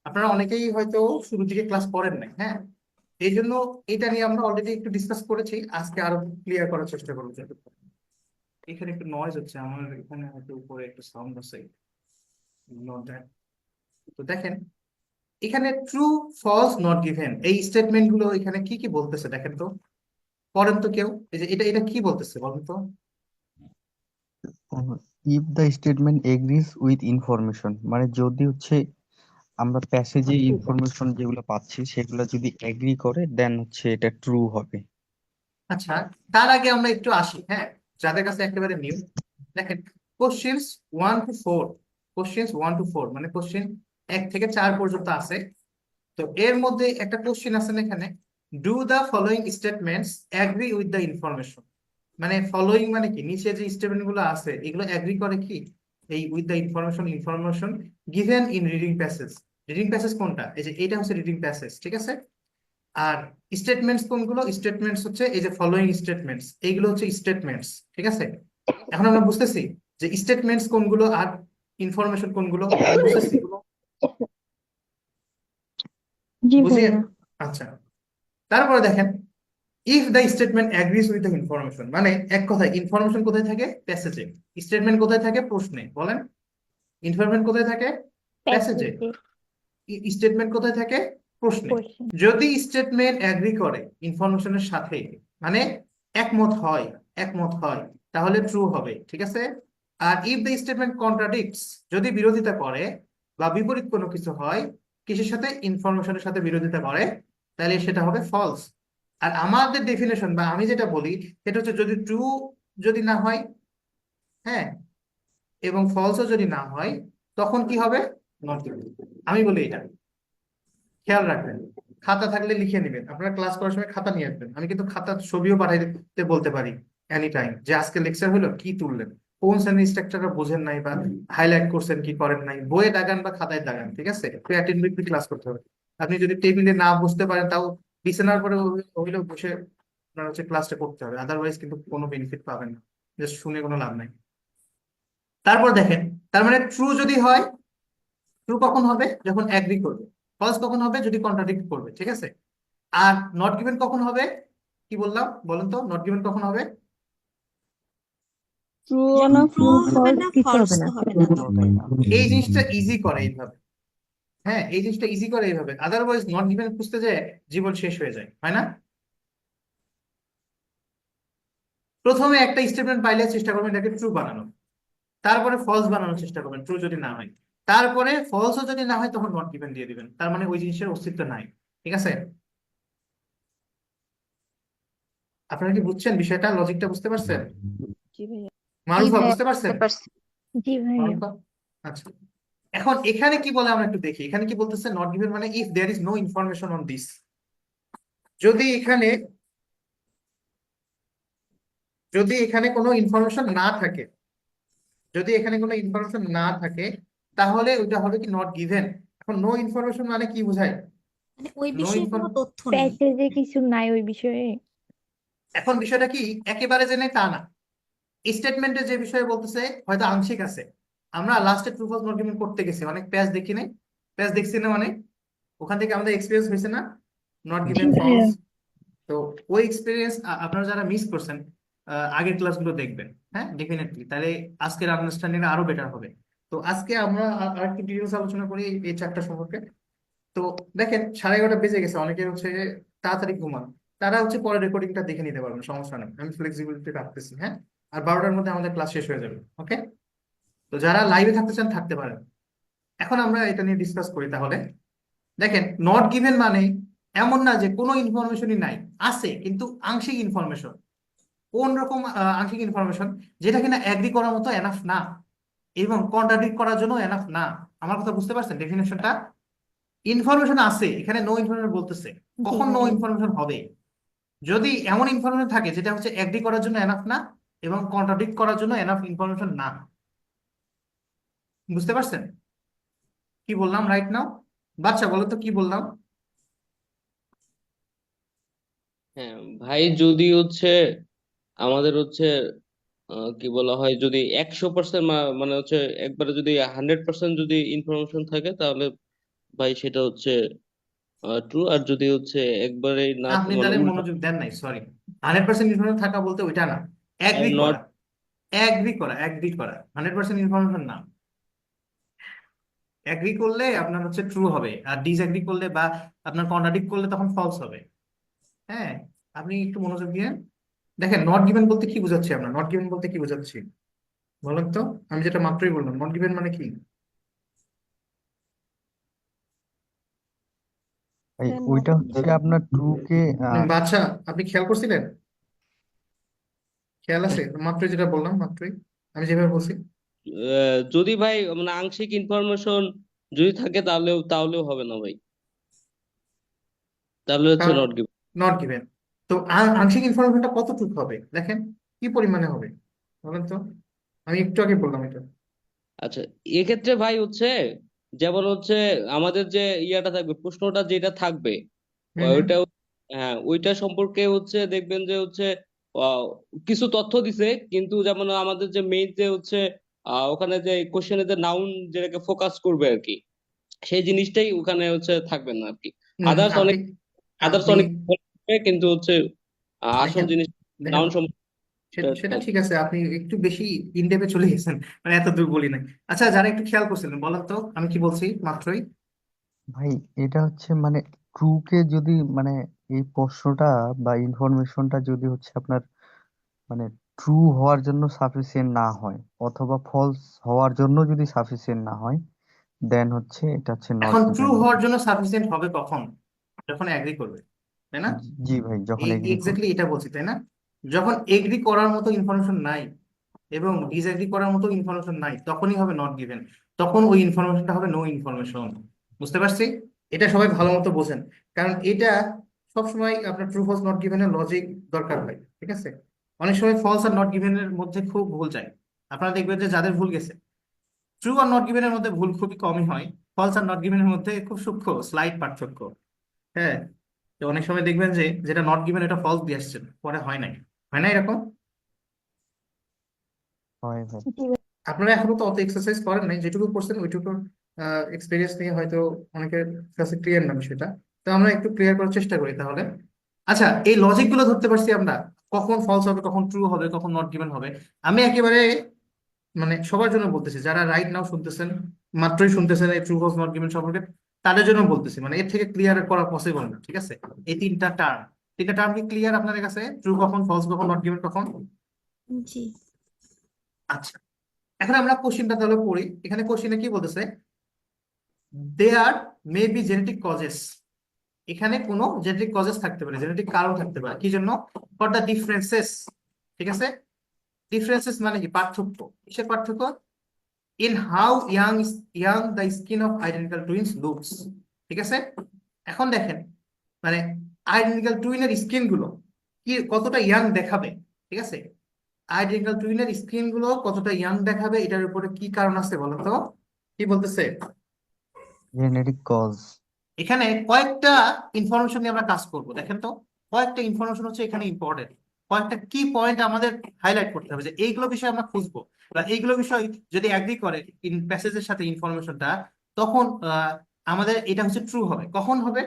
আপনারা অনেকেই হয়তো শুরু থেকে ক্লাস করেন নাই। হ্যাঁ, এই জন্য এটা নিয়ে আমরা অলরেডি একটু ডিসকাস করেছি, আজকে আরো ক্লিয়ার করার চেষ্টা করবো যতটুকু। এখানে একটু নয়েজ হচ্ছে, আমার এখানে হয়তো উপরে একটু সাউন্ড আছে। Ignore that. তো দেখেন, এখানে ট্রু ফলস নট গিভেন এই স্টেটমেন্ট গুলো এখানে কি কি বলতেছে দেখেন তো, পড়েন তো কেউ। এই যে এটা এটা কি বলতেছে বলেন তো? If the statement agrees with information, মানে যদি হচ্ছে আমরা প্যাসেজে ইনফরমেশন যেগুলো পাচ্ছি সেগুলো যদি এগ্রি করে দেন হচ্ছে এটা ট্রু হবে। আচ্ছা, তার আগে আমরা একটু আসি। হ্যাঁ, যাদের কাছে একেবারে নিউ, দেখেন কোশ্চেন্স 1 to 4, কোশ্চেন্স 1 to 4 মানে কোশ্চেন 1 থেকে 4 পর্যন্ত আছে। তো এর মধ্যে একটা কোশ্চেন আছে না এখানে, do the following statements agree with the information. মানে ফলোইং মানে কি, নিচে যে স্টেটমেন্ট গুলো আছে এগুলো অ্যাগ্রি করে কি এই with the information given in reading passage. Reading passage কোনটা? এই যে এটা হচ্ছে রিডিং প্যাসেজ, ঠিক আছে? আর স্টেটমেন্টস কোনগুলো? স্টেটমেন্টস হচ্ছে এই যে ফলোইং স্টেটমেন্টস, এইগুলো হচ্ছে স্টেটমেন্টস, ঠিক আছে? এখন আমরা বুঝতেছি যে স্টেটমেন্টস কোনগুলো আর ইনফরমেশন কোনগুলো, আমরা বুঝতেছি। জি বুঝি? ভাইয়া। আচ্ছা, তারপরে দেখেন, if the statement agrees with the information, মানে এক কথায় ইনফরমেশন কোথায় থাকে? প্যাসেজে। স্টেটমেন্ট কোথায় থাকে? প্রশ্নে। বলেন, ইনফরমেশন কোথায় থাকে? প্যাসেজে। প্যাসেজে। স্টেটমেন্ট কোথায় থাকে? প্রশ্নে। কোশ্চেন। যদি স্টেটমেন্ট অ্যাগ্রি করে ইনফরমেশনের সাথে, মানে একমত হয় তাহলে ট্রু হবে, ঠিক আছে? আর ইফ দ্য স্টেটমেন্ট কন্ট্রাডিক্টস, যদি বিরোধিতা করে বা বিপরীত কোনো কিছু হয়, কিসের সাথে? ইনফরমেশনের সাথে বিরোধিতা করে, তাহলে সেটা হবে ফলস। আর আমাদের ডেফিনেশন বা আমি যেটা বলি সেটা হচ্ছে যদি ট্রু যদি না হয়, হ্যাঁ, এবং ফলসও যদি না হয়, তখন কি হবে? Not given. আমি বলি এটা খেয়াল রাখবেন, খাতা থাকলে লিখে নেবেন। আপনারা ক্লাস করার সময় খাতা নিয়ে আসবেন। আমি কিন্তু খাতার ছবিও পাঠাইতে বলতে পারি এনি টাইম, যে আজকে লেকচার হলো কি তুললেন, কোন শ্রেণীর স্ট্রাকচারটা বোঝেন নাই বা হাইলাইট করছেন কি করেন নাই, বইয়ে দাগান বা খাতায় দাগান, ঠিক আছে? অ্যাটেন্টিভলি ক্লাস করতে হবে। আপনি যদি টেবিলে না বুঝতে পারেন, তাও বিছানার পরে হইলেও বসে আপনার হচ্ছে ক্লাসটা করতে হবে, আদারওয়াইজ কিন্তু কোনো বেনিফিট পাবেন না, জাস্ট শুনে কোনো লাভ নাই। তারপর দেখেন, তার মানে ট্রু যদি হয়, ট্রু কখন হবে? যখন অ্যাগ্রি করবে। ফলস কখন হবে? যদি কন্ট্রাডিক্ট করবে, ঠিক আছে? আর নট গিভেন কখন হবে? কি বললাম বলেন তো, নট গিভেন কখন হবে? ট্রু যখন না ট্রু হবে না, দিতে ফলস হবে না। তো হবে না। এই জিনিসটা ইজি করে এইভাবে। হ্যাঁ, এই জিনিসটা ইজি করে এইভাবে, আদারওয়াইজ নট গিভেন খুঁজতে যায় জীবন শেষ হয়ে যায়, হয় না? প্রথমে একটা স্টেটমেন্ট পাইলে চেষ্টা করবেন এটাকে ট্রু বানানো, তারপরে ফলস বানানোর চেষ্টা করবেন ট্রু যদি না হয়, তারপরে ফলসও যদি না হয় তখন নট গিভেন দিয়ে দিবেন, তার মানে ওই জিনিসের অস্তিত্ব নাই, ঠিক আছে? আপনারা কি বুঝছেন বিষয়টা, লজিকটা বুঝতে পারছেন? জি ভাইয়া। জি মারুফা ভাইয়া, বুঝতে পারছেন? বুঝতে পারছি। জি ভাইয়া। মারুফা, আচ্ছা। এখন এখানে কি বলে আমরা একটু দেখি, এখানে কি বলতেছে? নট গিভেন মানে if there is no information on this. যদি এখানে কোনো ইনফরমেশন না থাকে, যদি এখানে কোনো ইনফরমেশন না থাকে, তাহলে ওইটা হবে কি? Not given. এখন নো ইনফরমেশন মানে কি বোঝায়? মানে ওই নো বিষয়ে কোনো তথ্য নেই। প্যাসেজে কিছু নাই ওই বিষয়ে। এখন বিষয়টা কি একেবারে যে নেই তা না, স্টেটমেন্টে যে বিষয়ে বলতেছে হয়তো আংশিক আছে। আমরা লাস্টে ট্রু ফলস নট গিভেন করতে গেছি, অনেক প্যাচ দেখি নাই, প্যাচ দেখছি না, মানে ওখান থেকে আমাদের এক্সপিরিয়েন্স হয়েছে না নট জি গিভেন ভাইয়া। ফলস। তো ওই এক্সপিরিয়েন্স আপনারা যারা মিস করছেন আগের ক্লাসগুলো দেখবেন, হ্যাঁ ডেফিনেটলি, তাহলে আজকের আন্ডারস্ট্যান্ডিং আরো বেটার হবে। তো আজকে আমরা আরেকটু ডিটেলস আলোচনা করি এই চ্যাপ্টার সম্পর্কে। তো দেখেন 11:30 বেজে গেছে, অনেকে হচ্ছে তাড়াতাড়ি ঘুমান, তারা হচ্ছে পরে রেকর্ডিংটা দেখে নিতে পারবেন, সমস্যা নেই, আমি ফ্লেক্সিবিলিটি রাখতেছি। হ্যাঁ, আর 12টার মধ্যে আমাদের ক্লাস শেষ হয়ে যাবে, ওকে? তো যারা লাইভে থাকতে চান থাকতে পারেন। এখন আমরা এটা নিয়ে ডিসকাস করি তাহলে। দেখেন, নট গিভেন মানে এমন না যে কোনো ইনফরমেশনই নাই, আছে কিন্তু আংশিক ইনফরমেশন। কোন রকম আংশিক ইনফরমেশন? যেটা কিনা অ্যাগ্রি করার মতো এনাফ না, এবং কন্ট্রাডিক্ট করার জন্য এনাফ না। আমার কথা বুঝতে পারছেন ডেফিনেশনটা? ইনফরমেশন আছে, এখানে নো ইনফরমেশন বলতেছে। জি কখন নো ভাইয়া। ইনফরমেশন হবে? যদি এমন ইনফরমেশন থাকে যেটা হচ্ছে এগ্রি করার জন্য এনাফ না এবং কন্ট্রাডিক্ট করার জন্য এনাফ ইনফরমেশন না। বুঝতে পারছেন কি বললাম রাইট নাও? বাচ্চা বলো তো কি বললাম? হ্যাঁ ভাই, যদি হচ্ছে আমাদের হচ্ছে কি বলা হয়, যদি 100% মানে হচ্ছে একবারে যদি 100% যদি ইনফরমেশন থাকে তাহলে ভাই সেটা হচ্ছে ট্রু। আর যদি হচ্ছে একবারে না, আপনি মানে তাহলে উল্টা, মনোযোগ দেন নাই, সরি। 100% ইনফরমেশন থাকা বলতে ওইটা না, এগ্রি নট, করা, এগ্রি করা 100% ইনফরমেশন না। এগ্রি করলে আপনার হচ্ছে ট্রু হবে, আর ডিসএগ্রি করলে বা আপনার কন্ট্রাডিক্ট করলে তখন ফলস হবে। হ্যাঁ, আপনি একটু মনোযোগ দিয়ে দেখেন নট গিভেন বলতে কি বোঝাচ্ছি আমরা, নট গিভেন বলতে কি বোঝাচ্ছি বলেন তো? আমি যেটা মাত্রই বললাম, নট গিভেন মানে কি? ভাই They're not ওইটা হচ্ছে given. আপনার ট্রু কে বাচ্চা আপনি খেয়াল করছিলেন? খেয়াল আছে মাত্রই যেটা বললাম, মাত্রই আমি যেভাবে বলছি? যদি ভাই মানে আংশিক ইনফরমেশন যদি থাকে তাহলেও হবে না ভাই, তাহলে হচ্ছে নট গিভেন। Not given. তো আংশিক ইনফরমেশনটা কতটুকু হবে দেখেন, কি পরিমাণে হবে বলেন তো? আমি একটু আগে বললাম এটা। আচ্ছা, এক্ষেত্রে ভাই হচ্ছে যেমন হচ্ছে আমাদের যে ইয়াটা থাকবে, প্রশ্নটা যেটা থাকবে হুম হুম। ওইটা, হ্যাঁ ওইটা সম্পর্কে হচ্ছে দেখবেন যে হচ্ছে আহ, কিছু তথ্য দিছে, কিন্তু যেমন আমাদের যে মেইন যে হচ্ছে ওখানে যে কোশ্চেনে যে নাউন যেটাকে ফোকাস করবে আর কি, সেই জিনিসটাই ওখানে হচ্ছে থাকবে না আর কি। আদার্স আপনি অনেক আদার্স আপনি অনেক থাকবে, কিন্তু হচ্ছে আসল দেখেন জিনিস দেখেন নাউন সম্পর্কে সেটা ঠিক আছে, আপনি একটু বেশি ইনডেপে চলে গেছেন, মানে এত দূর বলি নাই। আচ্ছা, যারা একটু খেয়াল করছিলেন বলেন তো আমি কি বলছি মাত্রই? ভাই এটা হচ্ছে মানে ট্রু কে যদি মানে এই প্রশ্নটা বা ইনফরমেশনটা যদি হচ্ছে আপনার মানে ট্রু হওয়ার জন্য সাফিসিয়েন্ট না হয় অথবা ফলস হওয়ার জন্য যদি সাফিসিয়েন্ট না হয় দেন হচ্ছে এটা হচ্ছে নট এখন ট্রু গিভেন হবে। হওয়ার জন্য সাফিসিয়েন্ট হবে কখন? যখন এগ্রি করবে, তাই না? জি ভাই, যখন এই এগ্রি এক্স্যাক্টলি করবে। এটা বলছি, তাই না? যখন এগ্রি করার মতো ইনফরমেশন নাই এবং ডিসএগ্রি করার মতো ইনফরমেশন নাই, তখনই হবে নট গিভেন। তখন ওই ইনফরমেশনটা হবে নো ইনফরমেশন। বুঝতে পারছি? এটা সবাই ভালো মতো বোঝেন, কারণ এটা সবসময় আপনার ট্রু ফলস নট গিভেনের লজিক দরকার হয়, ঠিক আছে? অনেক সময় ফলস আর নট গিভেনের মধ্যে খুব ভুল যায়। আপনারা দেখবেন যে যাদের ভুল গেছে, ট্রু আর নট গিভেনের মধ্যে ভুল খুবই কমই হয়, ফলস আর নট গিভেনের মধ্যে খুব সূক্ষ্ম স্লাইট পার্থক্য। হ্যাঁ, তো অনেক সময় দেখবেন যে যেটা নট গিভেন এটা ফলস দিয়ে আসছেন, পরে হয় নাই, হয় না এরকম? হয় ভাই। জি ভাই। আপনারা এখনো তো অত এক্সারসাইজ করেন নাই, যেটুকু করছেন ওইটুকু এক্সপিরিয়েন্স নিয়ে হয়তো অনেকের কাছে ক্লিয়ার না বিষয়টা। তো আমরা একটু ক্লিয়ার করার চেষ্টা করি তাহলে। আচ্ছা, এই লজিক গুলো ধরতে পারছি আমরা, কখন ফলস হবে, কখন ট্রু হবে, কখন নট গিভেন হবে। আমি একেবারে মানে সবার জন্য বলতেছি, যারা রাইট নাও শুনতেছেন, মাত্রই শুনতেছেন এই ট্রু ফলস নট গিভেন সম্পর্কে, তাদের জন্য বলতেছি, মানে এর থেকে ক্লিয়ার করা পসিবল না, ঠিক আছে? এই তিনটা টার্ম কি ক্লিয়ার আপনাদের কাছে? ট্রু কখন, ফলস কখন, নট গিভেন কখন? জি। আচ্ছা, এখন আমরা কোশ্চেনটা তাহলে পড়ি। এখানে কোশ্চেনে কি বলতেছে? দেয়ার মে বি জেনেটিক কজেস। এখানে কোনো জেনেটিক কজেস থাকতে পারে, জেনেটিক কারণ থাকতে পারে, কি জন্য? ফর দ্য ডিফারেন্সেস, ঠিক আছে? ডিফারেন্সেস মানে কি? পার্থক্য। কিসের পার্থক্য? In how young the skin of identical twins looks, ঠিক আছে? এখন দেখেন, মানে আইডেন্টিক্যাল টুইনের স্কিন গুলো কি কতটা ইয়াং দেখাবে, ঠিক আছে? আইডেন্টিক্যাল টুইনের স্কিন গুলো কতটা ইয়াং দেখাবে, এটার উপরে কি কারণ আছে বলেন তো? কি বলতেছে? Genetic cause. এখানে কয়েকটা ইনফরমেশন নিয়ে আমরা কাজ করব, দেখেন তো। কয়েকটা ইনফরমেশন হচ্ছে এখানে ইম্পর্টেন্ট, কয়েকটা কি পয়েন্ট আমাদের হাইলাইট করতে হবে যে এইগুলো বিষয়ে আমরা খুঁজবো, বা এইগুলো বিষয় যদি অ্যাগ্রি করে ইন প্যাসেজের সাথে ইনফরমেশনটা, তখন আমাদের এটা হচ্ছে ট্রু হবে। কখন হবে?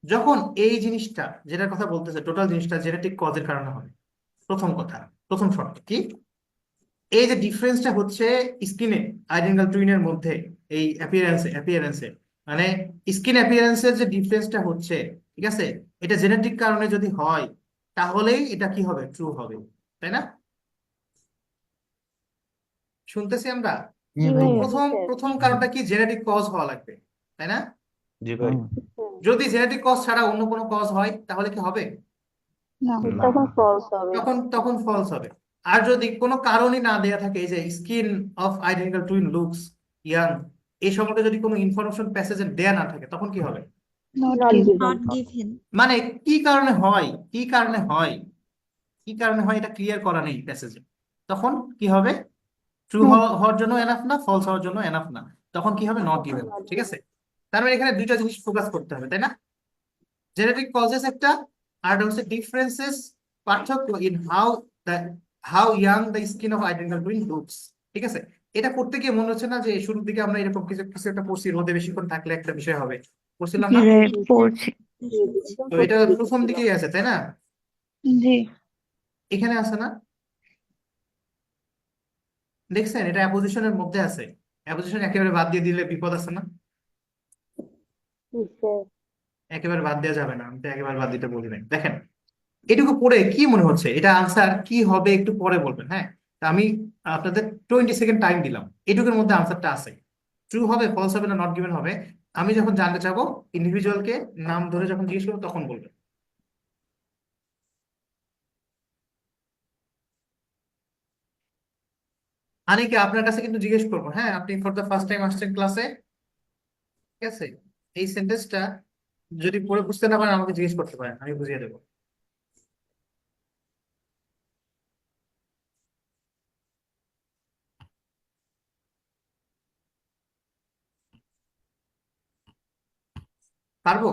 যখন এই জিনিসটা যেটার কথা বলতেছে, টোটাল জিনিসটা জেনেটিক কজের কারণে হবে। প্রথম কথা, প্রথম শর্ত কি? এই যে ডিফারেন্সটা হচ্ছে স্কিনে আইডেন্টিক্যাল টুইনের মধ্যে, এই অ্যাপিয়ারেন্সে মানে স্কিন অ্যাপিয়ারেন্সের যে ডিফারেন্সটা হচ্ছে, ঠিক আছে, এটা জেনেটিক কারণে যদি হয়, তাহলেই এটা কি হবে? ট্রু হবে, তাই না? শুনতেছি আমরা। জি জি তো ভাইয়া। ভাইয়া। প্রথম প্রথম কারণটা কি? জেনেটিক কজ হওয়া লাগবে, তাই না? জি ভাই। যদি জেনেটিক কজ ছাড়া অন্য কোনো কজ হয় তাহলে কি হবে? না। না। তখন ফলস হবে। তখন তখন ফলস হবে। আর যদি কোনো কারণই না দেয়া থাকে, এই যে skin of identical twin looks young, এই সম্পর্কে যদি কোনো ইনফরমেশন প্যাসেজে দেয়া না থাকে, তখন কি হবে? Not not given. Given. Not given. মানে কি কারণে হয়, কি কারণে হয়, কি কারণে হয় এটা ক্লিয়ার করা নেই প্যাসেজে, তখন কি হবে? ট্রু হওয়ার জন্য এনাফ না, ফলস হওয়ার জন্য এনাফ না, তখন কি হবে? Not given. নট ঠিক আছে, তার মানে এখানে দুইটা জিনিস ফোকাস করতে হবে, তাই না? জেনেটিক কজেস একটা, আর একটা হচ্ছে ডিফারেন্সেস, পার্থক্য in how young the skin of identical twin looks. ঠিক আছে, এটা করতে গিয়ে মনে হচ্ছে না যে শুরুর দিকে আমরা এরকম কিছু কিছু একটা পড়ছি, রোদে বেশিক্ষণ থাকলে একটা বিষয় হবে, পড়ছিলাম না? পড়ছি। জি জি, একদম তো এটা প্রথম প্রথম দিকে ছিল। দিকেই আছে, তাই না? জি। এখানে আছে না? দেখছেন, এটা অ্যাপোজিশনের মধ্যে আছে, অ্যাপোজিশন একেবারে বাদ দিয়ে দিলে বিপদ আছে না? নিশ্চয়। একেবারে বাদ দেওয়া যাবে না, আমি তো একেবারে বাদ দিতে বলি নাই। দেখেন, এটুকু পড়ে কি মনে হচ্ছে এটা আনসার কি হবে একটু পরে বলবেন, হ্যাঁ? তা আমি আপনাদের 20 সেকেন্ড টাইম দিলাম, এটুকুর মধ্যে আনসারটা আছে, ট্রু হবে, ফলস হবে না নট গিভেন হবে। আমি যখন জানতে চাবো, ইন্ডিভিজুয়ালকে নাম ধরে যখন জিজ্ঞেস করবো তখন বলবেন। আনিকে আপনার কাছে কিন্তু জিজ্ঞেস করবো, হ্যাঁ? আপনি ফর দ্য ফার্স্ট টাইম আসছেন ক্লাসে, ঠিক আছে? এই সেন্টেন্সটা যদি পড়ে বুঝতে না পারেন আমাকে জিজ্ঞেস করতে পারেন, আমি বুঝিয়ে দেবো। পারবো?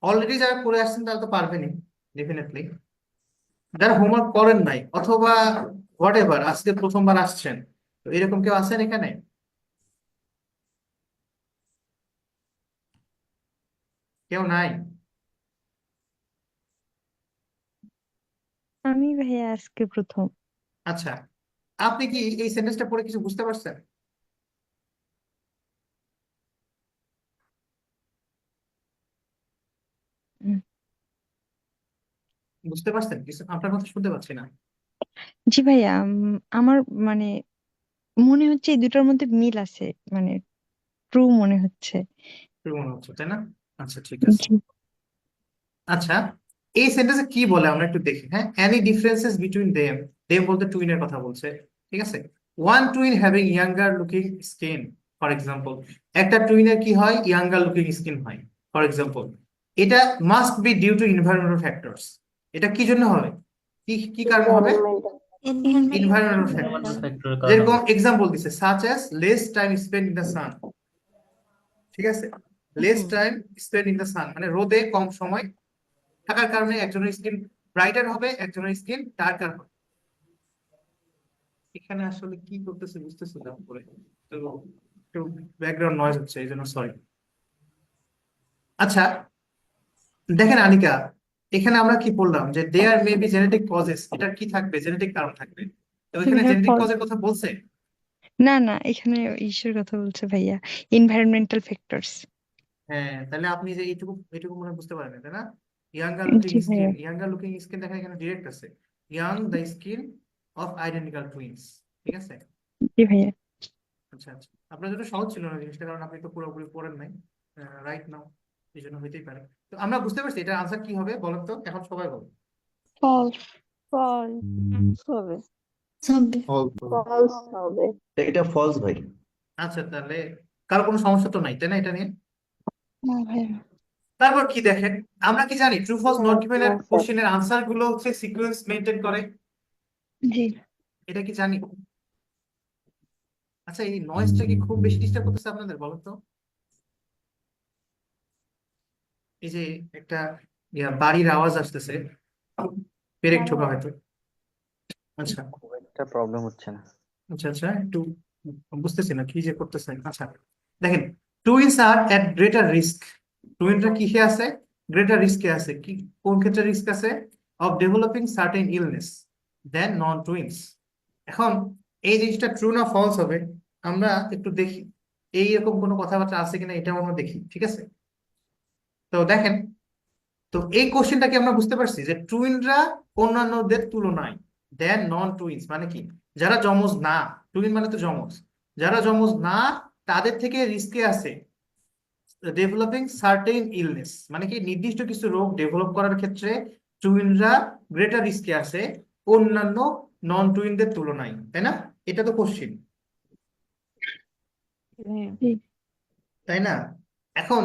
অলরেডি যারা করে আসছেন তারা তো পারবেনই, ডেফিনেটলি। যারা হোমওয়ার্ক করেন নাই অথবা হোয়াট এভার আজকে প্রথমবার আসছেন, তো এরকম কেউ আছেন এখানে? কেউ নাই? আমি ভাইয়া আজকে প্রথম। আচ্ছা, আপনি কি এই সেন্টেন্সটা পড়ে কিছু বুঝতে পারছেন? উম, বুঝতে পারছেন কিছু? আপনার কথা শুনতে পাচ্ছি না। জি ভাইয়া, আমার মানে মনে হচ্ছে এই দুটোর মধ্যে মিল আছে, মানে ট্রু মনে হচ্ছে। কি মনে হচ্ছে, তাই না? আচ্ছা ঠিক আছে। জি। আচ্ছা, এই সেন্টেন্সে কি বলে আমরা একটু দেখি, হ্যাঁ? Any differences between them, them বলতে টুইনের কথা বলছে, ঠিক আছে? One twin having younger looking skin, for example, একটা টুইনের কি হয়? ইয়াঙ্গার লুকিং স্কিন হয়, ফর এক্সাম্পল। এটা must be due to environmental factors. এটা কি জন্য হবে? কি কি কারণে হবে? এনভায়রনমেন্টাল। Environmental environmental factors. ফ্যাক্টরের কারণে যেরকম হবে। এক্সাম্পল দিছে, such as less time spend in the sun, ঠিক আছে? Less time spend in the সান মানে রোদে কম সময় থাকার কারণে একজনের স্কিন ব্রাইটার হবে, একজনের স্কিন ডার্কার হবে। এখানে আসলে কি করতেছে বুঝতেছি না পরে, তো একটু ব্যাকগ্রাউন্ড নয়েজ হচ্ছে এই জন্য সরি। আচ্ছা দেখেন আনিকা, এখানে আমরা কি বললাম যে দেয়ার মে বি জেনেটিক কজেস, এটা কি থাকবে? জেনেটিক কারণ থাকবে। তো এখানে ভাইয়া জেনেটিক কজের কথা বলছে? না না, এখানে ইসের কথা বলছে ভাইয়া, এনভায়রনমেন্টাল ফ্যাক্টরস। হ্যাঁ, তাহলে আপনি যে এইটুকু এইটুকু মনে হয় বুঝতে পারেন, তাই না? ইয়াঙ্গার লুকিং জি স্কিন, ভাইয়া। ইয়াঙ্গার লুকিং স্কিন দেখেন এখানে ডিরেক্ট আছে, young the skin of identical twins, ঠিক আছে? জি ভাইয়া। আচ্ছা আচ্ছা, আপনার জন্য সহজ ছিল না জিনিসটা, কারণ আপনি তো পুরোপুরি পড়েন নাই রাইট নাও, এই জন্য হইতেই পারে। তো আমরা বুঝতে পারছি এটার আনসার কি হবে বলেন তো, এখন সবাই বলো। ফলস। ফলস হবে। ফলস হবে। এটা ফলস ভাই। আচ্ছা, তাহলে কারো কোনো সমস্যা তো নাই, তাই না এটা নিয়ে? না ভাইয়া। তারপর কি দেখেন, আমরা কি জানি ট্রু ফলস নট গিভেন এর না স্যার। কোশ্চেনের আনসার গুলো হচ্ছে সিকোয়েন্স মেনটেন করে, জি। এটা কি জানি? আচ্ছা, এই নয়েজটা কি খুব বেশি ডিস্টার্ব করতেছে আপনাদের বলেন তো? এই যে একটা বাড়ির আওয়াজ আসতেছে, পেরেক ঠোকা হয়তো। আচ্ছা খুব একটা প্রবলেম হচ্ছে না। আচ্ছা আচ্ছা, একটু বুঝতেছি না কি যে করতেছেন। আচ্ছা দেখেন, টুইনস আর এট গ্রেটার রিস্ক, টুইনরা কিসে আছে? গ্রেটার রিস্কে আছে। কি কোন ক্ষেত্রে রিস্ক আছে? Of developing certain illness than non twins. এখন এই জিনিসটা ট্রু না ফলস হবে আমরা একটু দেখি, এইরকম কোনো কথাবার্তা আছে কিনা এটা আমরা দেখি, ঠিক আছে? তো দেখেন, তো এই কোশ্চেনটাকে আমরা বুঝতে পারছি যে টুইনরা অন্যান্যদের তুলনায়, দেন নন টুইনস মানে কি? যারা যমজ না, টুইন মানে তো যমজ, যারা যমজ না তাদের থেকে রিস্কে আছে ডেভেলপিং সার্টেন ইলনেস, মানে কি নির্দিষ্ট কিছু রোগ ডেভেলপ করার ক্ষেত্রে টুইনরা গ্রেটার রিস্কে আছে অন্যান্য নন টুইনদের তুলনায়, তাই না? এটা তো কোশ্চিন, জি। তাই না? এখন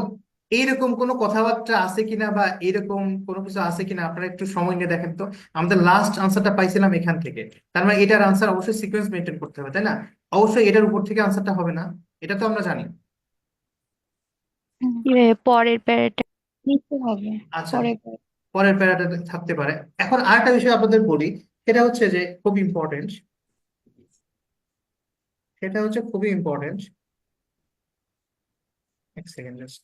এইরকম কোনো কথাবার্তা আছে কিনা বা এরকম কোনো কিছু আছে কিনা আপনারা একটু সময় নিয়ে দেখেন তো। আমাদের লাস্ট আনসারটা পাইছিলাম এখান থেকে, তার মানে এটার আনসার অবশ্যই সিকোয়েন্স মেনটেন করতে হবে, তাই না? অবশ্যই এটার উপর থেকে আনসারটা হবে না, এটা তো আমরা জানি। পরের প্যারাটা নিতে হবে। আচ্ছা, পরের প্যারা পরের প্যারাটা থাকতে পারে। এখন আরেকটা বিষয় আপনাদের বলি, সেটা হচ্ছে যে খুব ইম্পর্টেন্ট, সেটা হচ্ছে খুবই ইম্পর্টেন্ট। এক সেকেন্ড জাস্ট।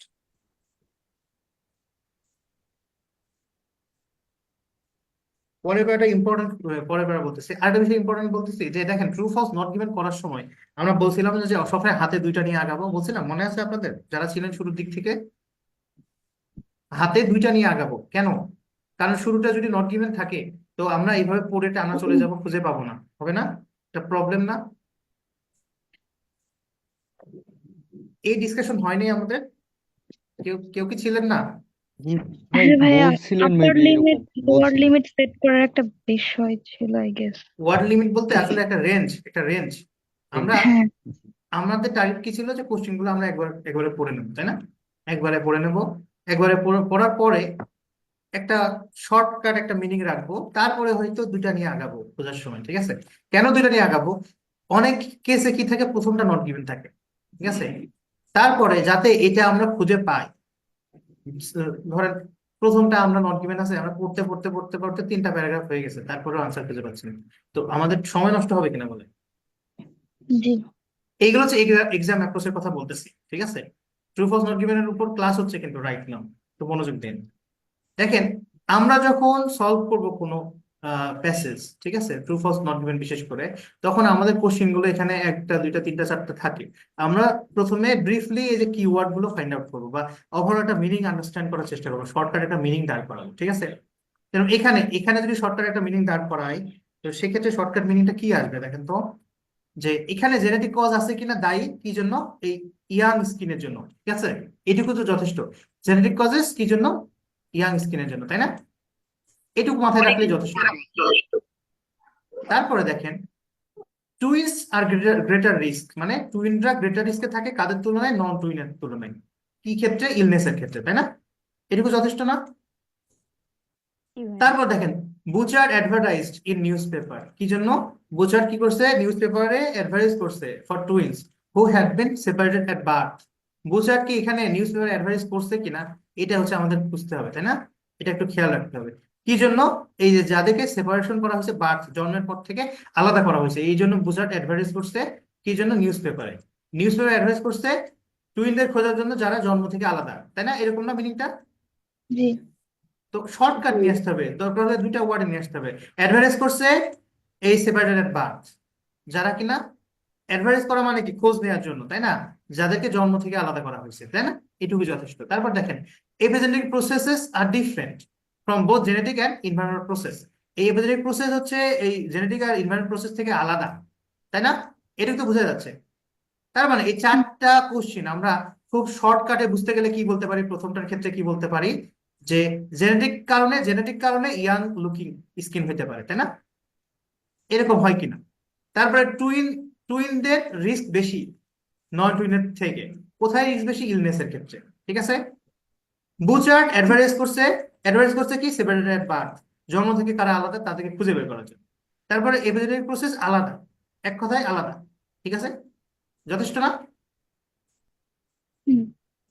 পরের প্যারাটা ইম্পর্টেন্ট, পরের প্যারা বলতেছি আরেকটা বিষয় ইম্পর্টেন্ট বলতেছি যে দেখেন ট্রু ফলস নট গিভেন করার সময় আমরা বলছিলাম যে সবসময় হাতে দুইটা নিয়ে আগাবো, বলছিলাম মনে আছে আপনাদের যারা ছিলেন শুরুর দিক থেকে? হাতে দুইটা নিয়ে আগাবো কেন? কারণ শুরুটা যদি নট গিভেন থাকে তো আমরা এইভাবে পড়ে টানা চলে যাব, খুঁজে পাবো না, হবে না? এটা প্রবলেম না? এই ডিসকাশন হয়নি আমাদের? কেউ কেউ কি ছিলেন না? ভাই হ্যাঁ ভাইয়া, বলছিলেন আপার মেবি লিমিট এরকম লোয়ার বলছিলেন। লিমিট সেট করার একটা বিষয় ছিল আই গেস। ওয়ার্ড লিমিট বলতে আসলে একটা রেঞ্জ, একটা রেঞ্জ। আমরা হ্যাঁ আমাদের টার্গেট কি ছিল যে কোশ্চেন গুলো আমরা একবারে পড়ে নেবো, তাই না? একবারে পড়ে নেবো, একবারে পড়ার পরে একটা শর্টকাট একটা মিনিং রাখবো, তারপরে হয়তো দুইটা নিয়ে আগাবো খোঁজার সময়, ঠিক আছে? কেন দুইটা নিয়ে আগাবো? অনেক কেসে কি থাকে, প্রথমটা নট গিভেন থাকে, ঠিক আছে? তারপরে যাতে এটা আমরা খুঁজে পাই, ধরেন প্রথমটা আমরা নট গিভেন আছে, আমরা পড়তে পড়তে পড়তে পড়তে 3টা প্যারাগ্রাফ হয়ে গেছে, তারপরেও আনসার খুঁজে পাচ্ছি না, তো আমাদের সময় নষ্ট হবে কিনা বলে? জি। এইগুলো হচ্ছে এক্সাম অ্যাপ্রোচের কথা বলতেছি, ঠিক আছে? ট্রু ফলস নট গিভেন এর উপর ক্লাস হচ্ছে কিন্তু রাইট নাও, তো মনোযোগ দিন। দেখেন আমরা যখন সলভ করব কোনো প্যাসেজ, ঠিক আছে, ট্রু ফলস নট গিভেন বিশেষ করে, তখন আমাদের কোশ্চেন গুলো এখানে একটা দুইটা তিনটা চারটা থাকে। আমরা প্রথমে ব্রিফলি এই যে কিওয়ার্ড গুলো ফাইন্ড আউট করবো বা ওভারঅল একটা মিনিং আন্ডারস্ট্যান্ড করার চেষ্টা করবো, শর্টকাট একটা মিনিং দাঁড় করাবো, ঠিক আছে? কারণ এখানে এখানে যদি শর্টকাট একটা মিনিং দাঁড় করাই, তো সেক্ষেত্রে শর্টকাট মিনিংটা কি আসবে দেখেন তো, যে এখানে জেনেটিক কজ আছে কিনা, দায়ী কি জন্য, এই ইয়াং স্কিনের জন্য, ঠিক আছে? এটুকু তো যথেষ্ট। জেনেটিক কজেস কি জন্য? ইয়াং স্কিনের জন্য, তাই না? এটুকু মাথায় রাখলেই যথেষ্ট। তারপরে দেখেন টুইনস আর গ্রেটার রিস্ক, মানে টুইনরা গ্রেটার রিস্কে থাকে কাদের তুলনায়? নন টুইনের তুলনায়। কি ক্ষেত্রে? ইলনেসের ক্ষেত্রে, তাই না? এটুকু যথেষ্ট না? তারপর দেখেন Butcher advertised in news paper, কি জন্য? বুচার কি করছে? নিউজ পেপারে অ্যাডভার্টাইজ করছে for twins who had been separated at birth. Butcher কি এখানে নিউজ পেপারে অ্যাডভার্টাইজ করছে কিনা, এটা হচ্ছে আমাদের বুঝতে হবে, তাই না? এটা একটু খেয়াল রাখতে হবে। কি জন্য? এই যে যাদেরকে সেপারেশন করা হয়েছে, বার্থ জন্মের পর থেকে আলাদা করা হয়েছে, এই জন্য বুচার অ্যাডভার্টাইজ করছে কি জন্য? নিউজ পেপারে। নিউজ পেপারে অ্যাডভার্টাইজ করছে টুইনদের খোঁজার জন্য যারা জন্ম থেকে আলাদা, তাই না? এরকম না মিনিংটা? জি। তো শর্টকাট নিয়ে আসতে হবে, দরকার হলে দুইটা ওয়ার্ড নিয়ে আসতে হবে। অ্যাডভার্টাইজ করছে এই সেপারেটেড বার্থ, যারা কিনা অ্যাডভার্টাইজ করা মানে কি? খোঁজ নেওয়ার জন্য, তাই না? যাদেরকে জন্ম থেকে আলাদা করা হয়েছে, তাই না? এটুকু যথেষ্ট। তারপর দেখেন epigenetic processes are different from both genetic and environmental process. এই এপিজেনেটিক প্রসেস হচ্ছে এই জেনেটিক আর ইনভায়রনমেন্ট প্রসেস থেকে আলাদা, তাই না? এটুকু তো বোঝা যাচ্ছে। তার মানে এই চারটা কোশ্চিন আমরা খুব শর্টকাটে বুঝতে গেলে কি বলতে পারি? প্রথমটার ক্ষেত্রে কি বলতে পারি? যে জেনেটিক কারণে ইয়াং লুকিং স্কিন হতে পারে, তাই না? এরকম হয় কিনা? তারপরে টুইনদের রিস্ক বেশি নন টুইনের থেকে। কোথায় রিস্ক বেশি? ইলনেসের ক্ষেত্রে, ঠিক আছে? বুচার্ড অ্যাডভাইস করছে কি? সেপারেটেড বার্থ, জন্ম থেকে কারা আলাদা তাদেরকে খুঁজে বের করার জন্য। তারপরে এপিজেনেটিক প্রসেস আলাদা, এক কথায় আলাদা, ঠিক আছে? যথেষ্ট না?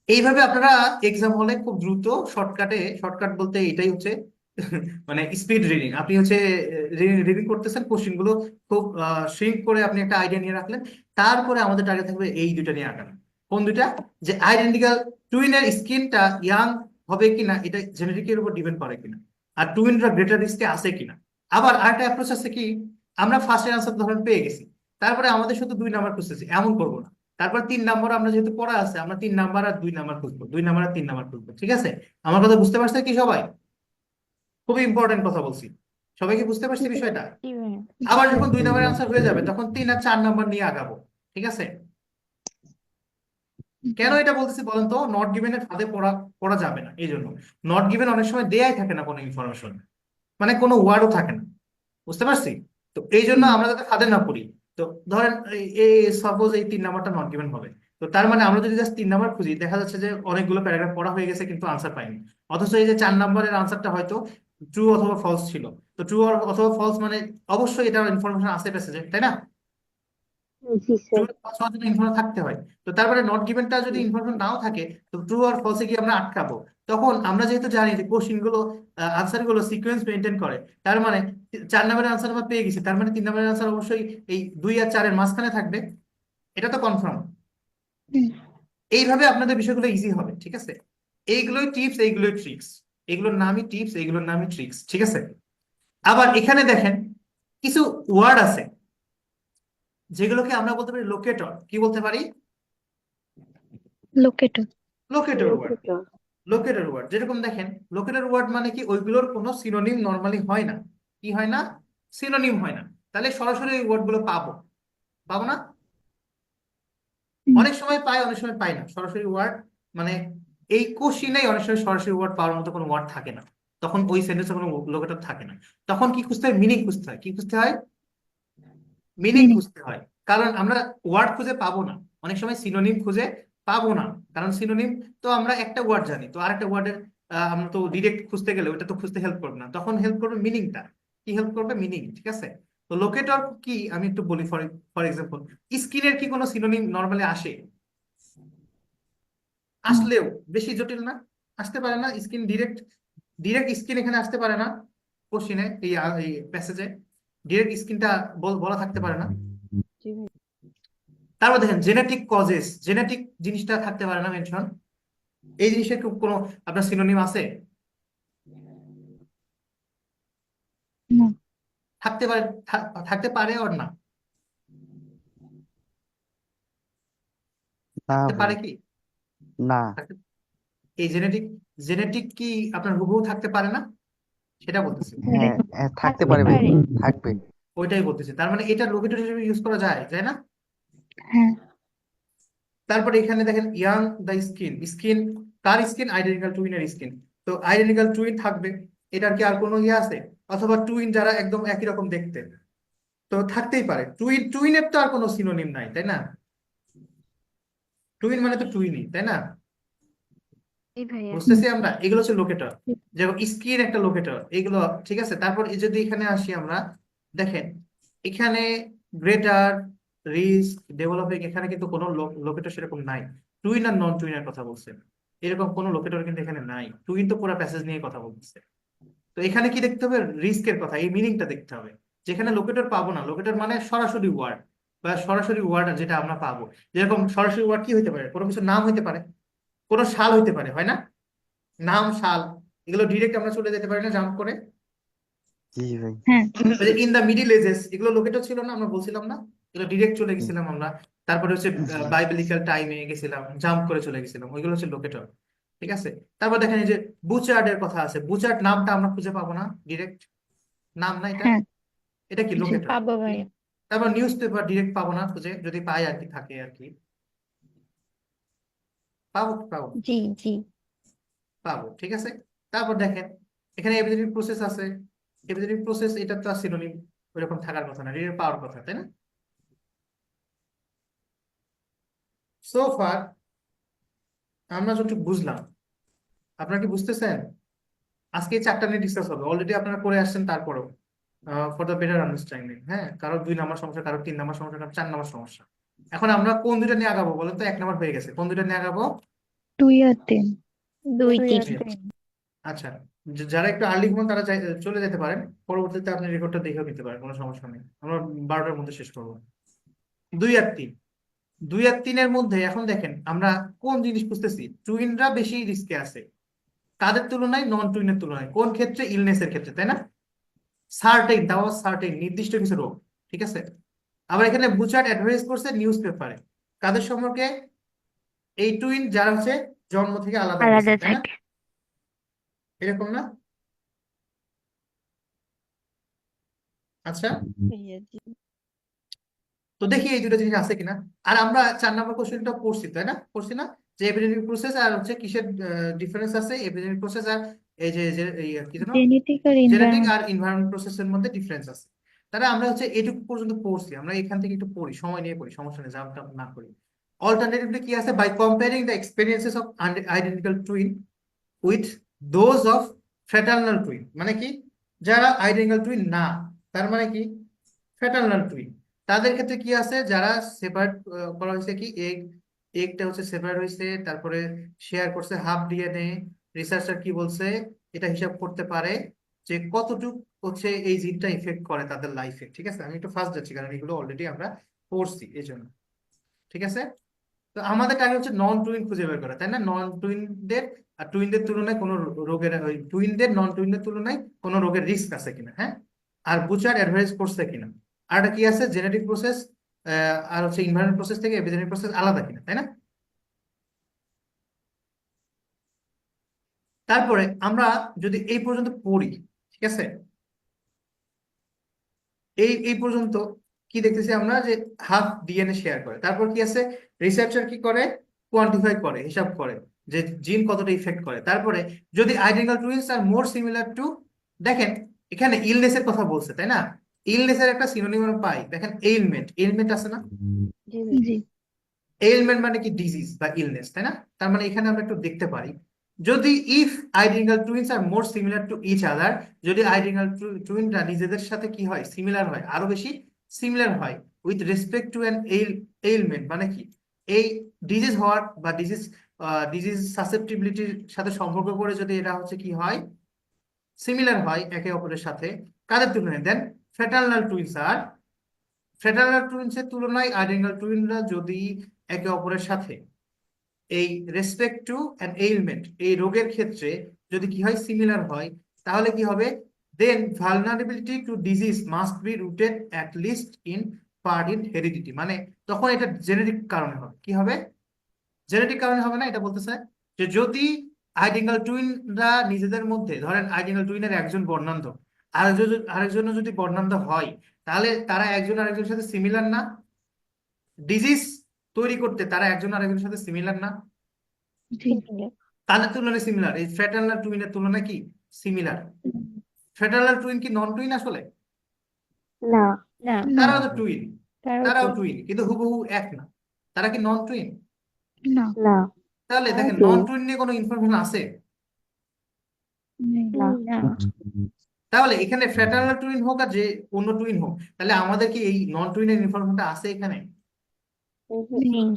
এইভাবে আপনারা এক্সাম হলে খুব দ্রুত শর্টকাট বলতে এটাই হচ্ছে মানে স্পিড রিডিং। আপনি হচ্ছে রিডিং করতেছেন, কোশ্চেন গুলো খুব শ্রিঙ্ক করে আপনি একটা আইডিয়া নিয়ে রাখলেন, তারপরে আমাদের টার্গেট থাকবে এই দুইটা নিয়ে আগানো। কোন দুইটা? যে আইডেন্টিক্যাল টুইনের স্কিনটা ইয়াং হবে কিনা, এটা জেনেটিকের উপর ডিপেন্ড করে কিনা, আর টুইনরা গ্রেটার রিস্কে আছে কিনা। আবার আরেকটা অ্যাপ্রোচ আছে কি, আমরা ফার্স্টের আনসার ধরেন পেয়ে গেছি, তারপরে আমাদের শুধু 2 নাম্বার খুঁজতেছি, এমন করবো না। তারপর 3 নাম্বার আমরা যেহেতু পড়া আছে, আমরা 3 নাম্বার আর 2 নাম্বার খুঁজবো, 2 নাম্বার আর 3 নাম্বার খুঁজবো, ঠিক আছে? আমার কথা বুঝতে পারছে কি সবাই? খুবই ইম্পর্টেন্ট কথা বলছি, সবাই কি বুঝতে পারছি বিষয়টা? আবার যখন 2 নাম্বারের আনসার হয়ে যাবে তখন 3 আর 4 নাম্বার নিয়ে আগাবো, ঠিক আছে? কেন এটা বলতেছি বলেন তো? নট গিভেন এর ফাঁদে পড়া যাবে না। এই জন্য নট গিভেন অনেক সময় দেয়াই থাকে না কোনো ইনফরমেশন, মানে কোনো ওয়ার্ডও থাকে না, বুঝতে পারছি? তো এই জন্য আমরা যাতে ফাঁদে না পড়ি, তো ধরেন সাপোজ এই 3 নাম্বারটা নট গিভেন হবে, তো তার মানে আমরা যদি জাস্ট 3 নাম্বার খুঁজি, দেখা যাচ্ছে যে অনেকগুলো প্যারাগ্রাফ পড়া হয়ে গেছে কিন্তু আনসার পাইনি। অথচ এই যে 4 নাম্বারের আনসারটা হয়তো ট্রু অথবা ফলস ছিল, তো ট্রু অথবা ফলস মানে অবশ্যই এটা ইনফরমেশন আছে প্যাসেজে, তাই না? জি ট্রু স্যার। আর ফলস ইনফরমেশন থাকতে হয়। তো তারপরে নট গিভেনটা যদি ইনফরমেশন নাও থাকে, তো ট্রু আর ফলসে গিয়ে আমরা আটকাবো। তখন আমরা যেহেতু জানি যে কোশ্চিন গুলো আনসার গুলো সিকোয়েন্স মেনটেন করে, তার মানে 4 নাম্বারের আনসার আমরা পেয়ে গেছি, তার মানে 3 নাম্বারের আনসার অবশ্যই এই 2 আর 4 এর মাঝখানে থাকবে, এটা তো কনফার্ম। এইভাবে আপনাদের বিষয়গুলো ইজি হবে, ঠিক আছে? এইগুলোই টিপস, এইগুলোই ট্রিক্স, এগুলোর নামই টিপস, এইগুলোর নামই ট্রিক্স, ঠিক আছে? আবার এখানে দেখেন কিছু ওয়ার্ড আছে যেগুলোকে আমরা বলতে পারি লোকেটর। কি বলতে পারি? Locator. Locator word. Locator. Locator word যেরকম দেখেন, লোকেটর ওয়ার্ড মানে কি, ওইগুলোর কোনো সিনোনিম নর্মালি হয় না। কি হয় না? সিনোনিম হয় না। তাহলে সরাসরি ওই ওয়ার্ড গুলো পাবো, পাবো না? অনেক সময় পাই, অনেক সময় পাই না সরাসরি ওয়ার্ড। মানে এই কোশ্চিনেই অনেক সময় সরাসরি ওয়ার্ড পাওয়ার মতো কোনো ওয়ার্ড থাকে না, তখন ওই সেন্টেন্সে কোনো লোকেটর থাকে না। তখন কি খুঁজতে হয়? মিনিং খুঁজতে হয়। কি খুঁজতে হয়? মিনিং খুঁজতে হয়। কারণ আমরা ওয়ার্ড খুঁজে পাবো না, অনেক সময় সিনোনিম খুঁজে পাবো না। কারণ সিনোনিম তো আমরা একটা ওয়ার্ড জানি, তো আরেকটা ওয়ার্ডের আমরা তো ডিরেক্ট খুঁজতে গেলে ওটা তো খুঁজতে হেল্প করবে না, তখন হেল্প করবে মিনিংটা। কি হেল্প করবে? মিনিং, ঠিক আছে? তো লোকেটর কি আমি একটু বলি। ফর ফর এক্সাম্পল, স্কিনের কি কোনো সিনোনিম নর্মালি আসে? আসলেও বেশি জটিল না, আসতে পারে না। স্কিন ডিরেক্ট ডিরেক্ট স্কিন এখানে আসতে পারে না কোশ্চিনে, এই প্যাসেজে ডিরেক্ট স্কিনটা বলা থাকতে পারে না। জি ভাই। তারপর দেখেন জেনেটিক কজেস, জেনেটিক জিনিসটা থাকতে পারে না মেনশন। এই জিনিসের কি কোনো আপনার সিনোনিম আছে? থাকতে পারে, থাকতে পারে ওর না, না থাকতে ভাই, পারে কি? না। এই জেনেটিক, জেনেটিক কি আপনার হুবহু থাকতে পারে না, সেটা বলতেছি। হ্যাঁ, হ্যাঁ, থাকতে পারে ভাই, থাকবে। ওইটাই বলতেছি, তার মানে এটা লোকেটর হিসেবে ইউজ করা যায়, যায় না? হ্যাঁ। তারপরে এখানে দেখেন ইয়াং দ্য স্কিন, স্কিন কার স্কিন? আইডেন্টিক্যাল টুইনের স্কিন। তো আইডেন্টিক্যাল টুইন থাকবে, এটার কি আর কোনো ইয়ে আছে? অথবা টুইন যারা একদম একই রকম দেখতে, তো থাকতেই পারে। টুইনের তো আর কোনো সিনোনিম নাই, তাই না? টুইন মানে তো টুইনই, তাই না? এই ভাইয়া। বুঝতেছি আমরা, এগুলো হচ্ছে লোকেটর। যেমন স্কিন একটা লোকেটর, এগুলো ঠিক আছে। তারপর এই যদি এখানে আসি আমরা, দেখেন এখানে গ্রেটার, রিস্ক, ডেভেলপিং, এখানে কিন্তু কোনো লোকেটর সেরকম নাই। টুইন আর নন টুইনের কথা বলছেন, এরকম কোনো লোকেটর কিন্তু এখানে নাই। টুইন তো পুরো প্যাসেজ নিয়ে কথা বলতেছে। তো এখানে কি দেখতে হবে? রিস্কের কথা, এই মিনিংটা দেখতে হবে। যেখানে লোকেটর পাবো না, লোকেটর মানে সরাসরি ওয়ার্ড বা সরাসরি ওয়ার্ড যেটা আমরা পাবো। যেরকম সরাসরি ওয়ার্ড কি হইতে পারে? কোনো কিছু নাম হইতে পারে, কোনো শাল হইতে পারে, হয় না? নাম, শাল, এগুলো ডিরেক্ট আমরা চলে যেতে পারি না জাম্প করে। জি ভাই। হ্যাঁ। ইন দা মিডিল এজেস, এগুলো লোকেটর ছিল না, আমরা বলছিলাম না? এগুলো ডিরেক্ট চলে গেছিলাম আমরা। তারপরে হচ্ছে বাইবেলিক্যাল টাইমে গেছিলাম, জাম্প করে চলে গেছিলাম, ওইগুলো হচ্ছে লোকেটর, ঠিক আছে? তারপর দেখেন এই যে বুচার্ডের কথা আছে, বুচার্ড নামটা আমরা খুঁজে পাবো না ডিরেক্ট, নাম না এটা, হ্যাঁ। এটা কি? লোকেটর। পাবো ভাইয়া। তারপর নিউজ পেপার ডিরেক্ট পাবো না খুঁজে, যদি পাই আর কি, থাকে আর কি, পাবো পাবো জি জি। পাবো, ঠিক আছে। তারপর দেখেন এখানে এপিজেনেটিক প্রসেস আছে। এপিজেনেটিক প্রসেস এটা তো আর সিনোনিম ওইরকম থাকার কথা না, এটা পাওয়ার কথা, তাই না? সো ফার আমরা যতটুকু বুঝলাম, আপনারা কি বুঝতেছেন? আজকে এই 4টা নিয়ে ডিসকাস হবে, অলরেডি আপনারা করে আসছেন, তারপরেও ফর দ্য বেটার আন্ডারস্ট্যান্ডিং। হ্যাঁ, কারো 2 নাম্বার সমস্যা, কারো 3 নাম্বার সমস্যা, কারো 4 নাম্বার সমস্যা। এখন আমরা কোন দুইটা নিয়ে আগাবো বলেন তো? 1 নাম্বার হয়ে গেছে, কোন দুইটা নিয়ে আগাবো? 2 আর 3। 2 দুই 3। আর 3। আচ্ছা, যারা একটু আর্লি ঘুমান তারা চলে যেতে পারেন, পরবর্তীতে আপনি রেকর্ডটা দেখেও নিতে পারেন, কোনো সমস্যা নেই। আমরা 12টার মধ্যে শেষ করবো। 2 আর 3, 2 আর 3-এর মধ্যে এখন দেখেন আমরা কোন জিনিস খুঁজতেছি? টুইনরা বেশি রিস্কে আছে কাদের তুলনায়? নন টুইনের তুলনায়। কোন ক্ষেত্রে? ইলনেসের ক্ষেত্রে, তাই না? সার্টেন, দাও সার্টেন, নির্দিষ্ট কিছু রোগ, ঠিক আছে। আবার এখানে বুচার্ড অ্যাডভাইস করছে নিউজ পেপারে, কাদের সম্পর্কে? এই টুইন যারা হচ্ছে জন্ম থেকে আলাদা হয়েছে, আলাদা তাই না? থাকে। এরকম না? আচ্ছা, ভাইয়া জি। তো দেখি এই দুটো জিনিস আছে কিনা। আর আমরা 4 নম্বর কোশ্চেনটা পড়ছি, তাই না? পড়ছি না যে এপিজেনেটিক প্রসেস আর হচ্ছে কিসের ডিফারেন্স আছে? এপিজেনেটিক প্রসেস আর এই যে এই কি জানো, জেনেটিক আর জেনেটিক এনভায়রনমেন্ট। আর এনভায়রনমেন্ট প্রসেসের মধ্যে ডিফারেন্স আছে। তারা আমরা হচ্ছে এটুকু পর্যন্ত পড়ছি, আমরা এখান থেকে একটু পড়ি, সময় নিয়ে পড়ি, সমস্যা নেই, জাম্প টাম্প না করি। অল্টারনেটিভলি কি আছে, by comparing the experiences of identical twin with those of fraternal twin, মানে কি যারা আইডেন্টিক্যাল টুইন না, তার মানে কি ফ্র্যাটার্নাল টুইন, তাদের ক্ষেত্রে কি আছে, যারা সেপারেট করা হয়েছে, কি এগটা হচ্ছে সেপারেট হয়েছে, তারপরে শেয়ার করছে হাফ ডিএনএ। রিসার্চার কি বলছে, এটা হিসাব করতে পারে যে কতটুকু হচ্ছে এই জিনটা ইফেক্ট করে তাদের লাইফে। ঠিক আছে, আমি একটু ফাস্ট যাচ্ছি কারণ এগুলো অলরেডি আমরা পড়ছি এই জন্য। ঠিক আছে, তো আমাদের টার্গেট হচ্ছে নন টুইন খুঁজে বের করা, তাই না? নন টুইনদের আর টুইনদের তুলনায় কোনো রোগের, ওই টুইনদের নন টুইনদের তুলনায় কোনো রোগের রিস্ক আছে কিনা, হ্যাঁ, আর বুচার অ্যাডভাইস করছে কিনা, আর একটা কি আছে জেনেটিক প্রসেস আর হচ্ছে ইনভায়রনমেন্ট প্রসেস থেকে এপিজেনেটিক প্রসেস আলাদা কিনা, তাই না? তারপরে আমরা যদি এই পর্যন্ত পড়ি, ঠিক আছে, এই পর্যন্ত কি দেখতেছি আমরা, যে হাফ ডিএনএ শেয়ার করে, তারপর কি আছে, রিসার্চার কি করে, কোয়ান্টিফাই করে, হিসাব করে যে জিন কতটা ইফেক্ট করে। তারপরে যদি identical twins are more similar to, দেখেন এখানে ইলনেসের কথা বলছে, তাই না? ইলনেসের একটা সিনোনিম আমরা পাই, দেখেন এইলমেন্ট, এইলমেন্ট আছে না? জি এলিমেন্ট মানে কি ডিজিজ বা ইলনেস, তাই না? তার মানে এখানে আমরা একটু দেখতে পারি, যদি if identical twins are more similar to each other, যদি আইডেন্টিক্যাল টুইনরা নিজেদের সাথে কি হয়, সিমিলার হয়, আরো বেশি সিমিলার হয় with respect to an element, মানে কি এই ডিজিজ হওয়ার বা ডিজিজ সাসেপ্টিবিলিটির সাথে সম্পর্ক করে যদি এরা হচ্ছে কি হয়, সিমিলার হয় একে অপরের সাথে, কাদের তুলনায়, দেন ফ্র্যাটার্নাল টুইনসের তুলনায় আইডেন্টিক্যাল টুইনরা যদি একে অপরের সাথে এই রেসপেক্ট টু অ্যান এলিমেন্ট, এই রোগের ক্ষেত্রে যদি কি হয়, সিমিলার হয়, তাহলে কি হবে, then vulnerability to disease must be rooted at least in part in heredity, মানে তখন এটা জেনেটিক কারণে হবে, কি হবে, জেনেটিক কারণে হবে না, এটা বলতেছে যে যদি আইডেন্টিক্যাল টুইনরা নিজেদের মধ্যে, ধরেন আইডেন্টিক্যাল টুইনের একজন বর্ণান্ধ, আরেকজন যদি বর্ণান্ধ হয়, তাহলে তারা একজন আরেকজনের সাথে সিমিলার না, ডিজিজ তৈরি করতে তারা একজন আরেকজনের সাথে সিমিলার না, তাদের তুলনায় সিমিলার। এই ফ্র্যাটার্নাল টুইনের তুলনায় কি সিমিলার? ফ্র্যাটার্নাল টুইন কি নন টুইন আসলে? না না তারাও তো টুইন, তারাও তারাও তো টুইন, কিন্তু হুবহু এক না। তারা কি নন টুইন? না না তাহলে দেখেন টুইন নন টুইন নিয়ে কোনো ইনফরমেশন আছে? না না তাহলে এখানে ফ্র্যাটার্নাল টুইন হোক আর যে অন্য টুইন হোক, তাহলে আমাদের কি এই নন টুইনের ইনফরমেশনটা আছে এখানে? নেই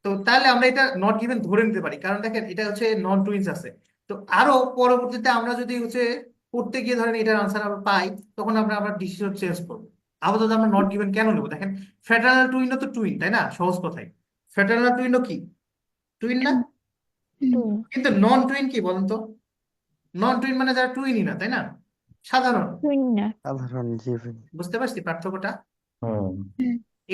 তো তাহলে আমরা এটা নট গিভেন ধরে নিতে পারি, কারণ দেখেন এটা হচ্ছে নন টুইনস আছে। তো আরো পরবর্তীতে আমরা যদি হচ্ছে পড়তে গিয়ে ধরেন এটার আনসার আমরা পাই, তখন আমরা ডিসিশন চেঞ্জ করবো। আপাতত আমরা নট গিভেন কেন নেবো, দেখেন ফ্র্যাটার্নাল টুইনও তো টুইন, তাই না? সহজ কথায় ফ্র্যাটার্নাল টুইনও কি টুইন না? কিন্তু নন টুইন কি বলেন তো? নন টুইন মানে যারা টুইনই না, তাই না, সাধারণ। না সাধারণ জীবন। বুঝতে পারছি পার্থক্যটা? হুম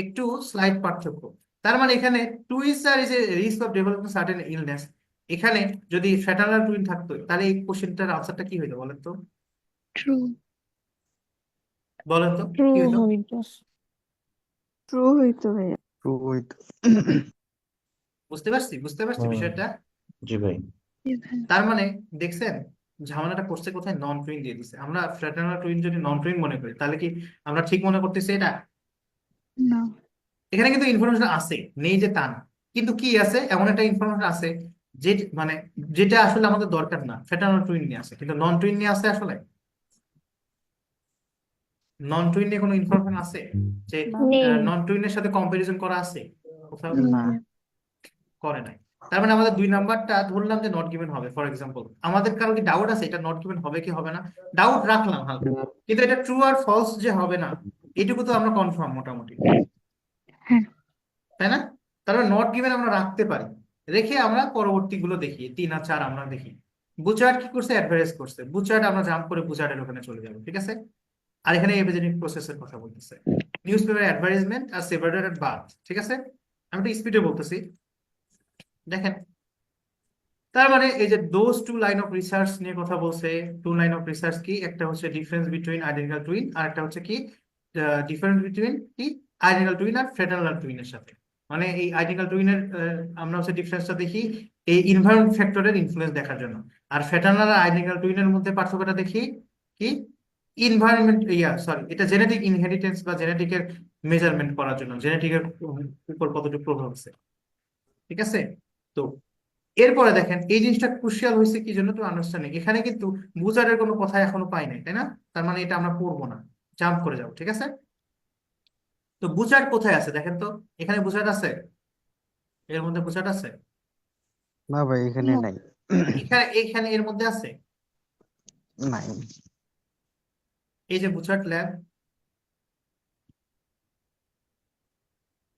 একটু স্লাইড পার্থক্য। তার মানে এখানে twins are is a risk of developing certain illness, এখানে যদি ফ্র্যাটার্নাল টুইন থাকতো তাহলে এই কোশ্চেনটার আনসারটা কি হইতো বলেন তো? ট্রু বলেন তো ট্রু কি হইতো? হইতো ট্রু হইতো ভাইয়া। ট্রু উইথ বুঝতে পারছি হুম বিষয়টা। জি ভাই। তার মানে দেখছেন ঝামেলাটা করছে কোথায়, নন টুইন দিয়ে দিছে। আমরা ফ্র্যাটার্নাল টুইন যদি নন টুইন মনে করি, তাহলে কি আমরা ঠিক মনে করতেছি এটা? না এখানে কিন্তু ইনফরমেশন আছে, নেই যে তা না, কিন্তু কি আছে, এমন একটা ইনফরমেশন আছে যে মানে যেটা আসলে আমাদের দরকার না। ফ্র্যাটার্নাল টুইন নিয়ে আছে, কিন্তু নন টুইন নিয়ে আছে আসলে? নন টুইন নিয়ে কোনো ইনফরমেশন আছে যে নেই নন টুইনের সাথে কম্পারিজন করা আছে কোথাও? না করে নাই। তার মানে আমাদের 2 নাম্বারটা ধরলাম যে নট গিভেন হবে। ফর এক্সাম্পল আমাদের কারো কি ডাউট আছে এটা নট গিভেন হবে কি হবে না? ডাউট রাখলাম হালকা, কিন্তু এটা ট্রু আর ফলস যে হবে না এটুকু তো আমরা কনফার্ম মোটামুটি, হ্যাঁ তাই না? তারপরে নট গিভেন আমরা রাখতে পারি, রেখে আমরা পরবর্তী গুলো দেখি 3 আর 4 আমরা দেখি। বুচার্ড কি করছে, অ্যাডভাইস করছে। বুচার্ড আমরা জাম্প করে বুচার্ডের ওখানে চলে যাবো, ঠিক আছে? আর এখানে এপিজেনেটিক প্রসেসের কথা বলতেছে, নিউজ পেপার অ্যাডভার্টাইজমেন্ট আর সেভারেটেড এট বার্থ, ঠিক আছে? আমি একটু স্পিডে বলতেছি, দেখেন। তার মানে এই যে দোজ 2 লাইন অফ রিসার্চ নিয়ে কথা বলছে। 2 লাইন অফ রিসার্চ কি, একটা হচ্ছে ডিফারেন্স বিটুইন আইডেন্টিক্যাল টুইন, আর একটা হচ্ছে কি ডিফারেন্স বিটুইন কি আইডেন্টিক্যাল টুইন আর ফ্র্যাটার্নাল টুইনের সাথে। মানে এই আইডেন্টিক্যাল টুইনের আমরা হচ্ছে ডিফারেন্সটা দেখি এই এনভায়রনমেন্ট ফ্যাক্টরের ইনফ্লুয়েন্স দেখার জন্য, আর ফ্র্যাটার্নাল আর আইডেন্টিক্যাল টুইনের মধ্যে পার্থক্যটা দেখি কি এটা জেনেটিক ইনহেরিটেন্স বা জেনেটিকের মেজারমেন্ট করার জন্য, জেনেটিকের উপর কতটুকু প্রভাব আছে, ঠিক আছে? তো এরপরে দেখেন এই জিনিসটা ক্রুশিয়াল হয়েছে কি জন্য, তো আন্ডারস্ট্যান্ডিং। এখানে কিন্তু বুচারের কোনো কথা এখনো পাই নাই, তাই না? তার মানে এটা আমরা পড়বো না, জাম্প করে যাবো, ঠিক আছে? তো বুচার কোথায় আছে দেখেন তো, এখানে বুচার আছে, এর মধ্যে বুচার আছে, না ভাই এখানে নাই। এখানে এর মধ্যে আছে, নাই। এই যে বুচার্ড ল্যাব,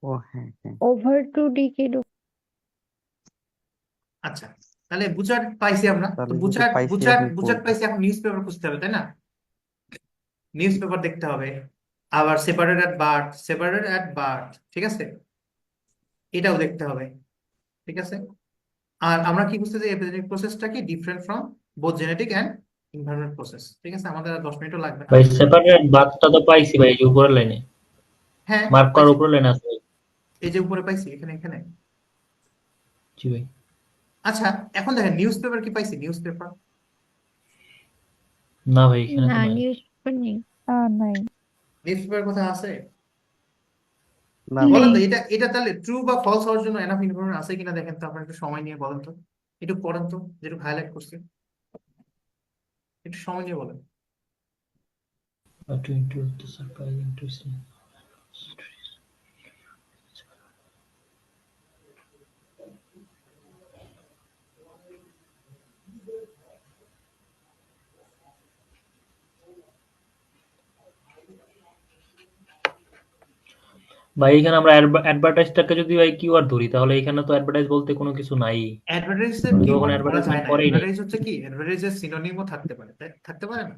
ও হ্যাঁ হ্যাঁ। Over two decade. আচ্ছা তাহলে বুচার্ড পাইছি আমরা। তো তাহলে যদি বুচার্ড পাইছি বুচার্ড এখন বুচার্ড করবো। পাইছি, এখন নিউজ পেপার খুঁজতে হবে, তাই না? নিউজ পেপার দেখতে হবে, আবার সেপারেটেড অ্যাট বার্থ, ঠিক আছে, এটাও দেখতে হবে, ঠিক আছে? আর আমরা কি বুঝতে চাই, এপিজেনেটিক প্রসেসটা কি different from both genetic and environment process, ঠিক আছে? আমাদের আর 10 মিনিটও লাগবে না। ভাই সেপারেট বাথটা তো পাইছি ভাই, এই যে উপরের লাইনে হ্যাঁ মার্ক করার পাইছি, উপরের লাইনে আছে ভাই। এই যে উপরে পাইছি, এখানে। জি ভাই। আচ্ছা এখন দেখেন নিউজ পেপার কি পাইছি, নিউজ পেপার না ভাই এখানে না তো নাই। নিউজ পেপার নেই। নাই। নিউজ পেপার কোথায় আছে না বলেন নেই। তো? এটা তাহলে ট্রু বা ফলস হওয়ার জন্য এনাফ ইনফরমেশন আছে কিনা দেখেন তো, আপনার একটু সময় নিয়ে বলেন তো, একটু পড়েন তো, যেটুকু হাইলাইট করছি একটু সময় নিয়ে বলেন। To introduce the surprising twist in ভাই এখানে আমরা অ্যাডভার্টাইজটাকে যদি ভাই কিওয়ার্ড ধরি, তাহলে এখানে তো অ্যাডভার্টাইজ বলতে কোনো কিছু নাই। অ্যাডভার্টাইজের কেউ ওখানে কিওয়ার্ড ধরা যায় অ্যাডভার্টাইজমেন্ট না, করেই নাই। অ্যাডভার্টাইজ হচ্ছে কি, অ্যাডভার্টাইজের সিনোনিমও থাকতে পারে, থাকতে পারে না?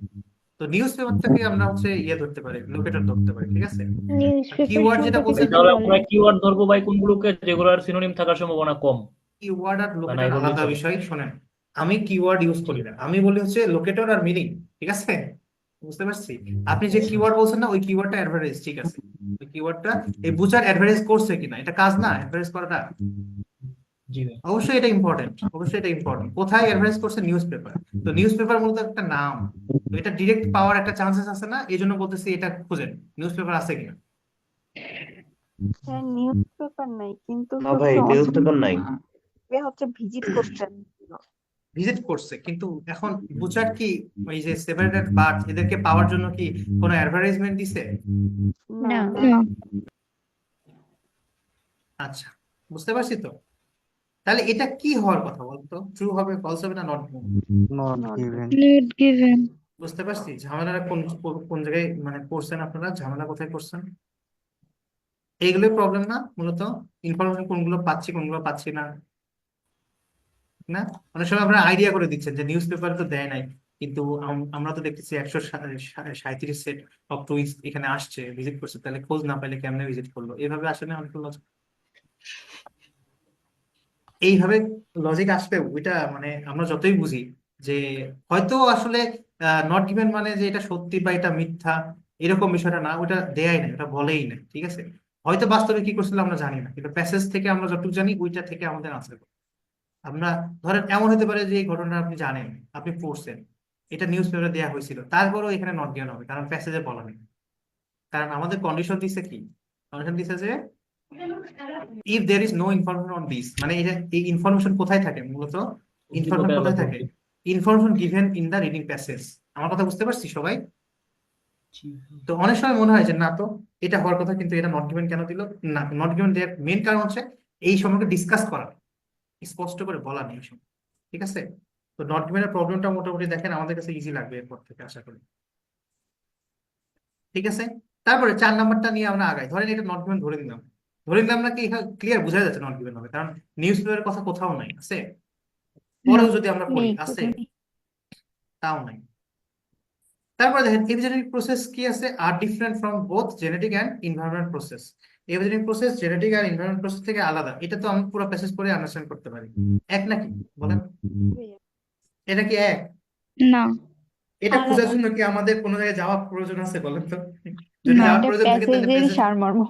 তো নিউজ পেপারটাকে আমরা হচ্ছে ধরতে পারি, লোকেটর ধরতে পারি, ঠিক আছে? নিউজ আর পেপার কিওয়ার্ড যেটা সম্পর্কে বলছেন, যদি তাহলে আমরা বলেন। কিওয়ার্ড ধরবো ভাই কোনগুলোকে, যেগুলোর সিনোনিম থাকার সম্ভাবনা কম কিওয়ার্ড আর বা লোকেটর নাই বললেই আলাদা চলে। বিষয়। শোনেন, আমি কিওয়ার্ড ইউজ জি করি না, আমি বলি হচ্ছে লোকেটর আর মিনিং, ঠিক আছে? বুঝতে পারছি। আপনি যে আচ্ছা কিওয়ার্ড বলছেন না, ওই কিওয়ার্ডটা অ্যাডভার্টাইজ, ঠিক আছে? ওই কিওয়ার্ডটা এই বুচার অ্যাডভার্টাইজ করছে কিনা, এটা কাজ না অ্যাডভার্টাইজ করাটা? জি ভাই। অবশ্যই এটা ইম্পর্টেন্ট, অবশ্যই এটা ইম্পর্টেন্ট। কোথায় অ্যাডভার্টাইজ করছে? News paper. তো নিউজ পেপার মূলত একটা নাম, তো এটা ডিরেক্ট পাওয়ার একটা চান্সেস আছে না, এই জন্য বলতেছি এটা খুঁজেন নিউজ পেপার আছে কিনা। হ্যাঁ নিউজ পেপার নাই, কিন্তু না ভাই নিউজ পেপার নাই। হচ্ছে ভিজিট করতে আসছিল। ভিজিট করছে, কিন্তু এখন বুচার কি ওই যে সেপারেটেড বার্থ এদেরকে পাওয়ার জন্য কি কোনো অ্যাডভার্টাইজমেন্ট দিছে? না না। না আচ্ছা বুঝতে পারছি তো। তাহলে এটা কি হওয়ার কথা বলতো, ট্রু হবে, ফলস হবে, না not? Not not given. Not given. বুঝতে পারছি ঝামেলাটা কোন কোন জায়গায় মানে করছেন আপনারা, ঝামেলা কোথায় করছেন? এইগুলোই প্রবলেম না মূলত, ইনফরমেশন কোনগুলো পাচ্ছি কোনগুলো পাচ্ছি না, না? অনেক সময় আপনারা আইডিয়া করে দিচ্ছেন যে নিউজ পেপার তো দেয় নাই, কিন্তু আমরা তো দেখতেছি 137 সেট অফ টুইস্ট এখানে আসছে, ভিজিট করছে, তাহলে খোঁজ না পাইলে কেমনে ভিজিট করলো? এইভাবে আসলে অনেক লজিক, এইভাবে লজিক আসবে ওইটা মানে আমরা যতই বুঝি যে হয়তো আসলে নট গিভেন মানে যে এটা সত্যি বা এটা মিথ্যা, এরকম বিষয়টা না, ওটা দেয়াই না, ওটা বলেই না, ঠিক আছে? হয়তো বাস্তবে কি করছিল আমরা জানি না, কিন্তু প্যাসেজ থেকে আমরা যতটুকু জানি ওইটা থেকে আমাদের আনসার। আমরা ধরেন এমন হতে পারে যে এই ঘটনা আপনি জানেন, আপনি পড়ছেন, এটা নিউজ পেপারে দেওয়া হয়েছিল, তারপরেও এখানে নট গিভেন হবে কারণ প্যাসেজে বলা নেই। কারণ আমাদের কন্ডিশন দিছে কি, কন্ডিশন দিছে যে if there is no information on this, মানে এটা এই ইনফরমেশন কোথায় থাকে মূলত, ইনফরমেশন উদ্দীপকের কোথায় আলাদা থাকে? Information given in the reading passage. আমার কথা বুঝতে পারছি সবাই? জি তো অনেক সময় মনে হয় যে না, তো এটা হওয়ার কথা, কিন্তু এটা নট গিভেন কেন দিল? না, নট গিভেন দেওয়ার মেন কারণ হচ্ছে এই সম্পর্কে ডিসকাস করা, স্পষ্ট করে বলা নেই এই সময়, ঠিক আছে? তো নট গিভেনের প্রবলেমটা মোটামুটি দেখেন আমাদের কাছে ইজি লাগবে এরপর থেকে আশা করি, ঠিক আছে? তারপরে 4 নাম্বারটা নিয়ে আমরা আগাই। ধরেন এটা নট গিভেন ধরে নিলাম নাকি, ক্লিয়ার বোঝা যাচ্ছে নট গিভেন হবে, কারণ নিউজ পেপারের কথা কোথাও নাই, আছে? পরেও যদি আমরা পড়ি নেই, আছে, কোথাও নেই। তাও নাই। তারপরে দেখেন এপিজেনেটিক প্রসেস কি আছে, আর different from both genetic and environment process. Epigenetic process genetic আর এনভায়রনমেন্ট প্রসেস থেকে আলাদা, এটা তো আমি পুরো প্যাসেজ পড়ে আন্ডারস্ট্যান্ড করতে পারি। এক নাকি বলেন, এটা কি এক? না, এটা খোঁজার আলাদা। জন্য কি আমাদের কোনো জায়গায় যাওয়ার প্রয়োজন আছে বলেন তো? যদি না। যাওয়ার এটা প্রয়োজন থাকে তাহলে প্যাসেজেরই প্যাসেজ, সারমর্ম।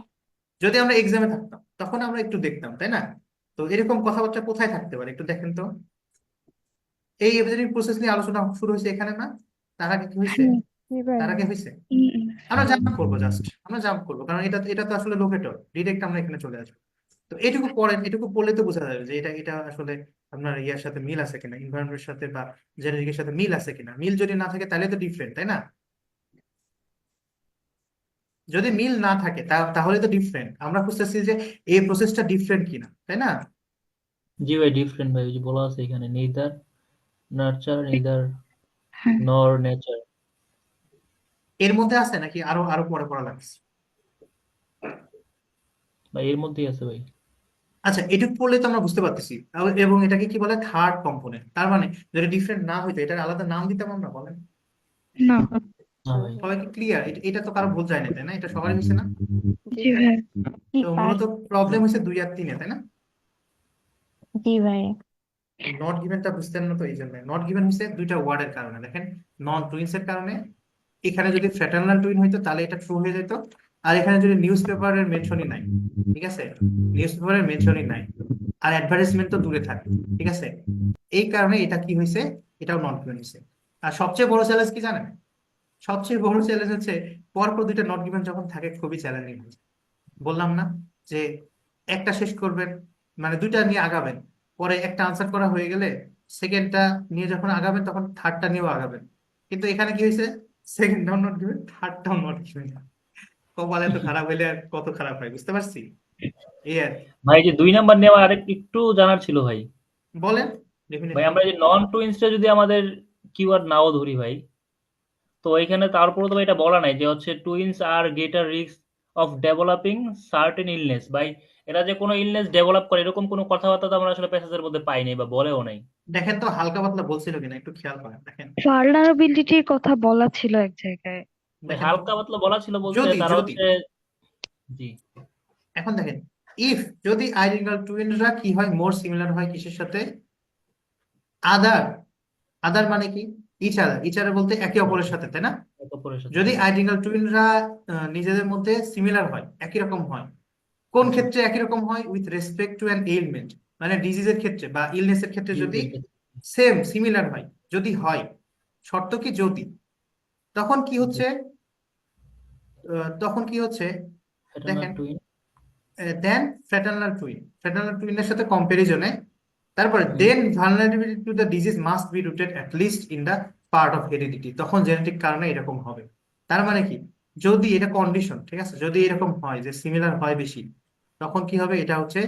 যদি আমরা এক্সামে থাকতাম তখন আমরা একটু দেখতাম, তাই না? তো এরকম কথাবার্তা কোথায় থাকতে পারে একটু দেখেন তো। এই এপিজেনেটিক প্রসেস নিয়ে আলোচনা শুরু হয়েছে এখানে না, তার আগে কি হয়েছে? জি ভাই তার আগে হয়েছে? উম, আমরা জাম্প করবো, জাস্ট আমরা জাম্প করবো, কারণ এটা এটা তো আসলে লোকেটর, ডিরেক্ট আমরা এখানে চলে আসবো। তো এটুকু পড়েন, এটুকু পড়লে তো বোঝা যাবে যে এটা এটা আসলে আপনার ইয়ার সাথে মিল আছে কিনা, এনভায়রনমেন্টের সাথে বা জেনেটিকের সাথে মিল আছে কিনা। মিল যদি না থাকে তাহলে তো ডিফারেন্ট, তাই না? যদি মিল না থাকে তাহলে তো ডিফারেন্ট। আমরা খুঁজতেছি যে এই প্রসেসটা ডিফারেন্ট কিনা, তাই না? জি ভাই ডিফারেন্ট ভাই, ওই যে বলা আছে এখানে নেইদার নার্চার নেইদার হ্যাঁ নর নেচার। এর মধ্যে আছে নাকি আরো আরো পরে পড়া লাগছে? ভাই এর মধ্যেই আছে ভাই। আচ্ছা, এটুকু পড়লে তো আমরা বুঝতে পারতেছি। এবং এটাকে কি বলে, থার্ড কম্পোনেন্ট। তার মানে যদি ডিফারেন্ট না হইতো এটার আলাদা নাম দিতাম আমরা, বলেন? না। না ভাই। সবাই কি ক্লিয়ার? এটা তো কারো ভুল যায় না, তাই না? এটা সবারই হয়েছে না? জি ভাই। তো মূলত প্রবলেম হয়েছে 2 আর 3-এ, তাই না? জি ভাই। নট গিভেনটা বুঝতেন না, তো এই জন্য নট গিভেন হয়েছে দুইটা ওয়ার্ডের কারণে। দেখেন, নন টুইন্স এর কারণে। এখানে যদি ফ্র্যাটার্নাল টুইন হইতো তাহলে এটা ট্রু হয়ে যেত। আর এখানে যদি নিউজ পেপারের মেনশনই নাই, ঠিক আছে, নিউজ পেপারের মেনশনই নাই, আর অ্যাডভার্টাইজমেন্ট তো দূরে থাকে, ঠিক আছে, এই কারণে এটা কি হয়েছে, এটাও নন গিভেন হয়েছে। আর সবচেয়ে বড় চ্যালেঞ্জ কি জানেন? সবচেয়ে বড় চ্যালেঞ্জ হচ্ছে পরপর দুইটা নট গিভেন যখন থাকে, খুবই চ্যালেঞ্জিং। বললাম না যে একটা শেষ করবেন, মানে দুইটা নিয়ে আগাবেন, পরে একটা আনসার করা হয়ে গেলে সেকেন্ডটা নিয়ে যখন আগাবেন তখন থার্ডটা নিয়েও আগাবেন। কিন্তু এখানে কি হয়েছে, সেকেন্ডটাও নট গিভেন, থার্ডটাও নট গিভেন। কপাল এত খারাপ হইলে আর কত খারাপ হয়, বুঝতে পারছি। এই আর কি। ভাই যে 2 নাম্বার নেওয়া আরেক একটু জানার ছিল ভাই। বলেন, ভাই ডেফিনেটলি। আমরা যে নন টুইন্সটা যদি আমাদের কিওয়ার্ড নাও ধরি ভাই, তো এখানে তারপরে তো ভাই এটা বলা নাই যে হচ্ছে twins are greater risk of developing certain illness. ভাই এরা যে কোনো ইলনেস ডেভেলপ করে এরকম কোনো কথাবার্তা তো আমরা আসলে প্যাসেজের মধ্যে পাই নাই বা বলেও নাই। দেখেন তো হালকা পাতলা বলছিল কিনা, একটু খেয়াল করেন, দেখেন। ভালনারেবিলিটির কথা বলা ছিল এক জায়গায়। ভাই দেখেন তো, হালকা পাতলা বলা ছিল বলতে যদি তারা যদি হচ্ছে জি এখন দেখেন, ইফ যদি আইডেন্টিক্যাল টুইনরা কি হয়, মোর সিমিলার হয় কিসের সাথে, আদার। আদার মানে কি, ইচ আদার। ইচ আদার বলতে একে অপরের সাথে, তাই না? এত পরের সাথে যদি জি আইডেন্টিক্যাল টুইনরা নিজেদের মধ্যে সিমিলার হয়, একই রকম হয়, কোন জি ক্ষেত্রে একই রকম হয়, with respect to an element, মানে ডিজিজের ক্ষেত্রে বা ইলনেসের ক্ষেত্রে যদি ডিজিজের ক্ষেত্রে সেম সিমিলার হয়, যদি হয়, শর্ত কি যদি, তখন কি জি হচ্ছে, তখন কি হচ্ছে, ফ্যাটার্নাল দেখেন, টুইন দেন ফ্র্যাটার্নাল টুইন, ফ্র্যাটার্নাল টুইনের সাথে কম্পারিজনে, তারপরে hmm then vulnerability to the disease must be rooted at least in the part of heredity, তখন জেনেটিক কারণে এরকম হবে। তার মানে কি, যদি এটা কন্ডিশন, ঠিক আছে, যদি এরকম হয় যে সিমিলার হয় বেশি, তখন কি হবে, এটা হচ্ছে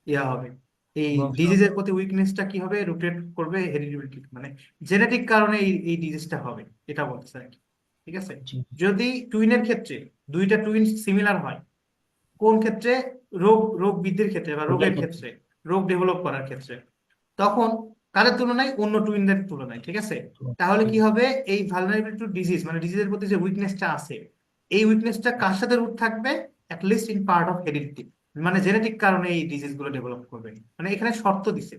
ইয়া হবে, এই বংশ ডিজিজের প্রতি উইকনেসটা কি হবে, রুটেট করবে হেরিডিটি, মানে জেনেটিক কারণে এই ডিজিজটা হবে, এটা বলতেছে আর কি, ঠিক আছে। জি যদি টুইনের ক্ষেত্রে দুইটা টুইন সিমিলার হয়, কোন ক্ষেত্রে, রোগ বৃদ্ধির ক্ষেত্রে বা রোগের রোগের ক্ষেত্রে ক্ষেত্রে, রোগ ডেভেলপ করার ক্ষেত্রে, তখন কাদের তুলনায়, অন্য টুইনদের তুলনায়, ঠিক আছে। তাহলে জি কি হবে, এই ভালনারেবিলিটি টু ডিজিজ মানে ডিজিজের প্রতি যে উইকনেসটা আছে, এই উইকনেসটা কার সাথে রুট থাকবে, at least in part of heredity, মানে জেনেটিক কারণে এই ডিজিজ গুলো ডেভেলপ করবে। মানে এখানে শর্ত দিছে,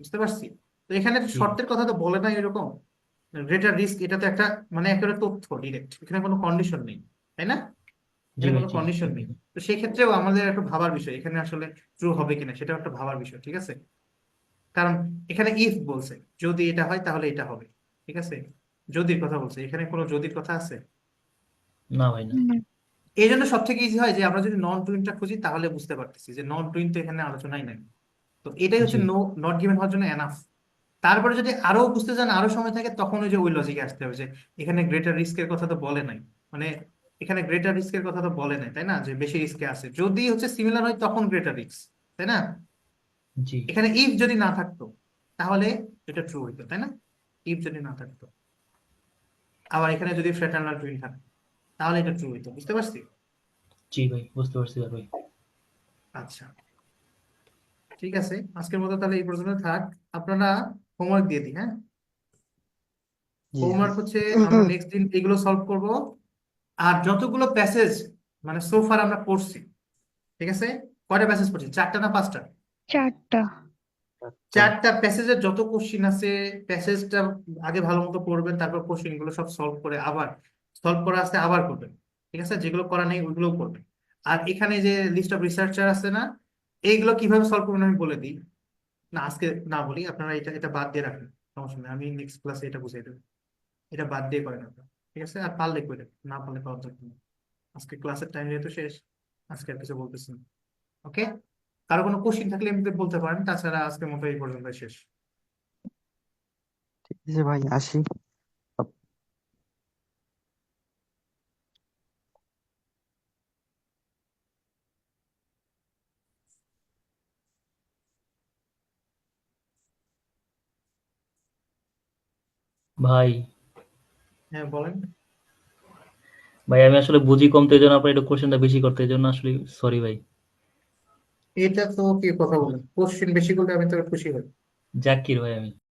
বুঝতে পারছি। তো এখানে জি শর্তের কথা তো বলে না এরকম, গ্রেটার রিস্ক, এটা তো একটা মানে একেবারে তথ্য ডিরেক্ট, এখানে কোনো কন্ডিশন নেই, তাই না? জি এখানে ভাই কোনো জি কন্ডিশন নেই। তো সেই ক্ষেত্রেও আমাদের একটু ভাবার বিষয়, এখানে আসলে ট্রু হবে কিনা সেটা একটা ভাবার বিষয়, ঠিক আছে। কারণ এখানে ইফ বলছে, যদি এটা হয় তাহলে এটা হবে, ঠিক আছে, যদির কথা বলছে, এখানে কোনো যদির কথা আছে? না ভাই না না। এই জন্য সব থেকে ইজি হয় যে আমরা যদি নন টুইনটা খুঁজি তাহলে বুঝতে পারতেছি যে নন টুইন তো এখানে আলোচনাই নাই। তো এটাই হচ্ছে জি নট গিভেন হওয়ার জন্য এনাফ। তারপরে যদি আরো বুঝতে চান, আরো সময় থাকে, তখন ওই যে ওই লজিকে আসতে হবে যে এখানে গ্রেটার রিস্কের কথা তো বলে নাই, মানে এখানে গ্রেটার রিস্কের কথা তো বলে নাই, তাই না, যে বেশি রিস্কে আছে, যদি হচ্ছে সিমিলার হয় তখন গ্রেটার রিস্ক, তাই না। জি এখানে ইফ যদি না থাকতো তাহলে এটা ট্রু হইতো, তাই না, ইফ যদি না থাকতো। আবার এখানে যদি ফ্র্যাটার্নাল টুইন থাকতো তাহলে এটা ট্রু হইতো, বুঝতে পারছি। জি ভাই বুঝতে পারছি ভাই। আচ্ছা, ঠিক আছে, আজকের মতো তাহলে এই পর্যন্ত থাক। আপনারা হোমওয়ার্ক দিয়ে দিই, হ্যাঁ। জি স্যার। হোমওয়ার্ক হচ্ছে আমরা নেক্সট দিন এগুলো সলভ করব। আর যতগুলো প্যাসেজ মানে সোফার আমরা পড়ছি, ঠিক আছে, কয়টা প্যাসেজ পড়ছি, 4টা না 5টা? 4টা। 4টা প্যাসেজের যত কোশ্চিন আছে, প্যাসেজটা আগে ভালো মতো পড়বেন, তারপর কোশ্চিন গুলো সব সলভ করে আবার সলভ করা আছে আবার করবেন, ঠিক আছে, যেগুলো করা নেই ওইগুলোও করবেন। আর এখানে যে লিস্ট অফ রিসার্চার আছে না, এইগুলো কিভাবে সলভ করবেন আমি বলে দিই, না আজকে না বলি, আপনারা এটা এটা বাদ দিয়ে রাখেন, সমস্যা নেই, আমি নেক্সট ক্লাসে এটা বুঝিয়ে দেবো, এটা বাদ দিয়ে করেন আপনারা। ঠিক আছে, আর পারলে করে, না পারলে পাওয়ার দরকার নেই। আজকে ক্লাসের টাইম যেহেতু শেষ, আজকে আর কিছু বলতেছি না। ওকে, কারো কোনো কোশ্চিন থাকলে এমনিতে বলতে পারেন, তাছাড়া আজকের মতো এই পর্যন্ত শেষ। ঠিক আছে ভাই, আসি। ভাই হ্যাঁ বলেন। ভাই আমি আসলে বুঝি কম, তো এই জন্য আপনার একটু কোশ্চেনটা বেশি করতে, এই জন্য আসলে সরি ভাই। এটা তো কি কথা বলেন, কোশ্চিন বেশি করলে আমি তো খুশি হই। জাকির ভাই আমি।